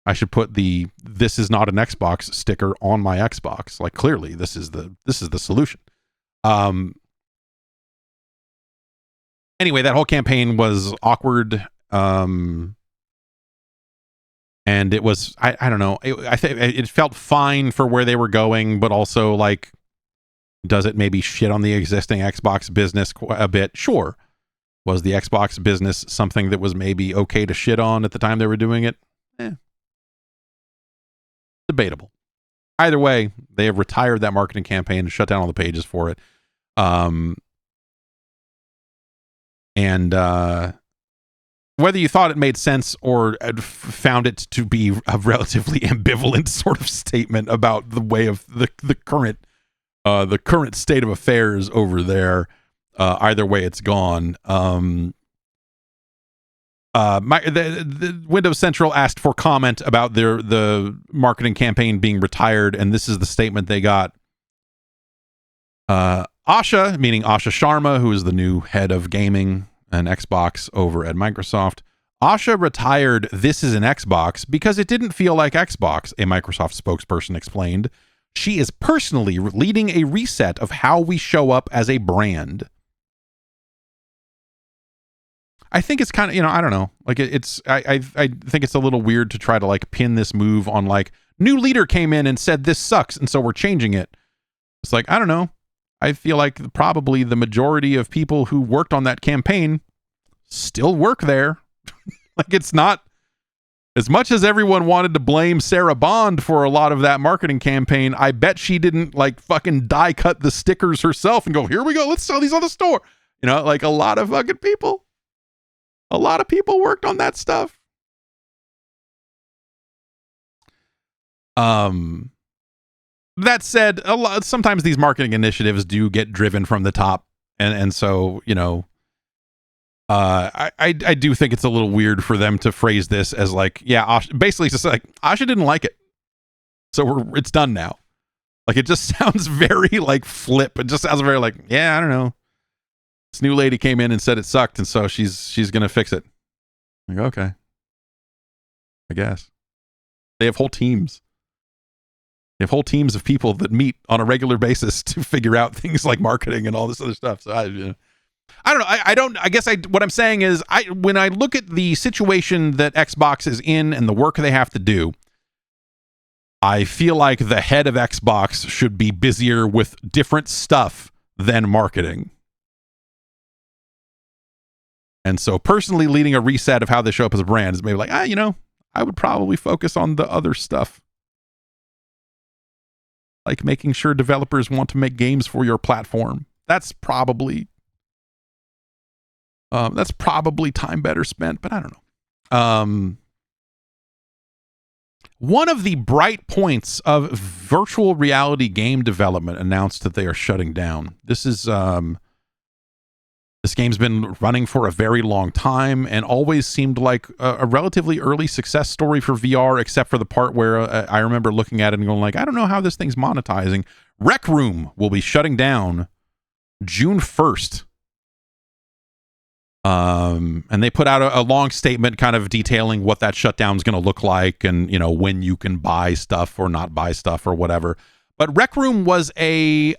I should put this is not an Xbox sticker on my Xbox. Like, clearly this is the solution. Anyway, that whole campaign was awkward, and it was I don't know. I think it felt fine for where they were going, but also like, does it maybe shit on the existing Xbox business a bit? Sure. Was the Xbox business something that was maybe okay to shit on at the time they were doing it? Debatable. Either way, they have retired that marketing campaign and shut down all the pages for it. And whether you thought it made sense or found it to be a relatively ambivalent sort of statement about the way of the current state of affairs over there, either way it's gone. The Windows Central asked for comment about the marketing campaign being retired, and this is the statement they got. Asha, meaning Asha Sharma, who is the new head of gaming and Xbox over at Microsoft. Asha retired This is an Xbox because it didn't feel like Xbox, a Microsoft spokesperson explained. She is personally leading a reset of how we show up as a brand. I think it's kind of, I don't know. Like I think it's a little weird to try to like pin this move on like, new leader came in and said this sucks, and so we're changing it. It's like, I don't know. I feel like probably the majority of people who worked on that campaign still work there. Like, it's not, as much as everyone wanted to blame Sarah Bond for a lot of that marketing campaign, I bet she didn't like fucking die cut the stickers herself and go, here we go, let's sell these on the store. Like a lot of people worked on that stuff. That said, sometimes these marketing initiatives do get driven from the top, and so I do think it's a little weird for them to phrase this as like, Asha, basically just like Asha didn't like it, so it's done now. Like, it just sounds very like flip. It just sounds very like, I don't know. This new lady came in and said it sucked, and so she's gonna fix it. Like, okay, I guess they have whole teams. They have whole teams of people that meet on a regular basis to figure out things like marketing and all this other stuff. So I don't know. I guess what I'm saying is, when I look at the situation that Xbox is in and the work they have to do, I feel like the head of Xbox should be busier with different stuff than marketing. And so personally leading a reset of how they show up as a brand is maybe like, I would probably focus on the other stuff. Like making sure developers want to make games for your platform. That's probably time better spent, but I don't know. One of the bright points of virtual reality game development announced that they are shutting down. This game's been running for a very long time and always seemed like a relatively early success story for VR, except for the part where I remember looking at it and going like, I don't know how this thing's monetizing. Rec Room will be shutting down June 1st. And they put out a long statement kind of detailing what that shutdown is going to look like and, when you can buy stuff or not buy stuff or whatever. But Rec Room was a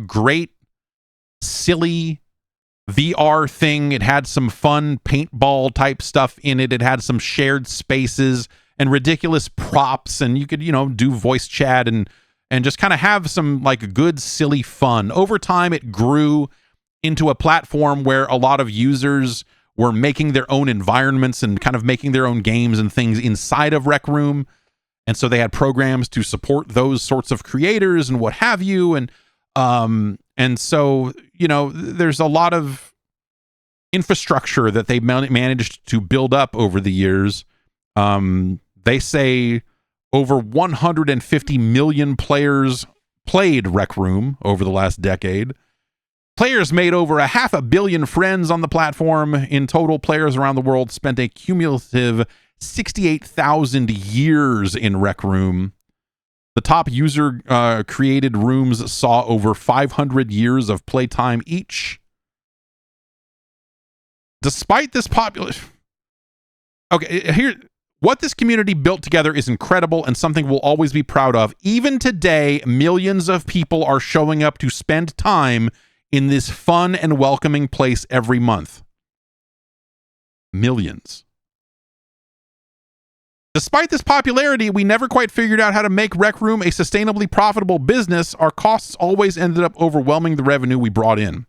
great, silly VR thing. It had some fun paintball type stuff in it. It had some shared spaces and ridiculous props, and you could, do voice chat and just kind of have some like good, silly fun. Over time, it grew into a platform where a lot of users were making their own environments and kind of making their own games and things inside of Rec Room. And so they had programs to support those sorts of creators and what have you. And so, there's a lot of infrastructure that they managed to build up over the years. They say over 150 million players played Rec Room over the last decade. Players made over 500 million friends on the platform. In total, players around the world spent a cumulative 68,000 years in Rec Room. The top user created rooms saw over 500 years of playtime each. Despite this what this community built together is incredible and something we'll always be proud of. Even today, millions of people are showing up to spend time in this fun and welcoming place every month. Millions. Despite this popularity, we never quite figured out how to make Rec Room a sustainably profitable business. Our costs always ended up overwhelming the revenue we brought in.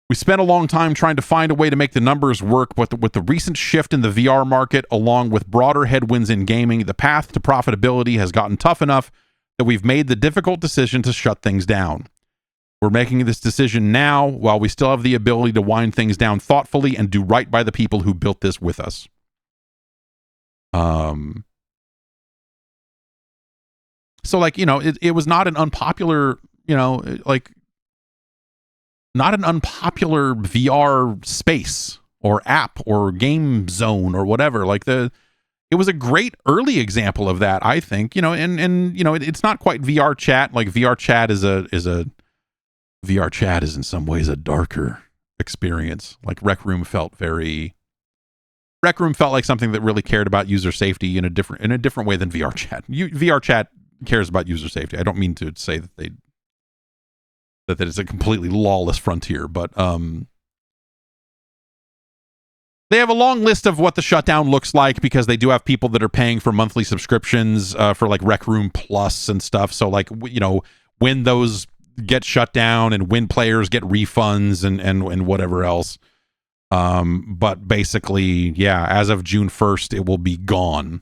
We spent a long time trying to find a way to make the numbers work, but with the recent shift in the VR market, along with broader headwinds in gaming, the path to profitability has gotten tough enough that we've made the difficult decision to shut things down. We're making this decision now while we still have the ability to wind things down thoughtfully and do right by the people who built this with us. So it was not an unpopular, not an unpopular VR space or app or game zone or whatever. It was a great early example of that, I think, it's not quite VR chat. Like VR chat VR chat is in some ways a darker experience. Like Rec Room felt like something that really cared about user safety in a different way than VR chat. VR chat cares about user safety. I don't mean to say that that it's a completely lawless frontier, but they have a long list of what the shutdown looks like because they do have people that are paying for monthly subscriptions for like Rec Room Plus and stuff. So when those get shut down and when players get refunds and whatever else. But basically, as of June 1st, it will be gone.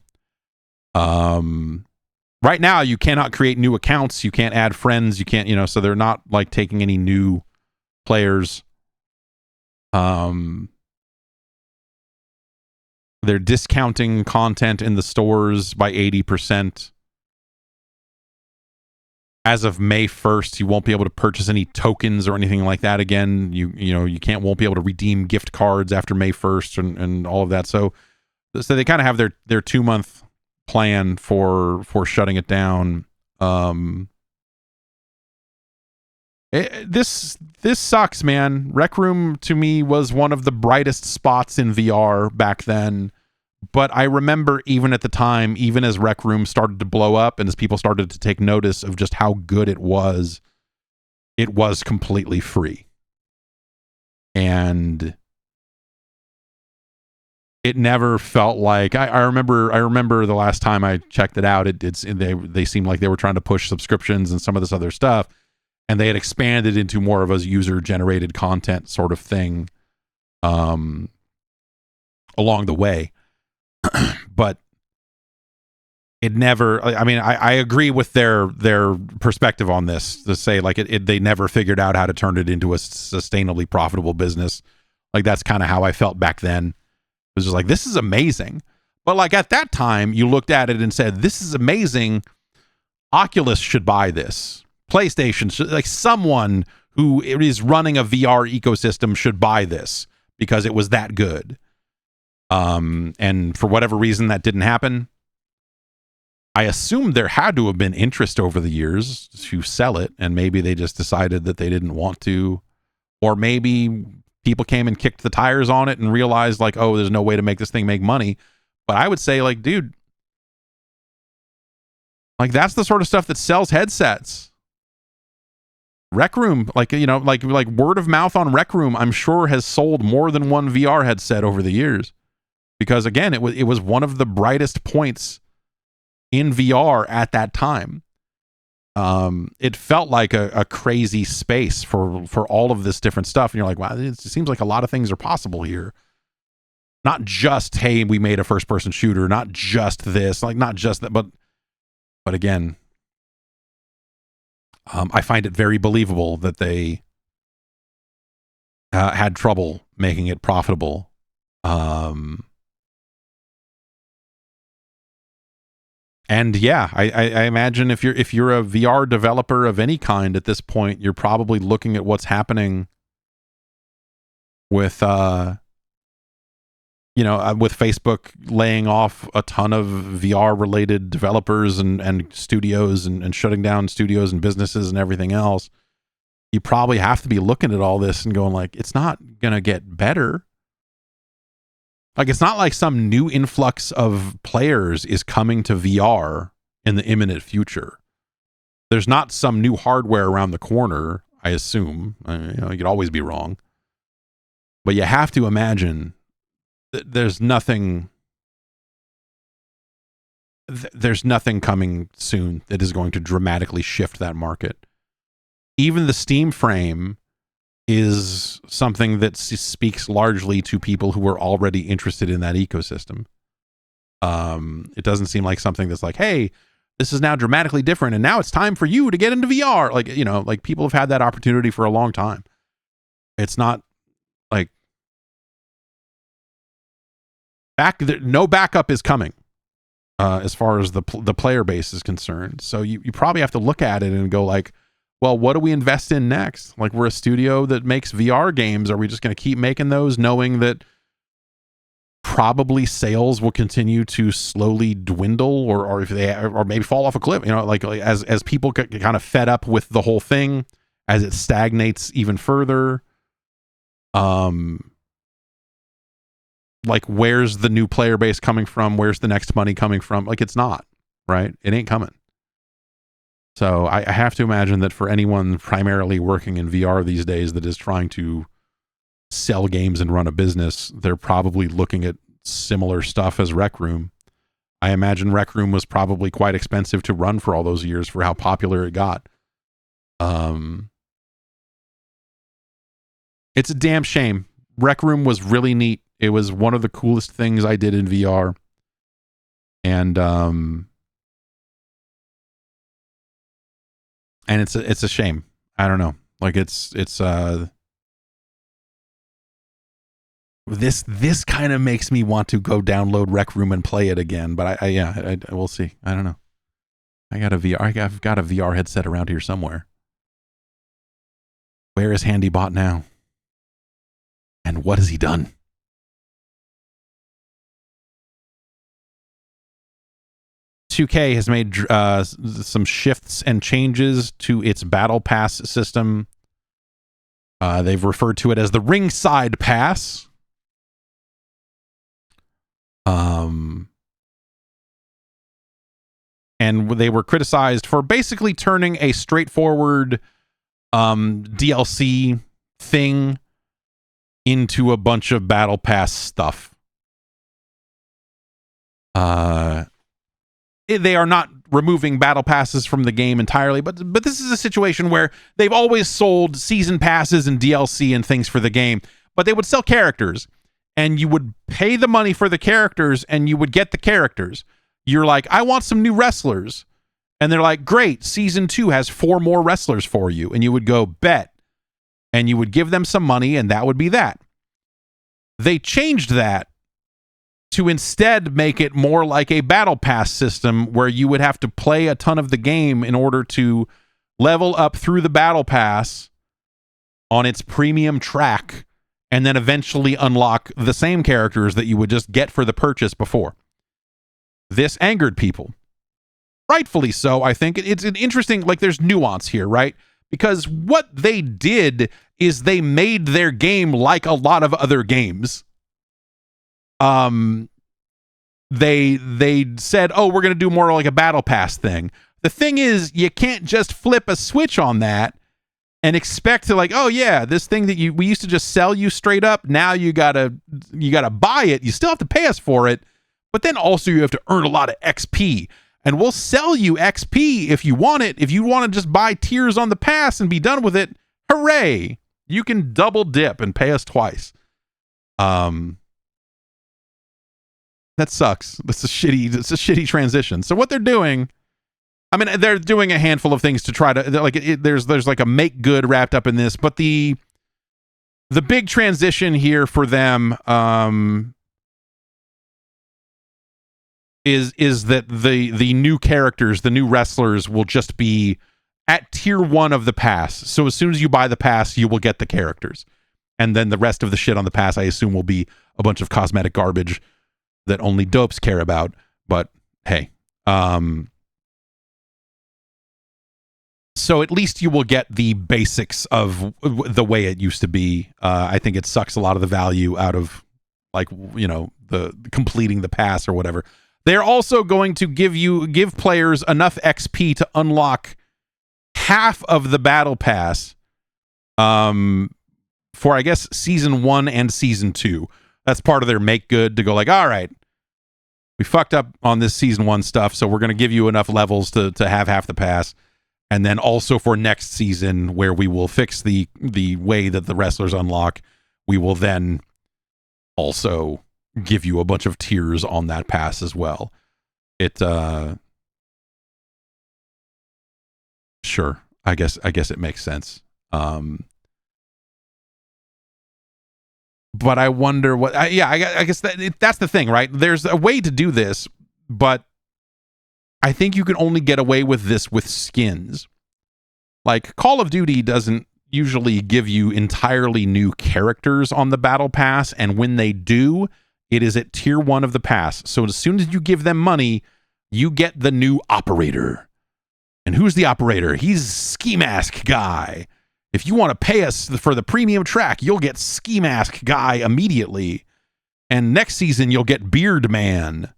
Right now, you cannot create new accounts. You can't add friends. You can't, so they're not like taking any new players. They're discounting content in the stores by 80%. As of May 1st, you won't be able to purchase any tokens or anything like that again. You won't be able to redeem gift cards after May 1st and all of that. So they kind of have their 2-month plan for shutting it down. This sucks, man. Rec Room to me was one of the brightest spots in VR back then. But I remember even at the time, even as Rec Room started to blow up and as people started to take notice of just how good it was completely free. And it never felt like I remember the last time I checked it out, they seemed like they were trying to push subscriptions and some of this other stuff, and they had expanded into more of a user generated content sort of thing along the way. But it never, I agree with their perspective on this to say they never figured out how to turn it into a sustainably profitable business. Like that's kind of how I felt back then. It was just like, this is amazing. But like at that time you looked at it and said, this is amazing. Oculus should buy this. PlayStation should, like someone who is running a VR ecosystem should buy this because it was that good. And for whatever reason that didn't happen. I assume there had to have been interest over the years to sell it, and maybe they just decided that they didn't want to, or maybe people came and kicked the tires on it and realized like, oh, there's no way to make this thing make money. But I would say like, dude, Like, that's the sort of stuff that sells headsets. Rec Room, like, you know, like word of mouth on Rec Room, I'm sure has sold more than one VR headset over the years. Because again, it was one of the brightest points in VR at that time. It felt like a crazy space for all of this different stuff. And you're like, wow, it seems like a lot of things are possible here. Not just, hey, we made a first person shooter, not just this, like not just that, but again, I find it very believable that they had trouble making it profitable. And yeah, I imagine if you're a VR developer of any kind at this point, you're probably looking at what's happening with with Facebook laying off a ton of VR related developers and studios and shutting down studios and businesses and everything else. You probably have to be looking at all this and going like, it's not gonna get better. Like, it's not like some new influx of players is coming to VR in the imminent future. There's not some new hardware around the corner, I assume. You could always be wrong. But you have to imagine that there's nothing coming soon that is going to dramatically shift that market. Even the Steam frame is something that speaks largely to people who are already interested in that ecosystem. It doesn't seem like something that's like, hey, this is now dramatically different and now it's time for you to get into VR. Like, you know, like people have had that opportunity for a long time. It's not like no backup is coming as far as the player base is concerned. So you probably have to look at it and go like, well, what do we invest in next? Like, we're a studio that makes VR games. Are we just going to keep making those knowing that probably sales will continue to slowly dwindle or if they or maybe fall off a cliff, you know, like as people get kind of fed up with the whole thing, as it stagnates even further. Like, where's the new player base coming from? Where's the next money coming from? Like, it's not, right? It ain't coming. So I have to imagine that for anyone primarily working in VR these days that is trying to sell games and run a business, they're probably looking at similar stuff as Rec Room. I imagine Rec Room was probably quite expensive to run for all those years for how popular it got. It's a damn shame. Rec Room was really neat. It was one of the coolest things I did in VR. And it's a shame. I don't know. Like, it's this kind of makes me want to go download Rec Room and play it again. But I we'll see. I don't know. I've got a VR headset around here somewhere. Where is HandyBot now? And what has he done? $2K has made some shifts and changes to its Battle Pass system. They've referred to it as the Ringside Pass. And they were criticized for basically turning a straightforward DLC thing into a bunch of Battle Pass stuff. They are not removing battle passes from the game entirely, but this is a situation where they've always sold season passes and DLC and things for the game, but they would sell characters, and you would pay the money for the characters, and you would get the characters. You're like, I want some new wrestlers. And they're like, great, season 2 has 4 more wrestlers for you. And you would go, bet. And you would give them some money, and that would be that. They changed that to instead make it more like a battle pass system where you would have to play a ton of the game in order to level up through the battle pass on its premium track and then eventually unlock the same characters that you would just get for the purchase before. This angered people. Rightfully so, I think. It's an interesting, like, there's nuance here, right? Because what they did is they made their game like a lot of other games. they said, oh, we're going to do more like a battle pass thing. The thing is, you can't just flip a switch on that and expect to like, oh yeah, this thing that we used to just sell you straight up, now you gotta buy it. You still have to pay us for it, but then also you have to earn a lot of XP. And we'll sell you XP if you want it. If you want to just buy tiers on the pass and be done with it, hooray! You can double dip and pay us twice. That sucks. It's a shitty transition. So what they're doing, I mean, they're doing a handful of things to try to like. There's like a make good wrapped up in this, but the big transition here for them is that the new characters, the new wrestlers, will just be at tier 1 of the pass. So as soon as you buy the pass, you will get the characters, and then the rest of the shit on the pass, I assume, will be a bunch of cosmetic garbage that only dopes care about. But hey, so at least you will get the basics of the way it used to be. I think it sucks a lot of the value out of, like, you know, the completing the pass or whatever. They're also going to give players enough XP to unlock half of the battle pass for, I guess, season 1 and season 2. That's part of their make good, to go like, all right, we fucked up on this season 1 stuff, so we're going to give you enough levels to have half the pass. And then also for next season, where we will fix the way that the wrestlers unlock, we will then also give you a bunch of tiers on that pass as well. Sure, I guess it makes sense. But I wonder what. I guess that's the thing, right? There's a way to do this, but I think you can only get away with this with skins. Like, Call of Duty doesn't usually give you entirely new characters on the battle pass, and when they do, it is at tier 1 of the pass. So as soon as you give them money, you get the new operator. And who's the operator? He's Ski Mask Guy. If you want to pay us for the premium track, you'll get Ski Mask Guy immediately. And next season, you'll get Beard Man.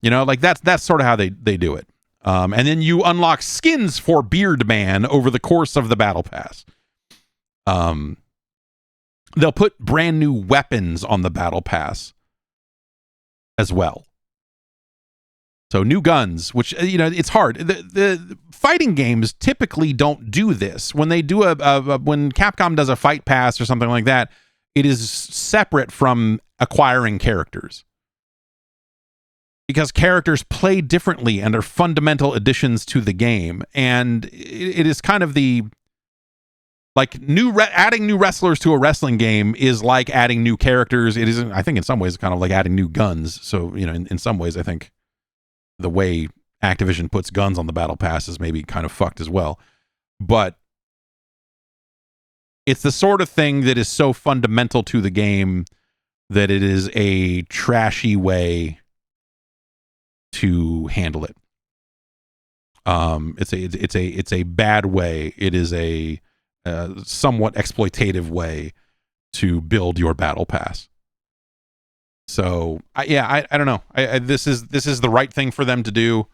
You know, like that's sort of how they do it. And then you unlock skins for Beard Man over the course of the battle pass. They'll put brand new weapons on the battle pass as well. So new guns, which, you know, it's hard. The fighting games typically don't do this. When they do when Capcom does a fight pass or something like that, it is separate from acquiring characters, because characters play differently and are fundamental additions to the game. And it is kind of the, like, adding new wrestlers to a wrestling game is like adding new characters. It isn't, I think in some ways, kind of like adding new guns. So, you know, in some ways, I think the way Activision puts guns on the battle pass is maybe kind of fucked as well. But it's the sort of thing that is so fundamental to the game that it is a trashy way to handle it. It's a bad way. It is a somewhat exploitative way to build your battle pass. So I don't know. This is the right thing for them to do.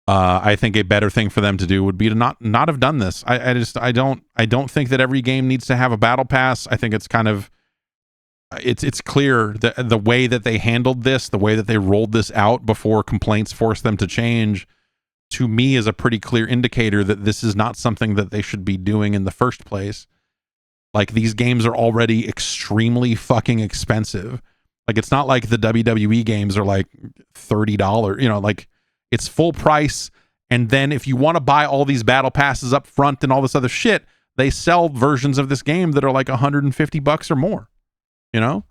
I think a better thing for them to do would be to not have done this. I don't think that every game needs to have a battle pass. I think it's kind of, it's clear that the way that they handled this, the way that they rolled this out before complaints forced them to change, to me is a pretty clear indicator that this is not something that they should be doing in the first place. Like, these games are already extremely fucking expensive. Like, it's not like the WWE games are like $30, you know, like, it's full price. And then if you want to buy all these battle passes up front and all this other shit, they sell versions of this game that are like $150 or more. You know,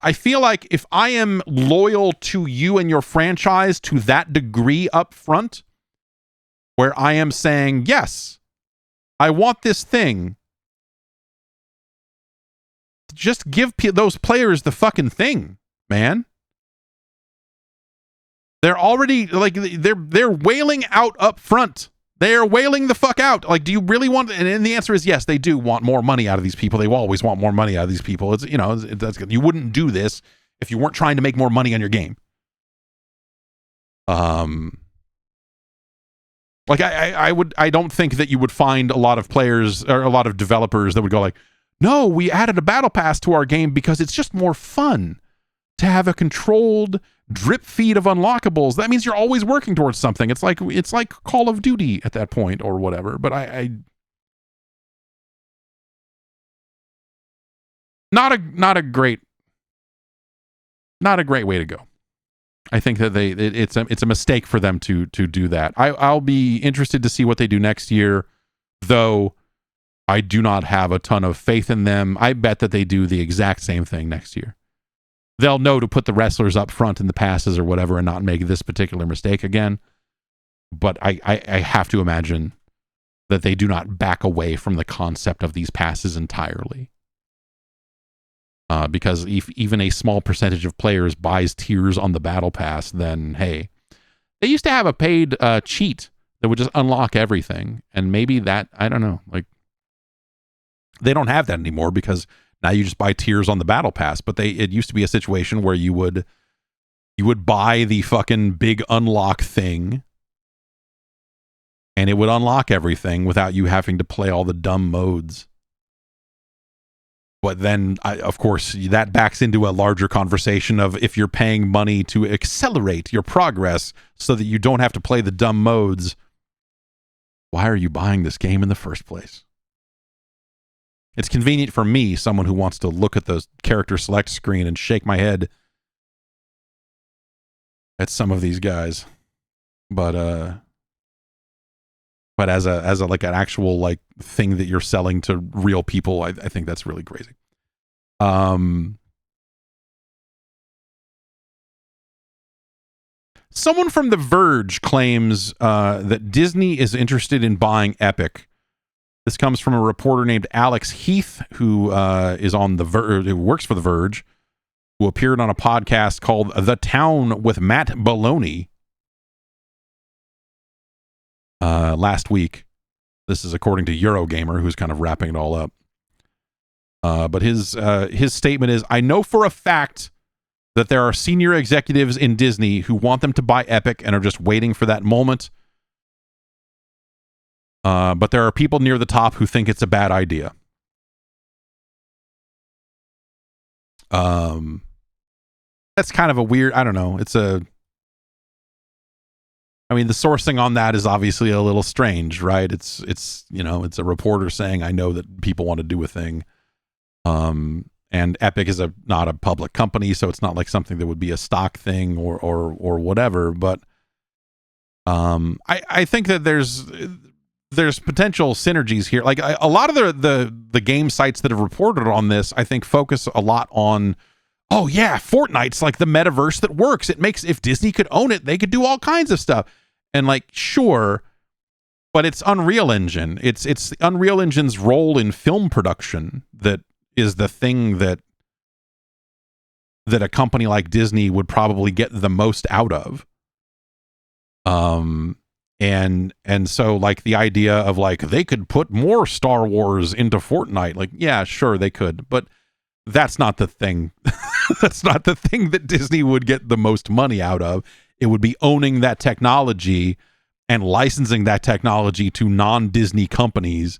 I feel like if I am loyal to you and your franchise to that degree up front, where I am saying, yes, I want this thing, just give those players the fucking thing, man. They're already, like, they're wailing out up front. They are wailing the fuck out. Like, do you really want? And the answer is yes, they do want more money out of these people. They will always want more money out of these people. It's, you know, you wouldn't do this if you weren't trying to make more money on your game. Like I don't think that you would find a lot of players or a lot of developers that would go like, no, we added a battle pass to our game because it's just more fun to have a controlled drip feed of unlockables. That means you're always working towards something. It's like Call of Duty at that point or whatever. But I not a great way to go. I think that it's a mistake for them to do that. I'll be interested to see what they do next year, though I do not have a ton of faith in them. I bet that they do the exact same thing next year. They'll know to put the wrestlers up front in the passes or whatever and not make this particular mistake again. But I have to imagine that they do not back away from the concept of these passes entirely. Because if even a small percentage of players buys tiers on the battle pass, then hey, they used to have a paid cheat that would just unlock everything, and maybe that, I don't know, like they don't have that anymore because now you just buy tiers on the battle pass. But it used to be a situation where you would buy the fucking big unlock thing, and it would unlock everything without you having to play all the dumb modes. But then, of course, that backs into a larger conversation of if you're paying money to accelerate your progress so that you don't have to play the dumb modes, why are you buying this game in the first place? It's convenient for me, someone who wants to look at the character select screen and shake my head at some of these guys. But as a like an actual like thing that you're selling to real people, I think that's really crazy. Someone from The Verge claims that Disney is interested in buying Epic. This comes from a reporter named Alex Heath, who is on who works for The Verge, who appeared on a podcast called The Town with Matt Baloney last week. This is according to Eurogamer, who's kind of wrapping it all up. But his statement is, I know for a fact that there are senior executives in Disney who want them to buy Epic and are just waiting for that moment. But there are people near the top who think it's a bad idea. That's kind of a weird, I don't know. I mean, the sourcing on that is obviously a little strange, right? It's a reporter saying, I know that people want to do a thing. And Epic is not a public company, so it's not like something that would be a stock thing or whatever. But I think that there's potential synergies here. Like a lot of the game sites that have reported on this, I think focus a lot on, oh yeah, Fortnite's like the metaverse that works. It makes, if Disney could own it, they could do all kinds of stuff. And like, sure, but it's Unreal Engine. It's Unreal Engine's role in film production that is the thing that a company like Disney would probably get the most out of. And so like the idea of like they could put more Star Wars into Fortnite, like, yeah, sure they could, but that's not the thing. That's not the thing that Disney would get the most money out of. It would be owning that technology and licensing that technology to non-Disney companies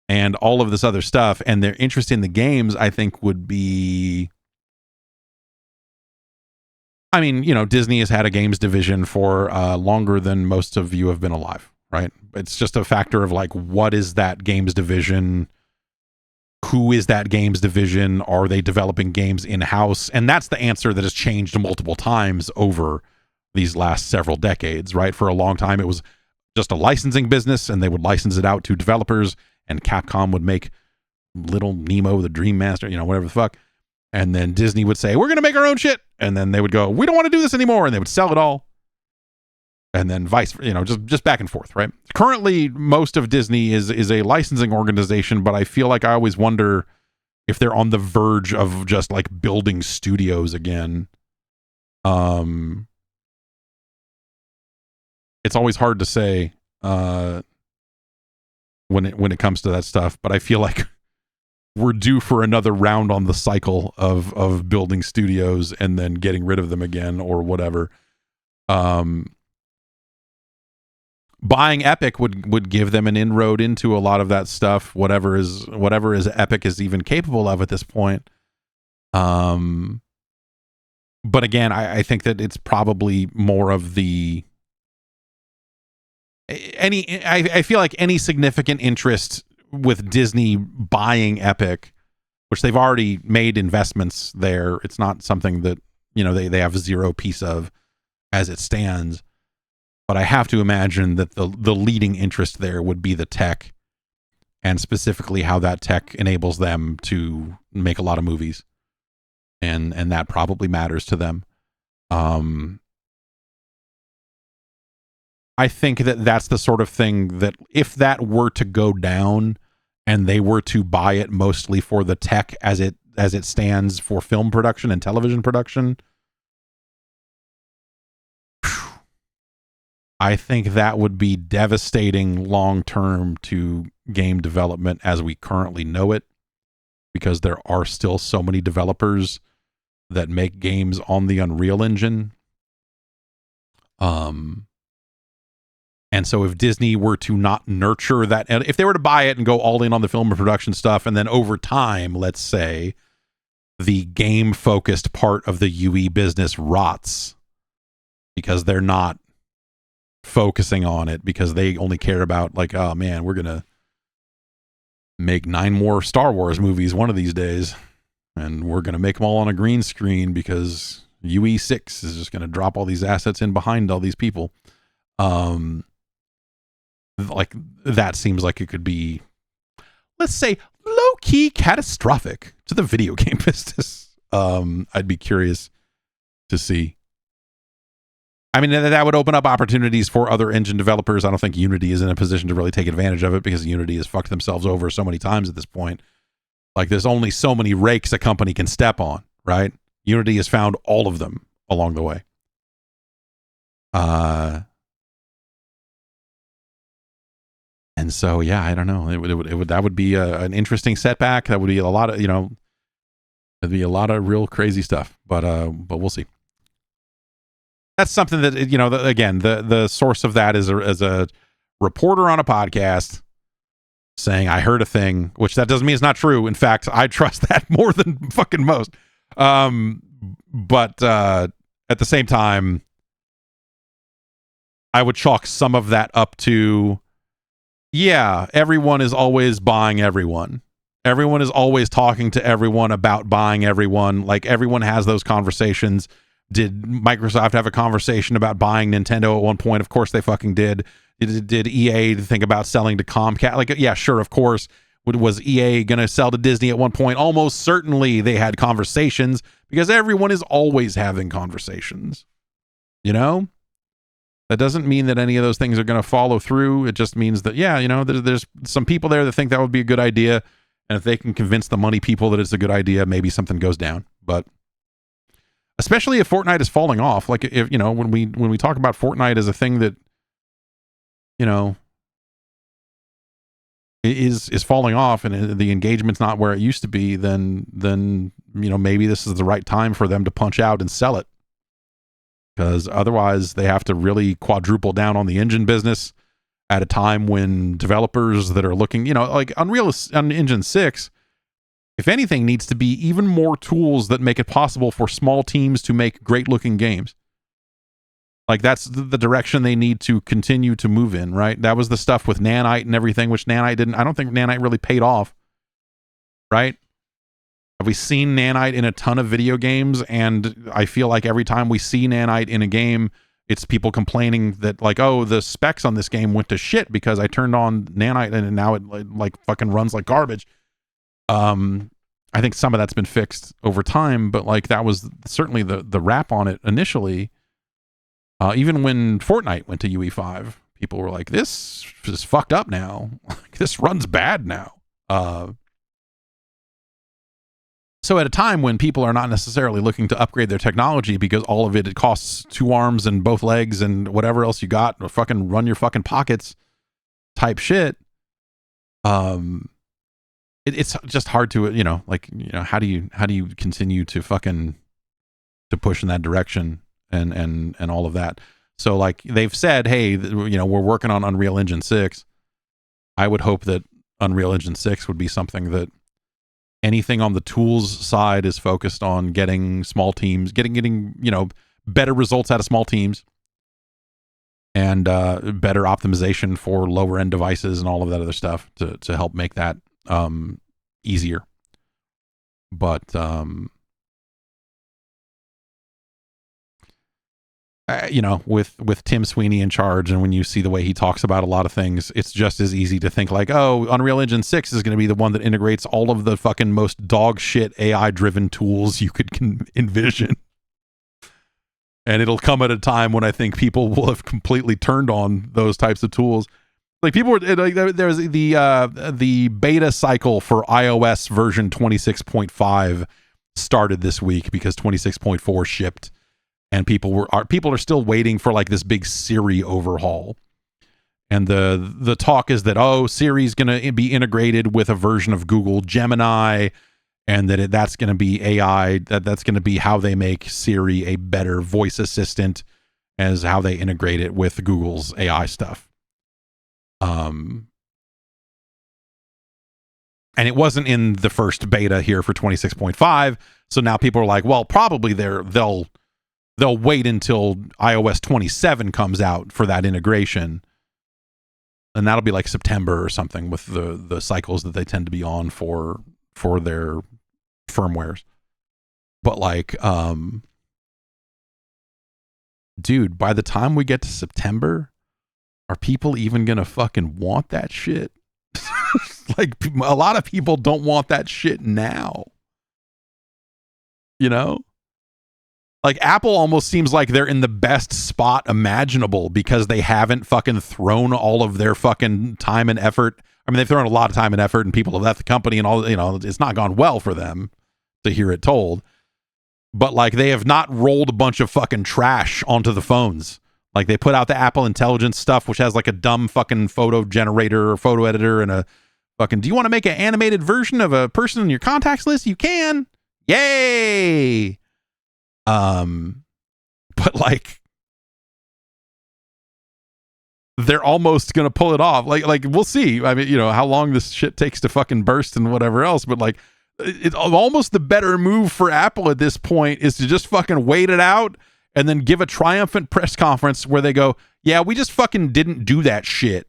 and all of this other stuff. And their interest in the games, I think, would be, I mean, Disney has had a games division for longer than most of you have been alive, right? It's just a factor of like, what is that games division? Who is that games division? Are they developing games in-house? And that's the answer that has changed multiple times over these last several decades, right? For a long time, it was just a licensing business, and they would license it out to developers, and Capcom would make Little Nemo, the Dream Master, whatever the fuck. And then Disney would say, we're going to make our own shit. And then they would go, we don't want to do this anymore. And they would sell it all. And then just back and forth, right? Currently, most of Disney is a licensing organization, but I feel like I always wonder if they're on the verge of just like building studios again. It's always hard to say when it comes to that stuff, but I feel like we're due for another round on the cycle of building studios and then getting rid of them again or whatever. buying Epic would give them an inroad into a lot of that stuff, whatever is Epic is even capable of at this point. But again, I think that it's probably more of the I feel like any significant interest with Disney buying Epic, which they've already made investments there. It's not something that, they have zero piece of as it stands. But I have to imagine that the leading interest there would be the tech, and specifically how that tech enables them to make a lot of movies. And that probably matters to them. I think that that's the sort of thing that if that were to go down and they were to buy it mostly for the tech as it stands for film production and television production, I think that would be devastating long term to game development as we currently know it, because there are still so many developers that make games on the Unreal Engine. And so if Disney were to not nurture that, and if they were to buy it and go all in on the film and production stuff, and then over time, let's say, the game-focused part of the UE business rots because they're not focusing on it, because they only care about, like, oh man, we're going to make 9 more Star Wars movies one of these days, and we're going to make them all on a green screen because UE6 is just going to drop all these assets in behind all these people. Like, that seems like it could be, let's say, low-key catastrophic to the video game business. I'd be curious to see. I mean, that would open up opportunities for other engine developers. I don't think Unity is in a position to really take advantage of it, because Unity has fucked themselves over so many times at this point. Like, there's only so many rakes a company can step on, right? Unity has found all of them along the way. And so, yeah, I don't know. That would be an interesting setback. That would be a lot of, there'd be a lot of real crazy stuff. But we'll see. That's something that, again, the source of that is a reporter on a podcast saying, I heard a thing, which that doesn't mean it's not true. In fact, I trust that more than fucking most. But at the same time, I would chalk some of that up to, yeah, everyone is always buying everyone. Everyone is always talking to everyone about buying everyone. Like, everyone has those conversations. Did Microsoft have a conversation about buying Nintendo at one point? Of course they fucking did. Did EA think about selling to Comcast? Like, yeah, sure, of course. Was EA going to sell to Disney at one point? Almost certainly they had conversations, because everyone is always having conversations. That doesn't mean that any of those things are going to follow through. It just means that, yeah, there's some people there that think that would be a good idea. And if they can convince the money people that it's a good idea, maybe something goes down. But especially if Fortnite is falling off, like, if, when we talk about Fortnite as a thing that, is falling off, and the engagement's not where it used to be, then maybe this is the right time for them to punch out and sell it. Because otherwise they have to really quadruple down on the engine business at a time when developers that are looking, like Unreal Engine 6, if anything, needs to be even more tools that make it possible for small teams to make great looking games. Like, that's the direction they need to continue to move in, right? That was the stuff with Nanite and everything, which I don't think Nanite really paid off, right? Have we seen Nanite in a ton of video games? And I feel like every time we see Nanite in a game, it's people complaining that, like, oh, the specs on this game went to shit because I turned on Nanite and now it like fucking runs like garbage. I think some of that's been fixed over time, but like, that was certainly the rap on it initially. Even when Fortnite went to UE5, people were like, this is fucked up now. This runs bad now. So at a time when people are not necessarily looking to upgrade their technology because all of it costs 2 arms and both legs and whatever else you got, or fucking run your fucking pockets type shit, it's just hard to, how do you continue to fucking to push in that direction and all of that. So like they've said, hey, we're working on Unreal Engine 6. I would hope that Unreal Engine 6 would be something that anything on the tools side is focused on getting small teams, getting better results out of small teams, and better optimization for lower end devices and all of that other stuff to help make that easier. But with Tim Sweeney in charge, and when you see the way he talks about a lot of things, it's just as easy to think like, oh, Unreal Engine 6 is going to be the one that integrates all of the fucking most dog shit AI driven tools you could envision. And it'll come at a time when I think people will have completely turned on those types of tools. Like people were like, there's the beta cycle for iOS version 26.5 started this week because 26.4 shipped. And people are still waiting for like this big Siri overhaul, and the talk is that Siri's going to be integrated with a version of Google Gemini, and that's going to be AI. That's going to be how they make Siri a better voice assistant, as how they integrate it with Google's AI stuff. And it wasn't in the first beta here for 26.5, so now people are like, well, probably they'll wait until iOS 27 comes out for that integration. And that'll be like September or something with the cycles that they tend to be on for their firmwares. But like, dude, by the time we get to September, are people even going to fucking want that shit? Like a lot of people don't want that shit now. Like Apple almost seems like they're in the best spot imaginable because they haven't fucking thrown all of their fucking time and effort. I mean, they've thrown a lot of time and effort, and people have left the company and all, it's not gone well for them to hear it told. But like they have not rolled a bunch of fucking trash onto the phones. Like they put out the Apple Intelligence stuff, which has like a dumb fucking photo generator or photo editor and a fucking, do you want to make an animated version of a person in your contacts list? You can. Yay. But like they're almost gonna pull it off. Like we'll see. I mean, how long this shit takes to fucking burst and whatever else. But like, it's almost the better move for Apple at this point is to just fucking wait it out and then give a triumphant press conference where they go, yeah, we just fucking didn't do that shit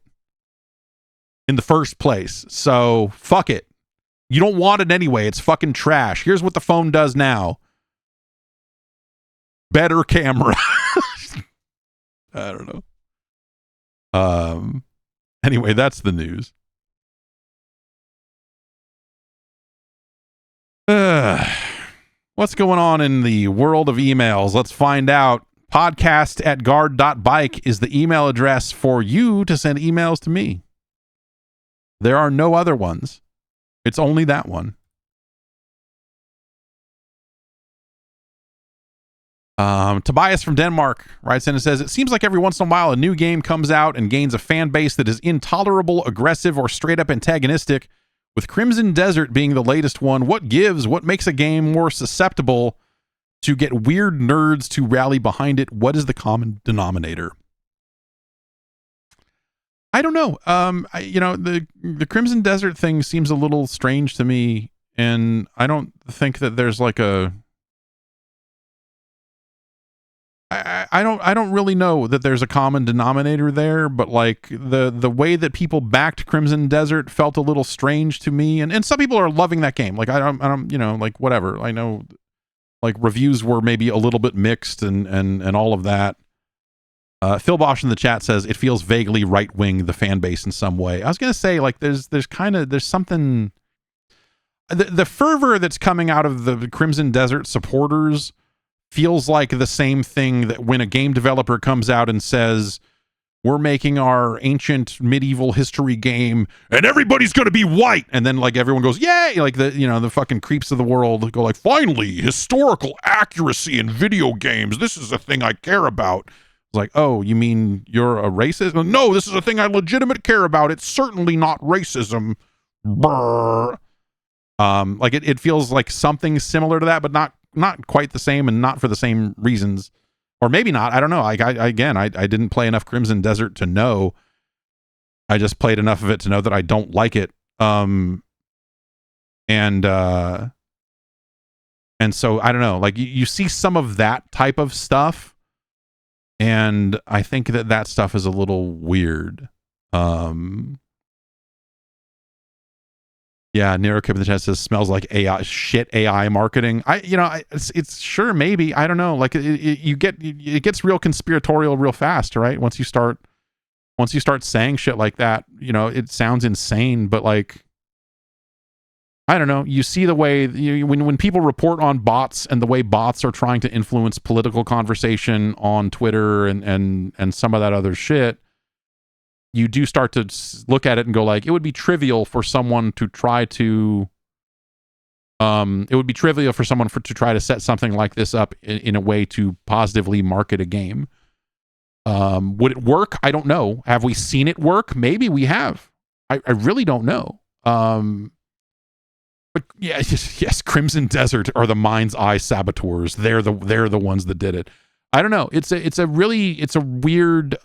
in the first place. So fuck it. You don't want it anyway. It's fucking trash. Here's what the phone does now. Better camera. I don't know. Anyway, that's the news. What's going on in the world of emails? Let's find out. podcast@guard.bike is the email address for you to send emails to me. There are no other ones. It's only that one. Tobias from Denmark writes in and says, it seems like every once in a while a new game comes out and gains a fan base that is intolerable, aggressive, or straight up antagonistic, with Crimson Desert being the latest one. What gives? What makes a game more susceptible to get weird nerds to rally behind it? What is the common denominator? I don't know. The Crimson Desert thing seems a little strange to me, and I don't think that there's like a I don't really know that there's a common denominator there, but like the way that people backed Crimson Desert felt a little strange to me, and some people are loving that game. Like I don't like whatever. I know like reviews were maybe a little bit mixed and all of that. Phil Bosch in the chat says it feels vaguely right wing, the fan base in some way. I was gonna say like there's something, the fervor that's coming out of the Crimson Desert supporters feels like the same thing that when a game developer comes out and says, we're making our ancient medieval history game and everybody's going to be white. And then like everyone goes, yay. Like the fucking creeps of the world go like, finally, historical accuracy in video games. This is a thing I care about. It's like, oh, you mean you're a racist? No, this is a thing I legitimately care about. It's certainly not racism. Brr. Like it feels like something similar to that, but not quite the same and not for the same reasons or maybe not. I don't know. I didn't play enough Crimson Desert to know. I just played enough of it to know that I don't like it. And so I don't know. Like you see some of that type of stuff, and I think that stuff is a little weird. Yeah, Nero Kip in the chat says smells like AI marketing. It's sure, maybe, I don't know. Like it gets real conspiratorial real fast, right? Once you start saying shit like that, it sounds insane, but like, I don't know. You see the way when people report on bots and the way bots are trying to influence political conversation on Twitter and some of that other shit, you do start to look at it and go like, it would be trivial for someone to try to set something like this up in a way to positively market a game. Would it work? I don't know. Have we seen it work? Maybe we have. I really don't know. But yeah, yes, Crimson Desert are the Mind's Eye saboteurs. They're the ones that did it. I don't know. It's a weird.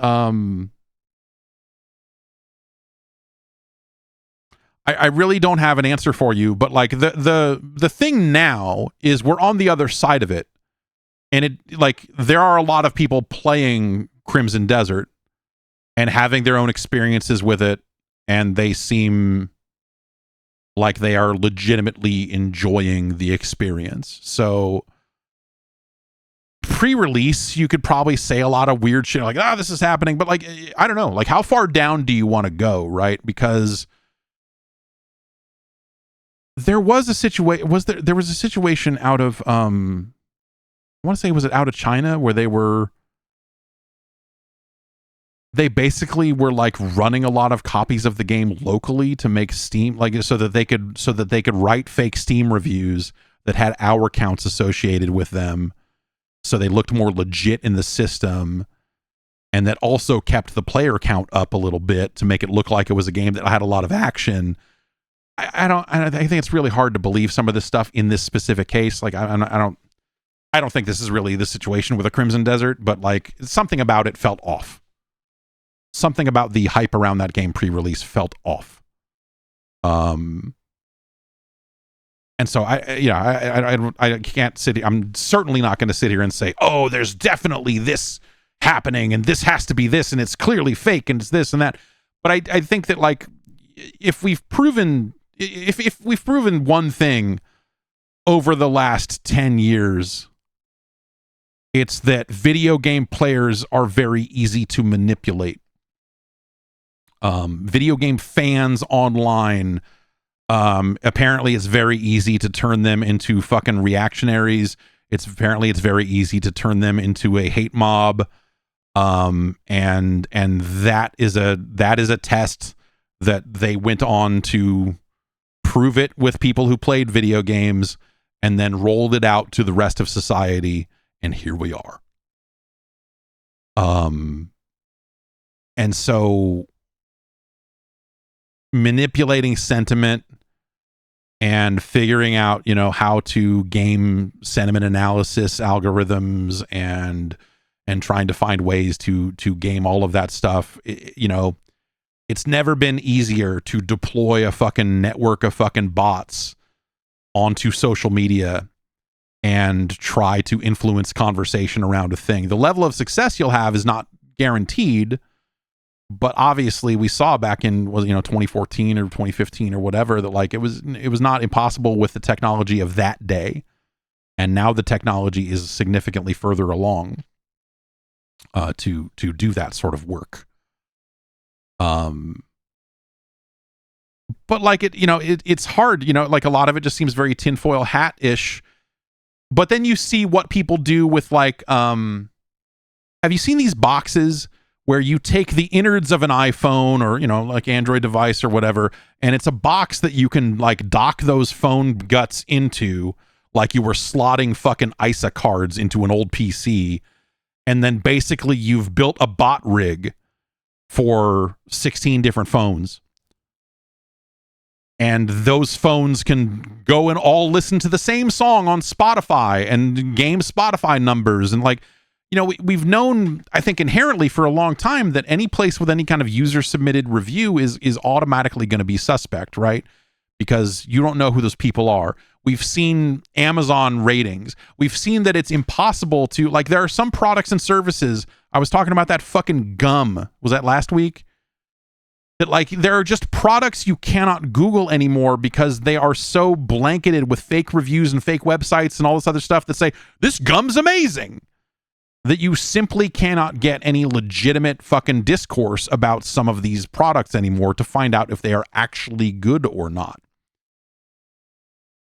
I really don't have an answer for you, but like the thing now is we're on the other side of it, and it like there are a lot of people playing Crimson Desert and having their own experiences with it, and they seem like they are legitimately enjoying the experience. So pre-release, you could probably say a lot of weird shit like, this is happening, but like, I don't know, like how far down do you want to go, right? Because there was a situation, there was a situation out of, I want to say, was it out of China where they basically were like running a lot of copies of the game locally to make Steam, like so that they could write fake Steam reviews that had hour counts associated with them, so they looked more legit in the system, and that also kept the player count up a little bit to make it look like it was a game that had a lot of action. I think it's really hard to believe some of this stuff in this specific case. Like I don't think this is really the situation with a Crimson Desert, but like something about it felt off. Something about the hype around that game pre-release felt off. And so I can't sit here. I'm certainly not going to sit here and say, oh, there's definitely this happening and this has to be this and it's clearly fake and it's this and that. But I think that like if we've proven one thing over the last 10 years, it's that video game players are very easy to manipulate. Video game fans online, apparently it's very easy to turn them into fucking reactionaries. It's very easy to turn them into a hate mob. And that is a test that they went on to prove it with people who played video games and then rolled it out to the rest of society. And here we are. And so manipulating sentiment and figuring out, how to game sentiment analysis algorithms and trying to find ways to game all of that stuff. It's never been easier to deploy a fucking network of fucking bots onto social media and try to influence conversation around a thing. The level of success you'll have is not guaranteed, but obviously we saw back in 2014 or 2015 or whatever that like it was not impossible with the technology of that day, and now the technology is significantly further along to do that sort of work. But like it's hard, like a lot of it just seems very tinfoil hat-ish. But then you see what people do with like have you seen these boxes where you take the innards of an iPhone or, like Android device or whatever, and it's a box that you can like dock those phone guts into, like you were slotting fucking ISA cards into an old PC, and then basically you've built a bot rig for 16 different phones. And those phones can go and all listen to the same song on Spotify and game Spotify numbers, and like we've known, I think, inherently for a long time that any place with any kind of user submitted review is automatically going to be suspect, right? Because you don't know who those people are. We've seen Amazon ratings. We've seen that it's impossible to, like, there are some products and services. I was talking about that fucking gum. Was that last week? That, like, there are just products you cannot Google anymore because they are so blanketed with fake reviews and fake websites and all this other stuff that say, this gum's amazing, that you simply cannot get any legitimate fucking discourse about some of these products anymore to find out if they are actually good or not.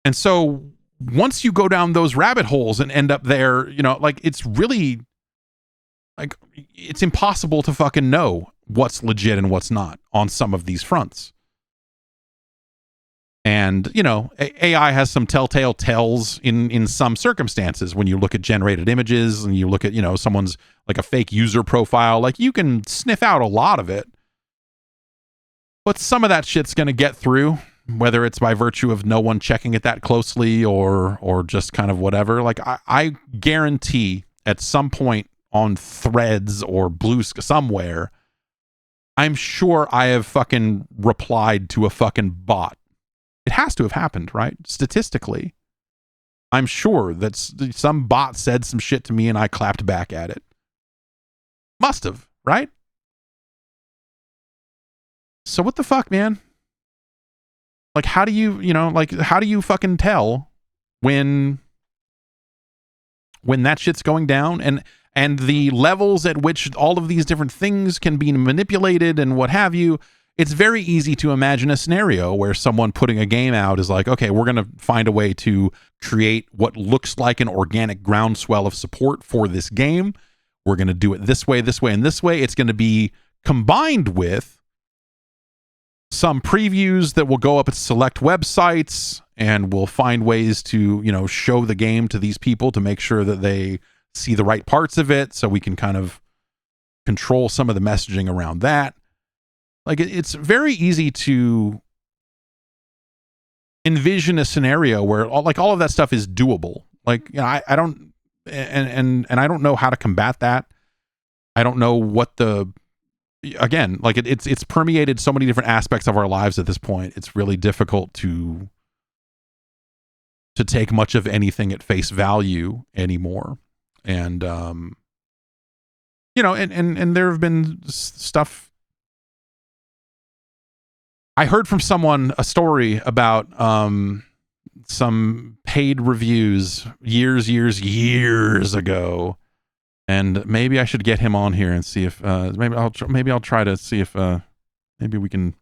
And so once you go down those rabbit holes and end up there, like, it's really, like, it's impossible to fucking know what's legit and what's not on some of these fronts. And, AI has some telltale tells in some circumstances. When you look at generated images and you look at, someone's, like, a fake user profile, like, you can sniff out a lot of it. But some of that shit's going to get through, whether it's by virtue of no one checking it that closely or just kind of whatever. Like, I guarantee at some point on Threads or Blue Sky somewhere, I'm sure I have fucking replied to a fucking bot. It has to have happened, right? Statistically. I'm sure that some bot said some shit to me and I clapped back at it. Must have, right? So what the fuck, man? Like, how do you, how do you fucking tell when that shit's going down and the levels at which all of these different things can be manipulated and what have you? It's very easy to imagine a scenario where someone putting a game out is like, okay, we're going to find a way to create what looks like an organic groundswell of support for this game. We're going to do it this way, and this way. It's going to be combined with some previews that will go up at select websites, and we'll find ways to, show the game to these people to make sure that they see the right parts of it, so we can kind of control some of the messaging around that. Like, it's very easy to envision a scenario where all of that stuff is doable. Like, I don't, and I don't know how to combat that. I don't know what again, like, it's permeated so many different aspects of our lives at this point. It's really difficult to take much of anything at face value anymore. And, and there have been stuff. I heard from someone a story about some paid reviews years ago, and maybe I should get him on here and see if maybe I'll try to see if maybe we can,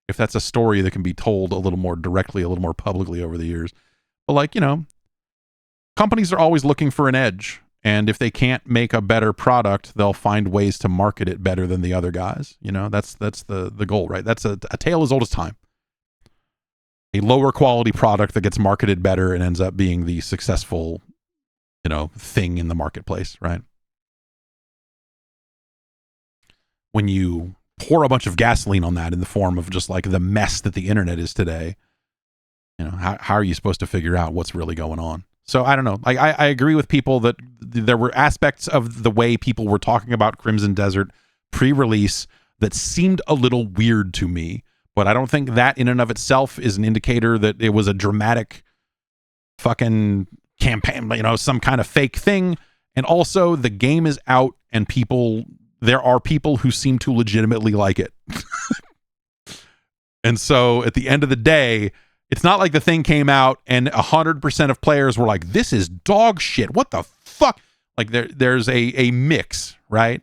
if that's a story that can be told a little more directly, a little more publicly over the years. But, like, companies are always looking for an edge. And if they can't make a better product, they'll find ways to market it better than the other guys. That's the goal, right? That's a tale as old as time. A lower quality product that gets marketed better and ends up being the successful, thing in the marketplace, right? When you pour a bunch of gasoline on that in the form of just, like, the mess that the internet is today, how are you supposed to figure out what's really going on? So I don't know. Like, I agree with people that there were aspects of the way people were talking about Crimson Desert pre-release that seemed a little weird to me, but I don't think that in and of itself is an indicator that it was a dramatic fucking campaign, some kind of fake thing. And also, the game is out and there are people who seem to legitimately like it. And so at the end of the day, it's not like the thing came out and 100% of players were like, this is dog shit. What the fuck? Like, there's a mix, right?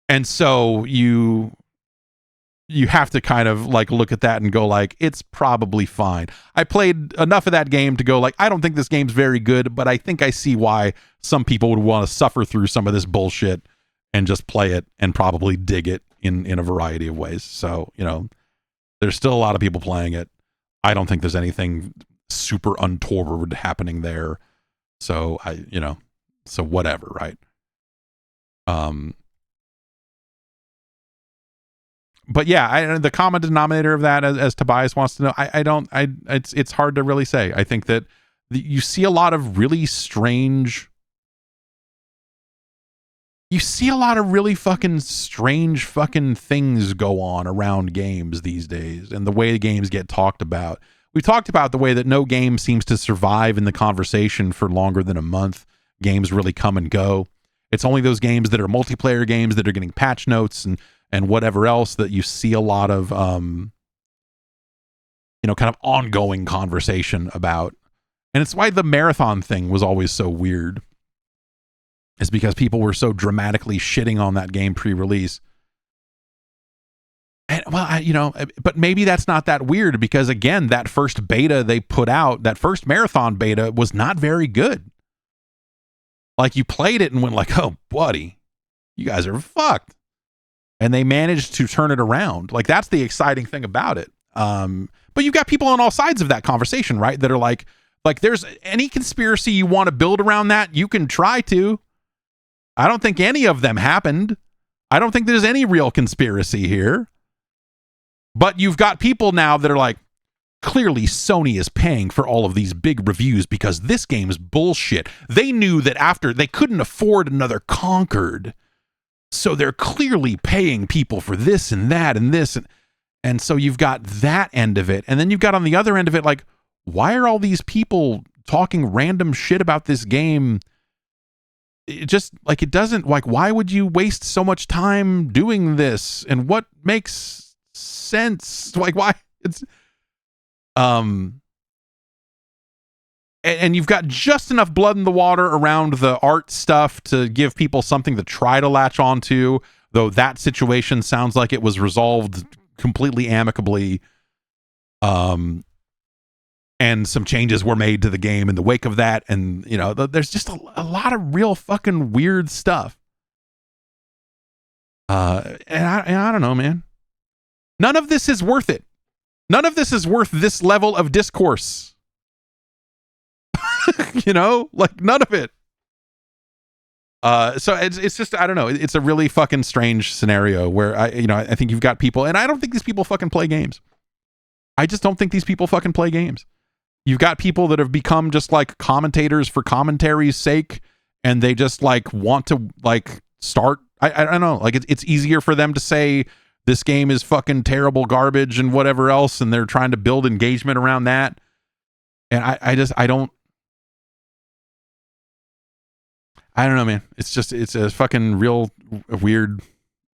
And so you have to kind of, like, look at that and go, like, it's probably fine. I played enough of that game to go, like, I don't think this game's very good, but I think I see why some people would want to suffer through some of this bullshit and just play it and probably dig it in a variety of ways. So, there's still a lot of people playing it. I don't think there's anything super untoward happening there. So so whatever, right? But yeah, the common denominator of that, as Tobias wants to know, it's hard to really say. I think that you see a lot of really strange You see a lot of really fucking strange fucking things go on around games these days and the way the games get talked about. We talked about the way that no game seems to survive in the conversation for longer than a month. Games really come and go. It's only those games that are multiplayer games that are getting patch notes and whatever else that you see a lot of, kind of ongoing conversation about. And it's why the marathon thing was always so weird. It's because people were so dramatically shitting on that game pre-release. And well, but maybe that's not that weird because again, that first beta they put out, that first marathon beta was not very good. Like you played it and went like, "Oh, buddy, you guys are fucked." And they managed to turn it around. Like that's the exciting thing about it. But you've got people on all sides of that conversation, right? That are like there's any conspiracy you want to build around that, you can try to. I don't think any of them happened. I don't think there's any real conspiracy here. But you've got people now that are like, clearly Sony is paying for all of these big reviews because this game's bullshit. They knew that after they couldn't afford another Concord. So they're clearly paying people for this and that and this. And so you've got that end of it. And then you've got on the other end of it, like, why are all these people talking random shit about this game? It just like, it doesn't like, why would you waste so much time doing this? And what makes sense? Like, why? It's, and you've got just enough blood in the water around the art stuff to give people something to try to latch onto, though that situation sounds like it was resolved completely amicably. And some changes were made to the game in the wake of that. And, there's just a lot of real fucking weird stuff. And I don't know, man. None of this is worth it. None of this is worth this level of discourse. Like none of it. So it's just, I don't know. It's a really fucking strange scenario where I think you've got people, and I don't think these people fucking play games. I just don't think these people fucking play games. You've got people that have become just like commentators for commentary's sake, and they just like want to like start. I don't know. Like it's easier for them to say this game is fucking terrible garbage and whatever else, and they're trying to build engagement around that. And I don't know, man. It's a fucking real weird.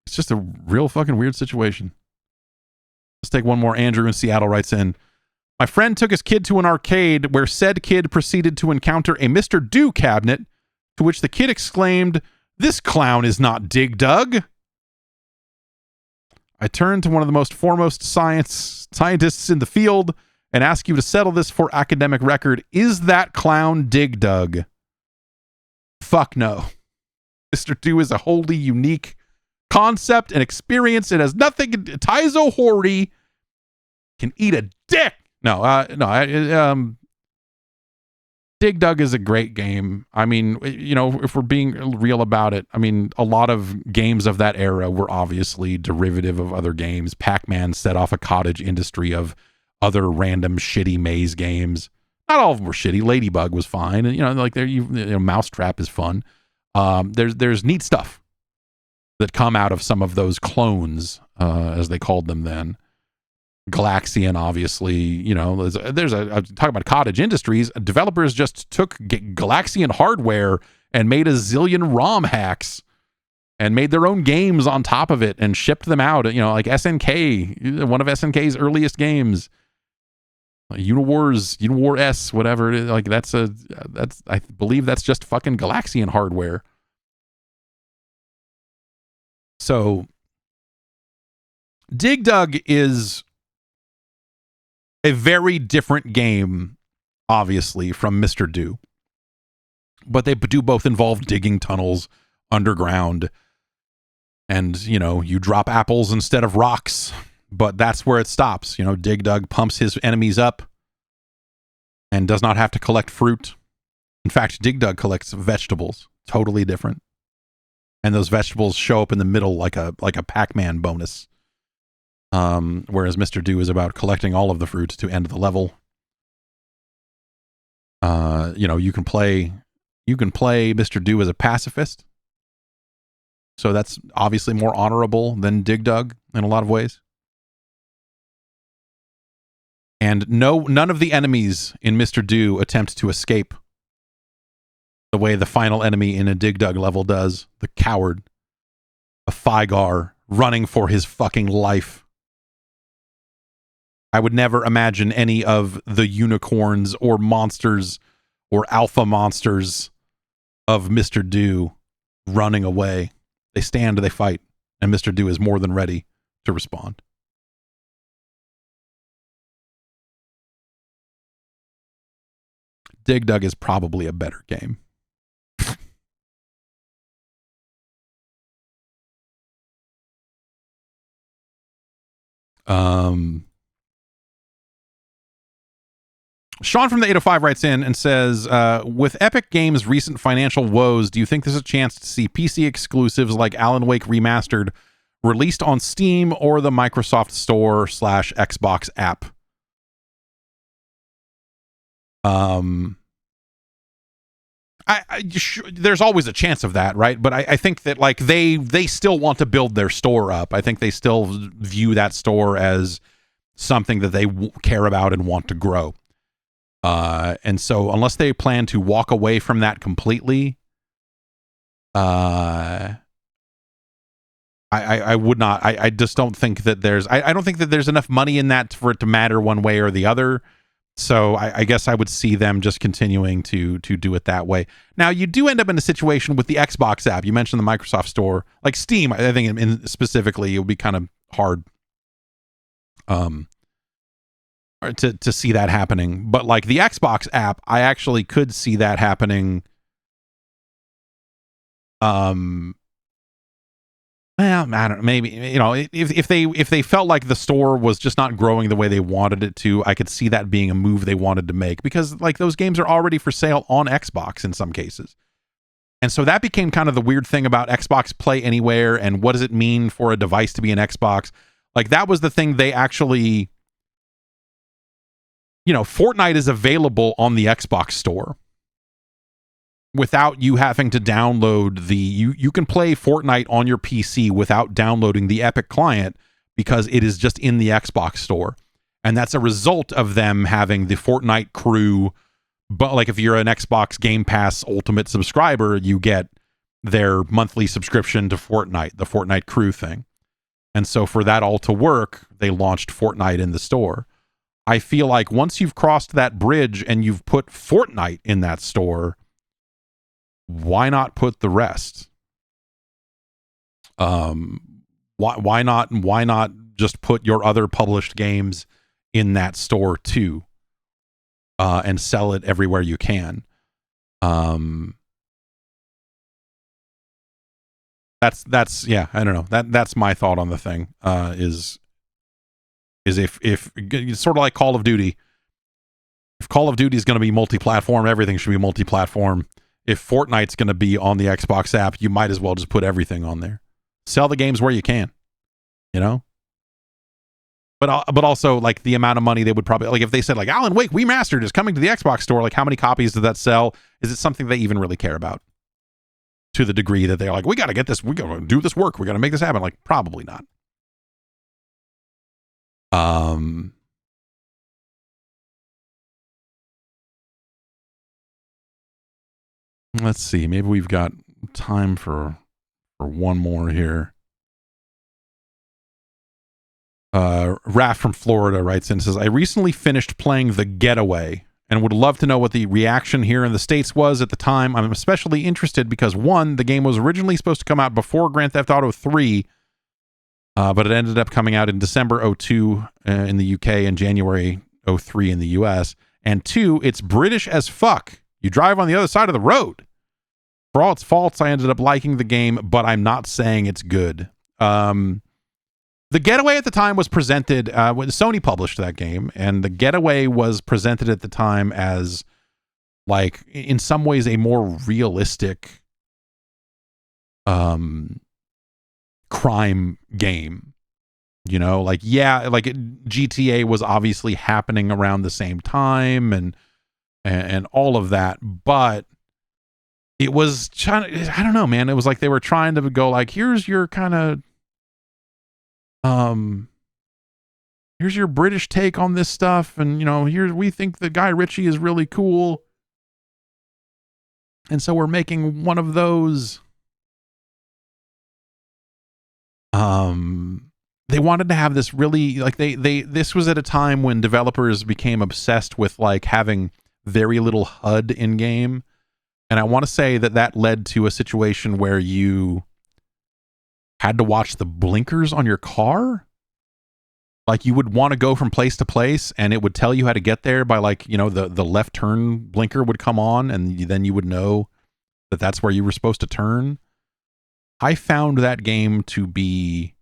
It's just a real fucking weird situation. Let's take one more. Andrew in Seattle writes in, my friend took his kid to an arcade where said kid proceeded to encounter a Mr. Do cabinet, to which the kid exclaimed, "This clown is not Dig Dug." I turned to one of the most foremost scientists in the field and ask you to settle this for academic record. Is that clown Dig Dug? Fuck no. Mr. Do is a wholly unique concept and experience. It has nothing. Taizo Hori can eat a dick. No. Dig Dug is a great game. I mean, if we're being real about it, I mean, a lot of games of that era were obviously derivative of other games. Pac-Man set off a cottage industry of other random shitty maze games. Not all of them were shitty. Ladybug was fine, and Mousetrap is fun. There's neat stuff that come out of some of those clones, as they called them then. Galaxian, obviously, there's talk about cottage industries. Developers just took Galaxian hardware and made a zillion ROM hacks and made their own games on top of it and shipped them out. Like SNK, one of SNK's earliest games, Univor S, whatever it is. Like that's I believe that's just fucking Galaxian hardware. So Dig Dug is a very different game, obviously, from Mr. Do. But they do both involve digging tunnels underground. And, you drop apples instead of rocks. But that's where it stops. Dig Dug pumps his enemies up and does not have to collect fruit. In fact, Dig Dug collects vegetables. Totally different. And those vegetables show up in the middle like a Pac-Man bonus. Whereas Mr. Do is about collecting all of the fruit to end the level. You can play Mr. Do as a pacifist. So that's obviously more honorable than Dig Dug in a lot of ways. And none of the enemies in Mr. Do attempt to escape the way the final enemy in a Dig Dug level does. The coward, a Fygar, running for his fucking life. I would never imagine any of the unicorns or monsters or alpha monsters of Mr. Do running away. They stand, they fight, and Mr. Do is more than ready to respond. Dig Dug is probably a better game. Sean from the 805 writes in and says, with Epic Games' recent financial woes, do you think there's a chance to see PC exclusives like Alan Wake Remastered released on Steam or the Microsoft Store / Xbox app? There's always a chance of that, right? But I think that like they still want to build their store up. I think they still view that store as something that they care about and want to grow. And so unless they plan to walk away from that completely, I would not. I just don't think that there's. I don't think that there's enough money in that for it to matter one way or the other. So I guess I would see them just continuing to do it that way. Now you do end up in a situation with the Xbox app. You mentioned the Microsoft Store, like Steam. I think specifically it would be kind of hard to see that happening. But like the Xbox app, I actually could see that happening. Well, I don't know, maybe, you know, if they felt like the store was just not growing the way they wanted it to, I could see that being a move they wanted to make, because like those games are already for sale on Xbox in some cases. And so that became kind of the weird thing about Xbox Play Anywhere and what does it mean for a device to be an Xbox? Like that was the thing they actually, you know, Fortnite is available on the Xbox Store without you having to download you can play Fortnite on your PC without downloading the Epic client because it is just in the Xbox Store. And that's a result of them having the Fortnite crew. But like if you're an Xbox Game Pass Ultimate subscriber, you get their monthly subscription to Fortnite, the Fortnite crew thing. And so for that all to work, they launched Fortnite in the store. I feel like once you've crossed that bridge and you've put Fortnite in that store, why not put the rest? Why not just put your other published games in that store too, and sell it everywhere you can? That's yeah, I don't know. That's my thought on the thing. Is if it's sort of like Call of Duty. If Call of Duty is going to be multi-platform, everything should be multi-platform. If Fortnite's going to be on the Xbox app, you might as well just put everything on there. Sell the games where you can, you know? But also, like, the amount of money they would probably... Like, if they said, like, Alan Wake Remastered is coming to the Xbox Store, like, how many copies did that sell? Is it something they even really care about? To the degree that they're like, we got to get this, we got to do this work, we got to make this happen. Like, probably not. Let's see. Maybe we've got time for one more here. Raph from Florida writes in and says, I recently finished playing The Getaway and would love to know what the reaction here in the States was at the time. I'm especially interested because, one, the game was originally supposed to come out before Grand Theft Auto 3, but it ended up coming out in December 2002 in the UK and January 2003 in the US. And two, it's British as fuck. You drive on the other side of the road. For all its faults, I ended up liking the game, but I'm not saying it's good. The Getaway at the time was presented, when Sony published that game, and The Getaway was presented at the time as, like, in some ways a more realistic crime game. You know, like, yeah, like GTA was obviously happening around the same time and all of that, but it was trying, I don't know, man. It was like they were trying to go like, here's your kind of here's your British take on this stuff, and you know, here we think the Guy Ritchie is really cool, and so we're making one of those. They wanted to have this really, like, this was at a time when developers became obsessed with like having very little HUD in game, and I want to say that led to a situation where you had to watch the blinkers on your car. Like, you would want to go from place to place, and it would tell you how to get there by, like, you know, the left turn blinker would come on, and then you would know that that's where you were supposed to turn. I found that game to be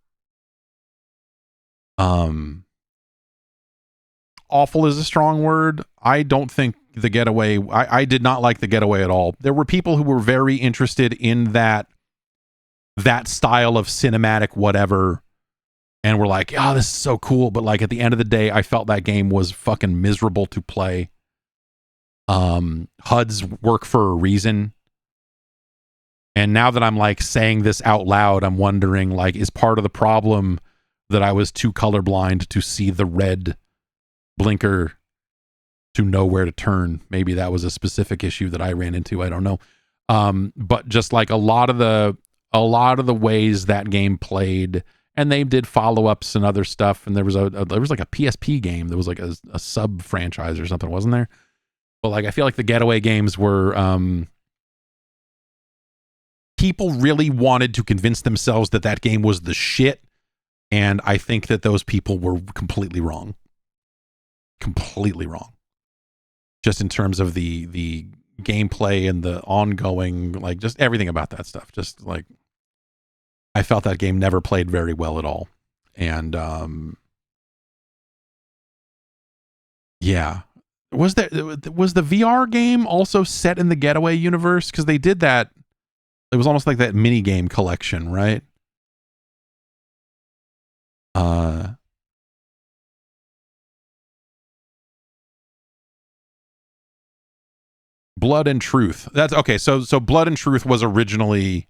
awful is a strong word. I don't think the Getaway, I did not like the Getaway at all. There were people who were very interested in that style of cinematic whatever, and were like, oh, this is so cool. But like, at the end of the day, I felt that game was fucking miserable to play. HUDs work for a reason. And now that I'm like saying this out loud, I'm wondering, like, is part of the problem that I was too colorblind to see the red blinker to know where to turn? Maybe that was a specific issue that I ran into. I don't know. But just like a lot of the ways that game played, and they did follow-ups and other stuff, and there was like a PSP game that was like a sub franchise or something, wasn't there? But like, I feel like the Getaway games were people really wanted to convince themselves that game was the shit, and I think that those people were completely wrong. Completely wrong. Just in terms of the gameplay and the ongoing, like, just everything about that stuff. Just like, I felt that game never played very well at all. And yeah. Was the VR game also set in the Getaway universe? Because they did that. It was almost like that mini game collection, right? Blood and Truth. That's okay. So Blood and Truth was originally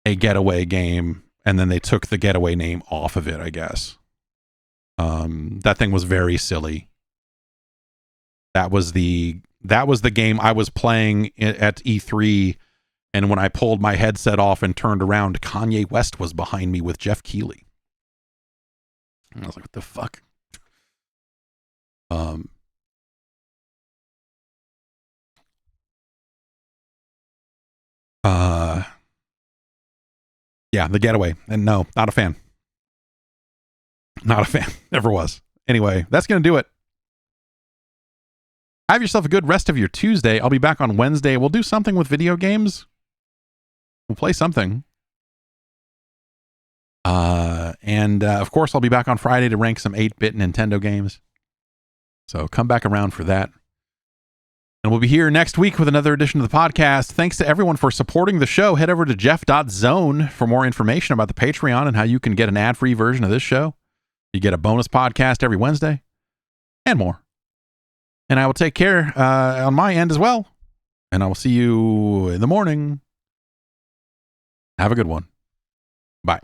a Getaway game, and then they took the Getaway name off of it, I guess. That thing was very silly. That was the game I was playing at E3, and when I pulled my headset off and turned around, Kanye West was behind me with Jeff Keighley. And I was like, what the fuck? Yeah, the Getaway. And no, not a fan. Not a fan. Never was. Anyway, that's going to do it. Have yourself a good rest of your Tuesday. I'll be back on Wednesday. We'll do something with video games. We'll play something. And of course, I'll be back on Friday to rank some 8-bit Nintendo games. So come back around for that. And we'll be here next week with another edition of the podcast. Thanks to everyone for supporting the show. Head over to jeff.zone for more information about the Patreon and how you can get an ad-free version of this show. You get a bonus podcast every Wednesday and more. And I will take care on my end as well. And I will see you in the morning. Have a good one. Bye.